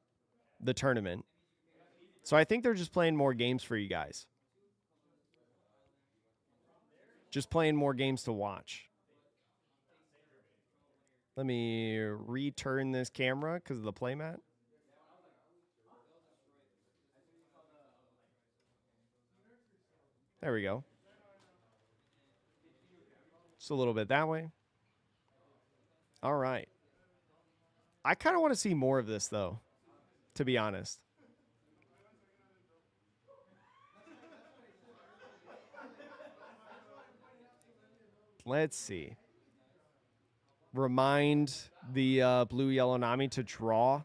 Speaker 1: the tournament. So I think they're just playing more games for you guys. Just playing more games to watch. Let me return this camera because of the playmat. There we go. Just a little bit that way. All right. I kind of want to see more of this, though, to be honest. Let's see. Remind the blue, yellow Nami to draw.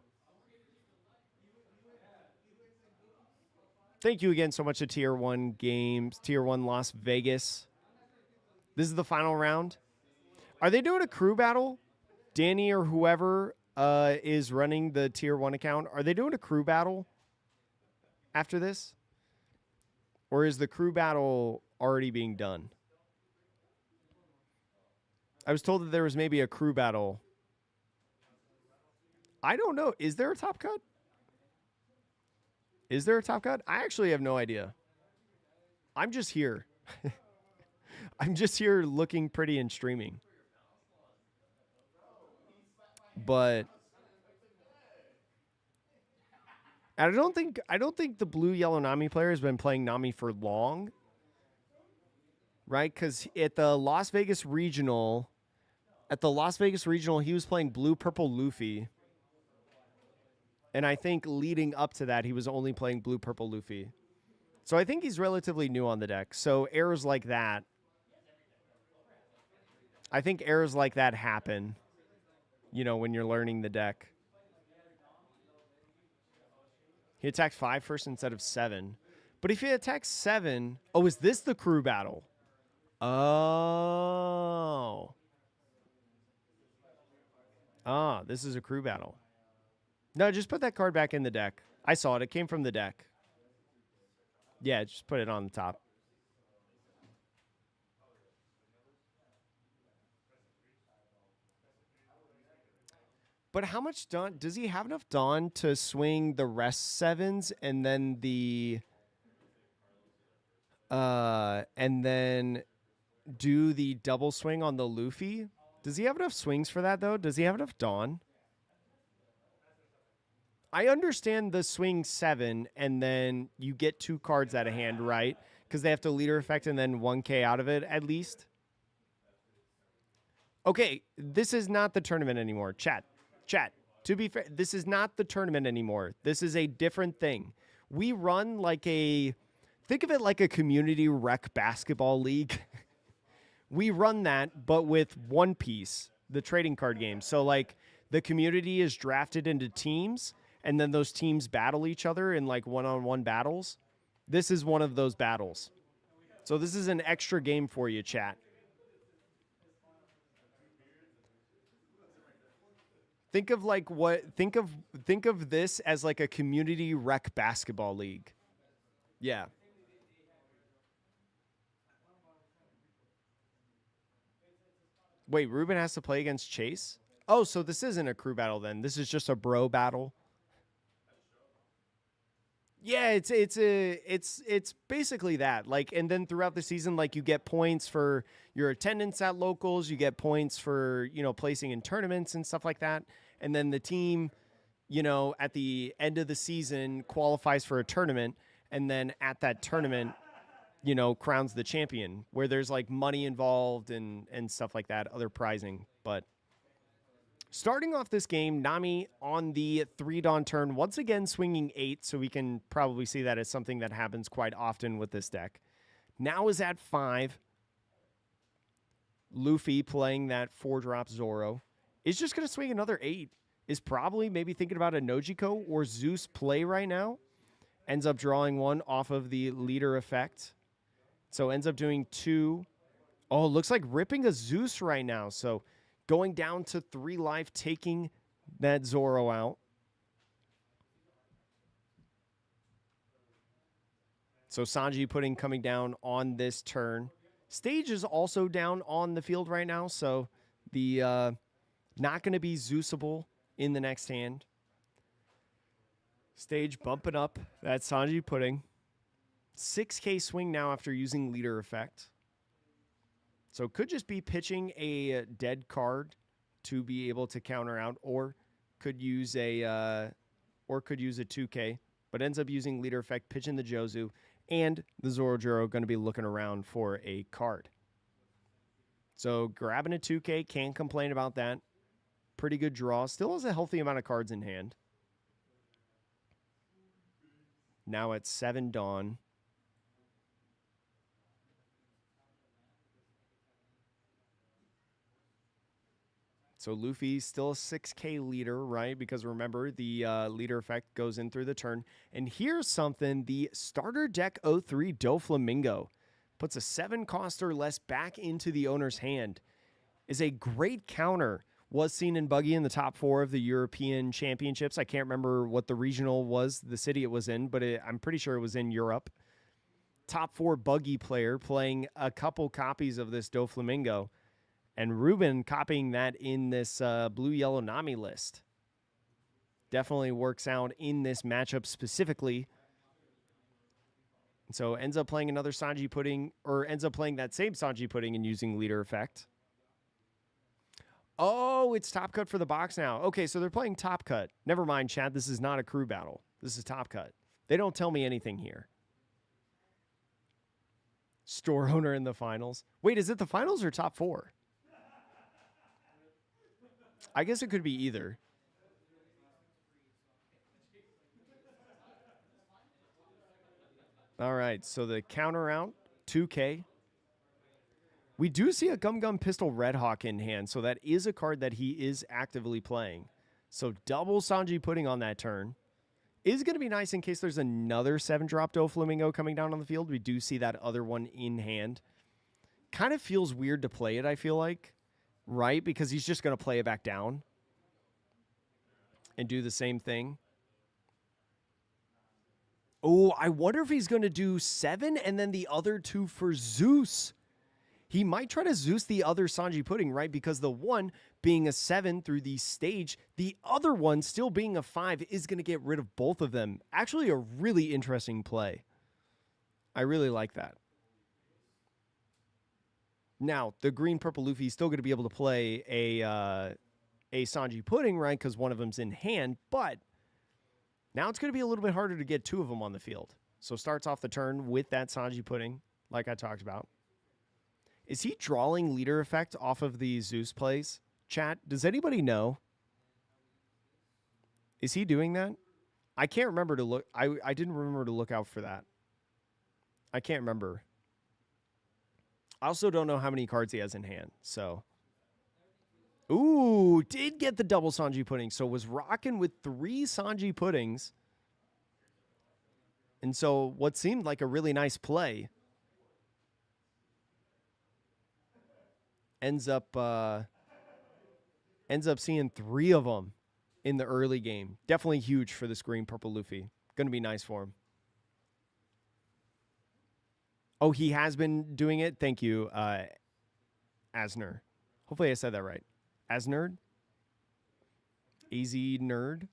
Speaker 1: Thank you again so much to Tier 1 Games, Tier 1 Las Vegas. This is the final round. Are they doing a crew battle? Danny or whoever is running the Tier 1 account, are they doing a crew battle after this? Or is the crew battle already being done? I was told that there was maybe a crew battle. I don't know. Is there a top cut? Is there a top cut? I actually have no idea. I'm just here. I'm just here looking pretty and streaming. But I don't think the blue yellow Nami player has been playing Nami for long. Right? Because at the Las Vegas Regional, he was playing blue purple Luffy. And I think leading up to that, he was only playing blue purple Luffy. So I think he's relatively new on the deck. So errors like that, I think errors like that happen, you know, when you're learning the deck. He attacked 5 first instead of 7. But if he attacks 7... Oh, is this the crew battle? Oh. Ah, this is a crew battle. No, just put that card back in the deck. I saw it. It came from the deck. Yeah, just put it on the top. But how much Dawn... Does he have enough Dawn to swing the rest 7s and then the... and then do the double swing on the Luffy? Does he have enough swings for that, though? Does he have enough Dawn? I understand the swing 7, and then you get 2 cards out of hand, right? Because they have to leader effect and then 1K out of it at least. Okay, this is not the tournament anymore. Chat. To be fair, this is not the tournament anymore. This is a different thing. We run like think of it like a community rec basketball league. We run that, but with One Piece, the trading card game. So like the community is drafted into teams, and then those teams battle each other in like one-on-one battles. This is one of those battles. So this is an extra game for you, chat. Think of like think of this as like a community rec basketball league. Yeah. Wait, Ruben has to play against Chase? Oh, so this isn't a crew battle then. This is just a bro battle. Yeah, it's basically that. Like, and then throughout the season, like you get points for your attendance at locals, you get points for, placing in tournaments and stuff like that. And then the team, at the end of the season qualifies for a tournament, and then at that tournament, crowns the champion, where there's like money involved and stuff like that, other prizing. But starting off this game, Nami on the 3-Dawn turn, once again swinging 8, so we can probably see that as something that happens quite often with this deck. Now is at 5. Luffy playing that 4-drop Zoro is just going to swing another 8. Is probably maybe thinking about a Nojiko or Zeus play right now. Ends up drawing 1 off of the leader effect. So ends up doing 2. Oh, looks like ripping a Zeus right now. So going down to 3 life, taking that Zoro out. So Sanji Pudding coming down on this turn. Stage is also down on the field right now, so the not going to be Zeusable in the next hand. Stage bumping up that Sanji Pudding. 6K swing now after using leader effect. So could just be pitching a dead card to be able to counter out, or could use a 2K, but ends up using leader effect, pitching the Jozu, and the Zorojuro going to be looking around for a card. So grabbing a 2K, can't complain about that. Pretty good draw. Still has a healthy amount of cards in hand. Now at 7 Dawn. So Luffy still a 6K leader, right? Because remember, the leader effect goes in through the turn. And here's something. The starter deck 03 Doflamingo puts a 7 cost or less back into the owner's hand. Is a great counter. Was seen in Buggy in the top 4 of the European Championships. I can't remember what the regional was, the city it was in, but I'm pretty sure it was in Europe. Top 4 Buggy player playing a couple copies of this Doflamingo. And Ruben copying that in this blue-yellow Nami list. Definitely works out in this matchup specifically. So ends up playing another Sanji Pudding, or ends up playing that same Sanji Pudding and using leader effect. Oh, it's Top Cut for the box now. Okay, so they're playing Top Cut. Never mind, chat. This is not a crew battle. This is Top Cut. They don't tell me anything here. Store owner in the finals. Wait, is it the finals or top 4? I guess it could be either. All right, so the counter out, 2K. We do see a Gum Gum Pistol Red Hawk in hand, so that is a card that he is actively playing. So double Sanji Pudding on that turn. Is going to be nice in case there's another 7-drop Doflamingo coming down on the field. We do see that other one in hand. Kind of feels weird to play it, I feel like, right? Because he's just going to play it back down and do the same thing. Oh, I wonder if he's going to do 7 and then the other 2 for Zeus. He might try to Zeus the other Sanji Pudding, right? Because the one being a 7 through the stage, the other one still being a 5 is going to get rid of both of them. Actually, a really interesting play. I really like that. Now, the green-purple Luffy is still going to be able to play a Sanji Pudding, right? Because one of them's in hand, but Now it's going to be a little bit harder to get 2 of them on the field. So starts off the turn with that Sanji Pudding, like I talked about. Is he drawing leader effect off of the Zeus plays? Chat, does anybody know? Is he doing that? I can't remember to look. I didn't remember to look out for that. I can't remember. I also don't know how many cards he has in hand, so. Ooh, did get the double Sanji Pudding. So was rocking with 3 Sanji Puddings. And so what seemed like a really nice play ends up seeing 3 of them in the early game. Definitely huge for this green purple Luffy. Going to be nice for him. Oh, he has been doing it. Thank you, Asner. Hopefully I said that right. Asnerd? AZ Nerd?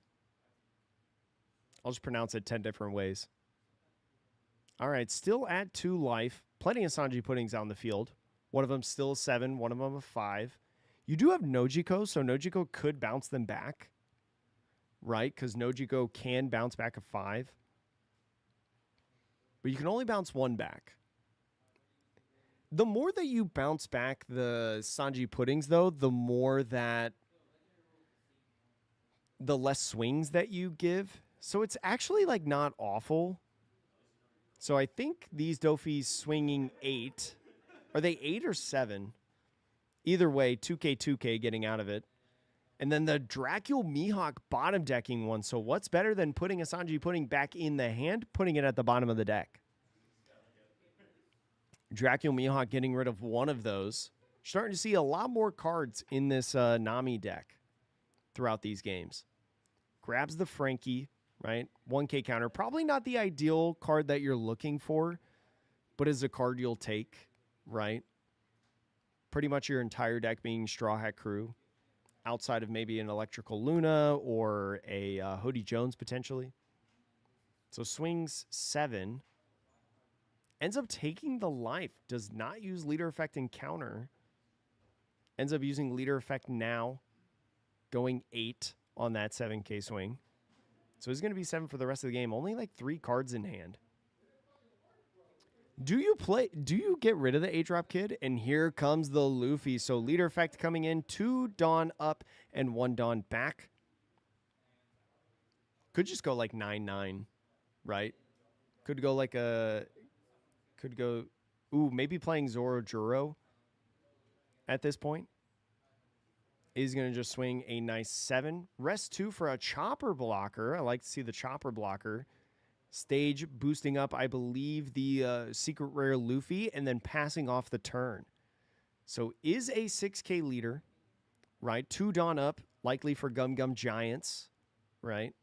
Speaker 1: I'll just pronounce it 10 different ways. All right, still at 2 life. Plenty of Sanji Puddings out in the field. One of them still a 7, one of them a 5. You do have Nojiko, so Nojiko could bounce them back, right? Because Nojiko can bounce back a 5. But you can only bounce 1 back. The more that you bounce back the Sanji Puddings, though, the more that the less swings that you give. So it's actually like not awful. So I think these Dofis swinging 8. Are they 8 or 7? Either way, 2K getting out of it. And then the Dracul Mihawk bottom decking one. So what's better than putting a Sanji Pudding back in the hand, putting it at the bottom of the deck? Dracul Mihawk getting rid of one of those. Starting to see a lot more cards in this Nami deck throughout these games. Grabs the Frankie, right? 1K counter. Probably not the ideal card that you're looking for, but is a card you'll take, right? Pretty much your entire deck being Straw Hat Crew, outside of maybe an Electrical Luna or a Hody Jones potentially. So swings 7. Ends up taking the life. Does not use leader effect and counter. Ends up using leader effect now. Going 8 on that 7K swing. So he's going to be 7 for the rest of the game. Only like 3 cards in hand. Do you get rid of the 8-drop kid? And here comes the Luffy. So leader effect coming in. 2 Dawn up and 1 Dawn back. Could just go like 9-9, right? Could go like a... Could go... Ooh, maybe playing Zoro Juro at this point. Is going to just swing a nice 7. Rest 2 for a chopper blocker. I like to see the chopper blocker. Stage boosting up, I believe, the secret rare Luffy, and then passing off the turn. So is a 6K leader, right? 2 Dawn up, likely for Gum Gum Giants, right?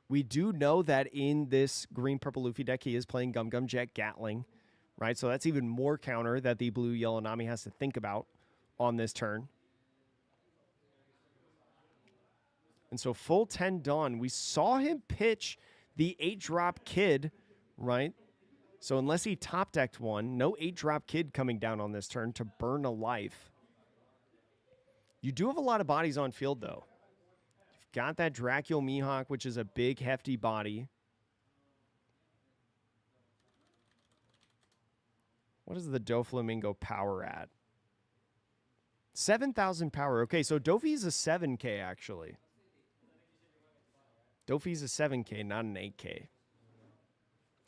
Speaker 1: We do know that in this green purple Luffy deck, he is playing Gum Gum Jet Gatling, right? So that's even more counter that the blue yellow Nami has to think about on this turn. And so full 10 Dawn. We saw him pitch the 8-drop kid, right? So unless he top decked one, no 8-drop kid coming down on this turn to burn a life. You do have a lot of bodies on field, though. You've got that Dracul Mihawk, which is a big, hefty body. What is the Doflamingo power at? 7,000 power. Okay, so Dofi's a 7K, actually. Dofi's a 7K, not an 8K.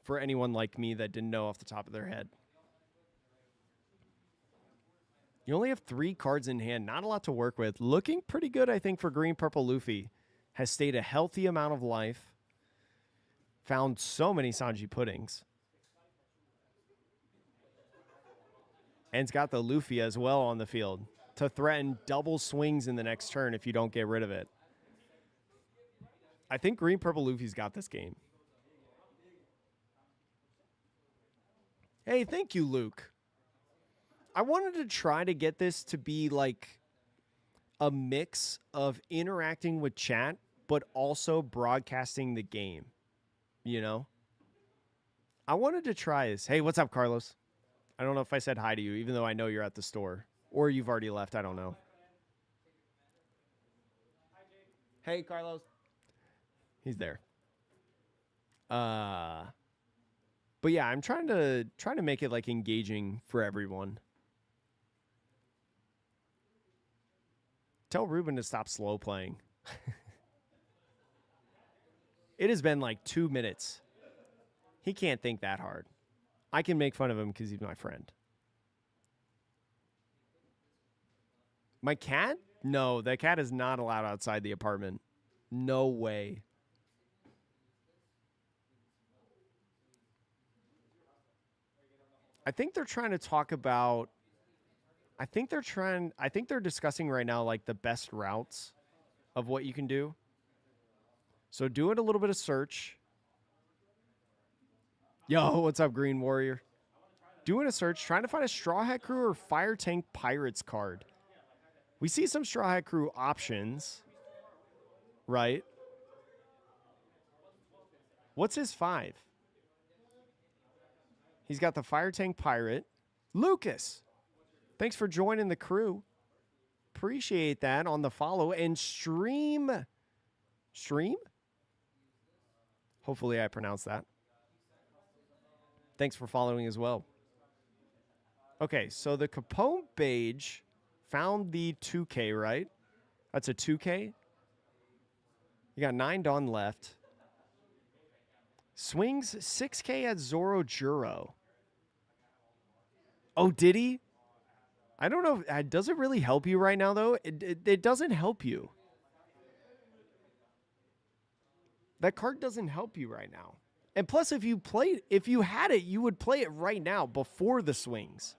Speaker 1: For anyone like me that didn't know off the top of their head. You only have 3 cards in hand. Not a lot to work with. Looking pretty good, I think, for green purple Luffy. Has stayed a healthy amount of life. Found so many Sanji Puddings. And's got the Luffy as well on the field to threaten double swings in the next turn if you don't get rid of it. I think green purple Luffy's got this game. Hey, thank you, Luke. I wanted to try to get this to be like a mix of interacting with chat, but also broadcasting the game. You know? I wanted to try this. Hey, what's up, Carlos? I don't know if I said hi to you, even though I know you're at the store. Or you've already left. I don't know. Hey, Carlos. He's there. But yeah, I'm trying to make it like engaging for everyone. Tell Ruben to stop slow playing. It has been like 2 minutes. He can't think that hard. I can make fun of him because he's my friend. My cat? No, that cat is not allowed outside the apartment. No way. I think they're trying to talk about... I think they're discussing right now like the best routes of what you can do. So doing a little bit of search. Yo, what's up, Green Warrior? Doing a search, trying to find a Straw Hat Crew or Fire Tank Pirates card. We see some Straw Hat Crew options, right? What's his 5? He's got the Fire Tank Pirate. Lucas, thanks for joining the crew. Appreciate that on the follow. And Stream? Hopefully I pronounced that. Thanks for following as well. Okay, so the Capone Beige found the 2K, right? That's a 2K. You got 9 Dawn left. Swings 6K at Zoro Juro. Oh, did he? I don't know. Does it really help you right now, though? It doesn't help you. That card doesn't help you right now. And plus, if you had it, you would play it right now before the swings.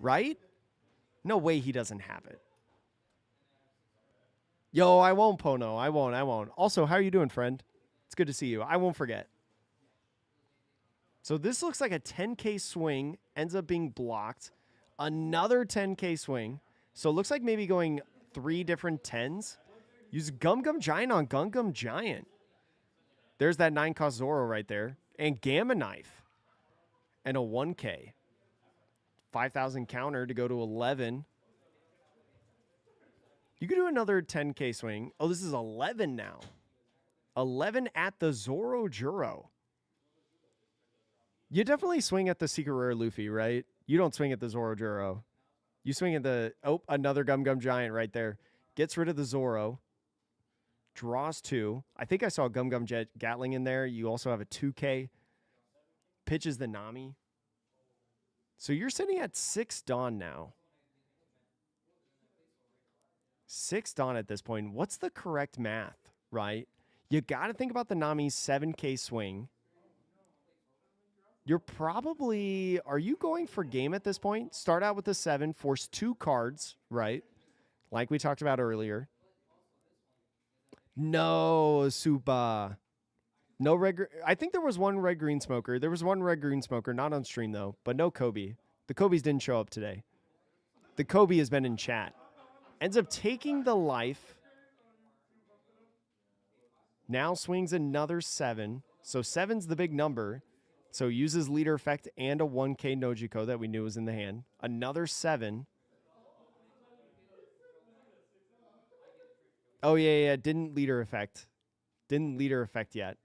Speaker 1: Right? No way he doesn't have it. Yo, I won't, Pono. I won't. Also, how are you doing, friend? It's good to see you. I won't forget. So this looks like a 10K swing. Ends up being blocked. Another 10K swing. So it looks like maybe going 3 different 10s. Use Gum Gum Giant on Gum Gum Giant. There's that 9-cost Zoro right there. And Gamma Knife. And a 1K. 5,000 counter to go to 11. You could do another 10K swing. Oh, this is 11 now. 11 at the Zoro Juro. You definitely swing at the Secret Rare Luffy, right? You don't swing at the Zoro Juro. You swing at the... Oh, another Gum Gum Giant right there. Gets rid of the Zoro. Draws 2. I think I saw Gum Gum Gatling in there. You also have a 2K. Pitches the Nami. So you're sitting at 6 Dawn now. 6 Dawn at this point. What's the correct math, right? You got to think about the Nami's 7K swing. You're probably... Are you going for game at this point? Start out with the 7. Force 2 cards, right? Like we talked about earlier. No, Supa. No red. I think there was one red green smoker. There was one red green smoker, not on stream though, but no Kobe. The Kobe's didn't show up today. The Kobe has been in chat. Ends up taking the life. Now swings another 7. So 7's the big number. So uses leader effect and a 1K Nojiko that we knew was in the hand. Another 7. Oh, yeah. Didn't leader effect. Didn't leader effect yet.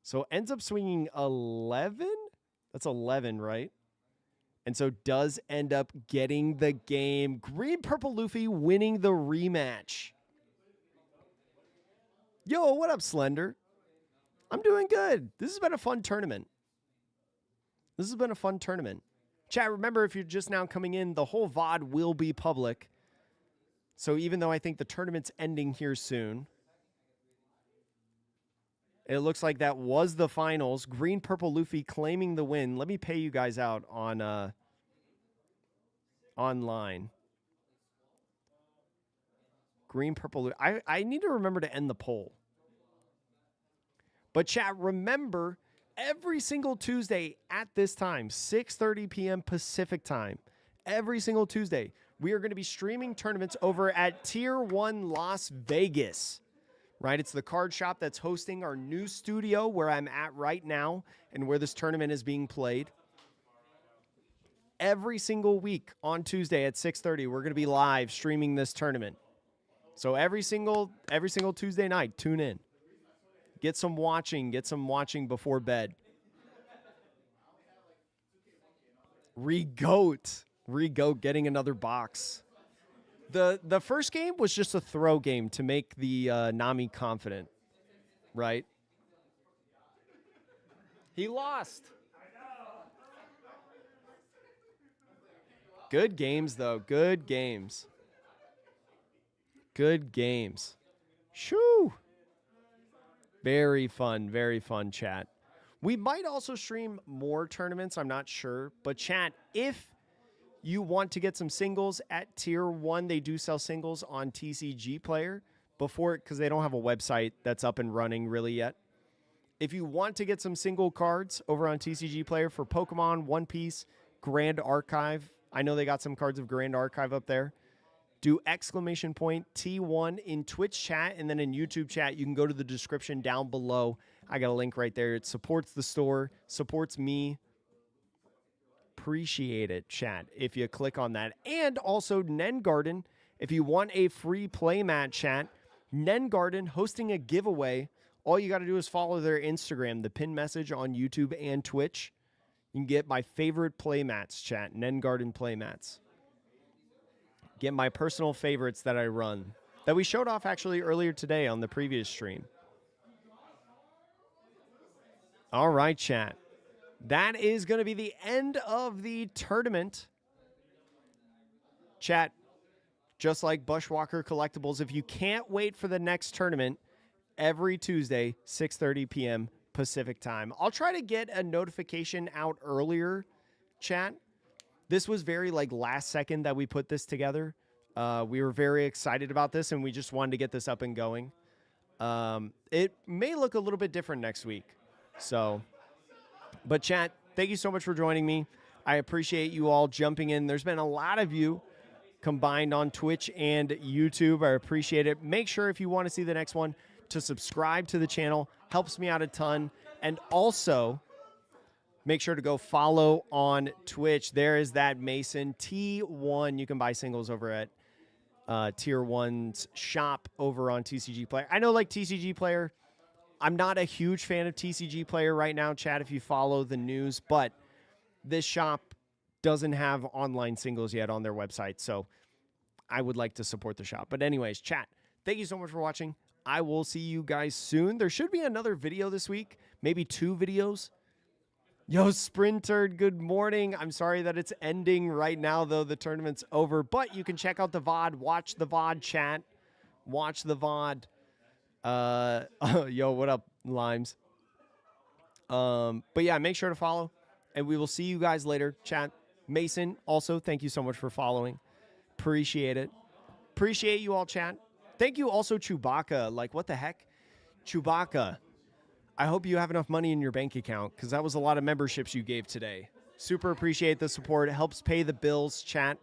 Speaker 1: So ends up swinging 11? That's 11, right? And so does end up getting the game. Green Purple Luffy winning the rematch. Yo, what up, Slender? I'm doing good. This has been a fun tournament. Chat, remember, if you're just now coming in, the whole VOD will be public. So even though I think the tournament's ending here soon, it looks like that was the finals. Green Purple Luffy claiming the win. Let me pay you guys out on online. Green Purple Luffy. I need to remember to end the poll. But chat, remember, every single Tuesday at this time, 6:30 p.m. Pacific time, every single Tuesday, we are going to be streaming tournaments over at Tier 1 Las Vegas. Right? It's the card shop that's hosting our new studio where I'm at right now and where this tournament is being played. Every single week on Tuesday at 6:30, we're going to be live streaming this tournament. So every single Tuesday night, tune in. Get some watching. Get some watching before bed. Regoat getting another box. The first game was just a throw game to make the Nami confident, right? He lost. Good games, though. Good games. Good games. Shoo. Very fun chat. We might also stream more tournaments. I'm not sure. But chat, if you want to get some singles at Tier 1, they do sell singles on TCG Player before, because they don't have a website that's up and running really yet. If you want to get some single cards over on TCG Player for Pokemon, One Piece, Grand Archive, I know they got some cards of Grand Archive up there. Do exclamation point T1 in Twitch chat, and then in YouTube chat, you can go to the description down below. I got a link right there. It supports the store, supports me. Appreciate it, chat, if you click on that. And also Nen Garden, if you want a free playmat, chat, Nen Garden hosting a giveaway. All you got to do is follow their Instagram, the pin message on YouTube and Twitch. You can get my favorite playmats, chat, Nen Garden playmats. Get my personal favorites that I run, that we showed off actually earlier today on the previous stream. All right, chat. That is going to be the end of the tournament. Chat, just like Bushwalker Collectibles, if you can't wait for the next tournament, every Tuesday, 6:30 p.m. Pacific time. I'll try to get a notification out earlier, chat. This was very last second that we put this together. We were very excited about this, and we just wanted to get this up and going. It may look a little bit different next week. So, but chat, thank you so much for joining me. I appreciate you all jumping in. There's been a lot of you combined on Twitch and YouTube. I appreciate it. Make sure if you want to see the next one to subscribe to the channel. Helps me out a ton. And also, make sure to go follow on Twitch. There is that Mason T1. You can buy singles over at Tier 1's shop over on TCG Player. I know TCG Player, I'm not a huge fan of TCG Player right now, chat, if you follow the news. But this shop doesn't have online singles yet on their website. So I would like to support the shop. But anyways, chat, thank you so much for watching. I will see you guys soon. There should be another video this week, maybe 2 videos. Yo, Sprinter, good morning. I'm sorry that it's ending right now, though. The tournament's over. But you can check out the VOD. Watch the VOD, chat. Watch the VOD. Yo, what up, Limes? But yeah, make sure to follow. And we will see you guys later, chat. Mason, also, thank you so much for following. Appreciate it. Appreciate you all, chat. Thank you also, Chewbacca. What the heck? Chewbacca, I hope you have enough money in your bank account, because that was a lot of memberships you gave today. Super appreciate the support. It helps pay the bills, chat.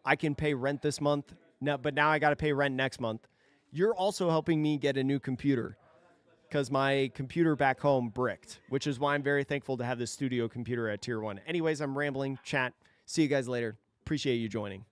Speaker 1: I can pay rent this month, but now I got to pay rent next month. You're also helping me get a new computer, because my computer back home bricked, which is why I'm very thankful to have this studio computer at Tier 1. Anyways, I'm rambling. Chat, see you guys later. Appreciate you joining.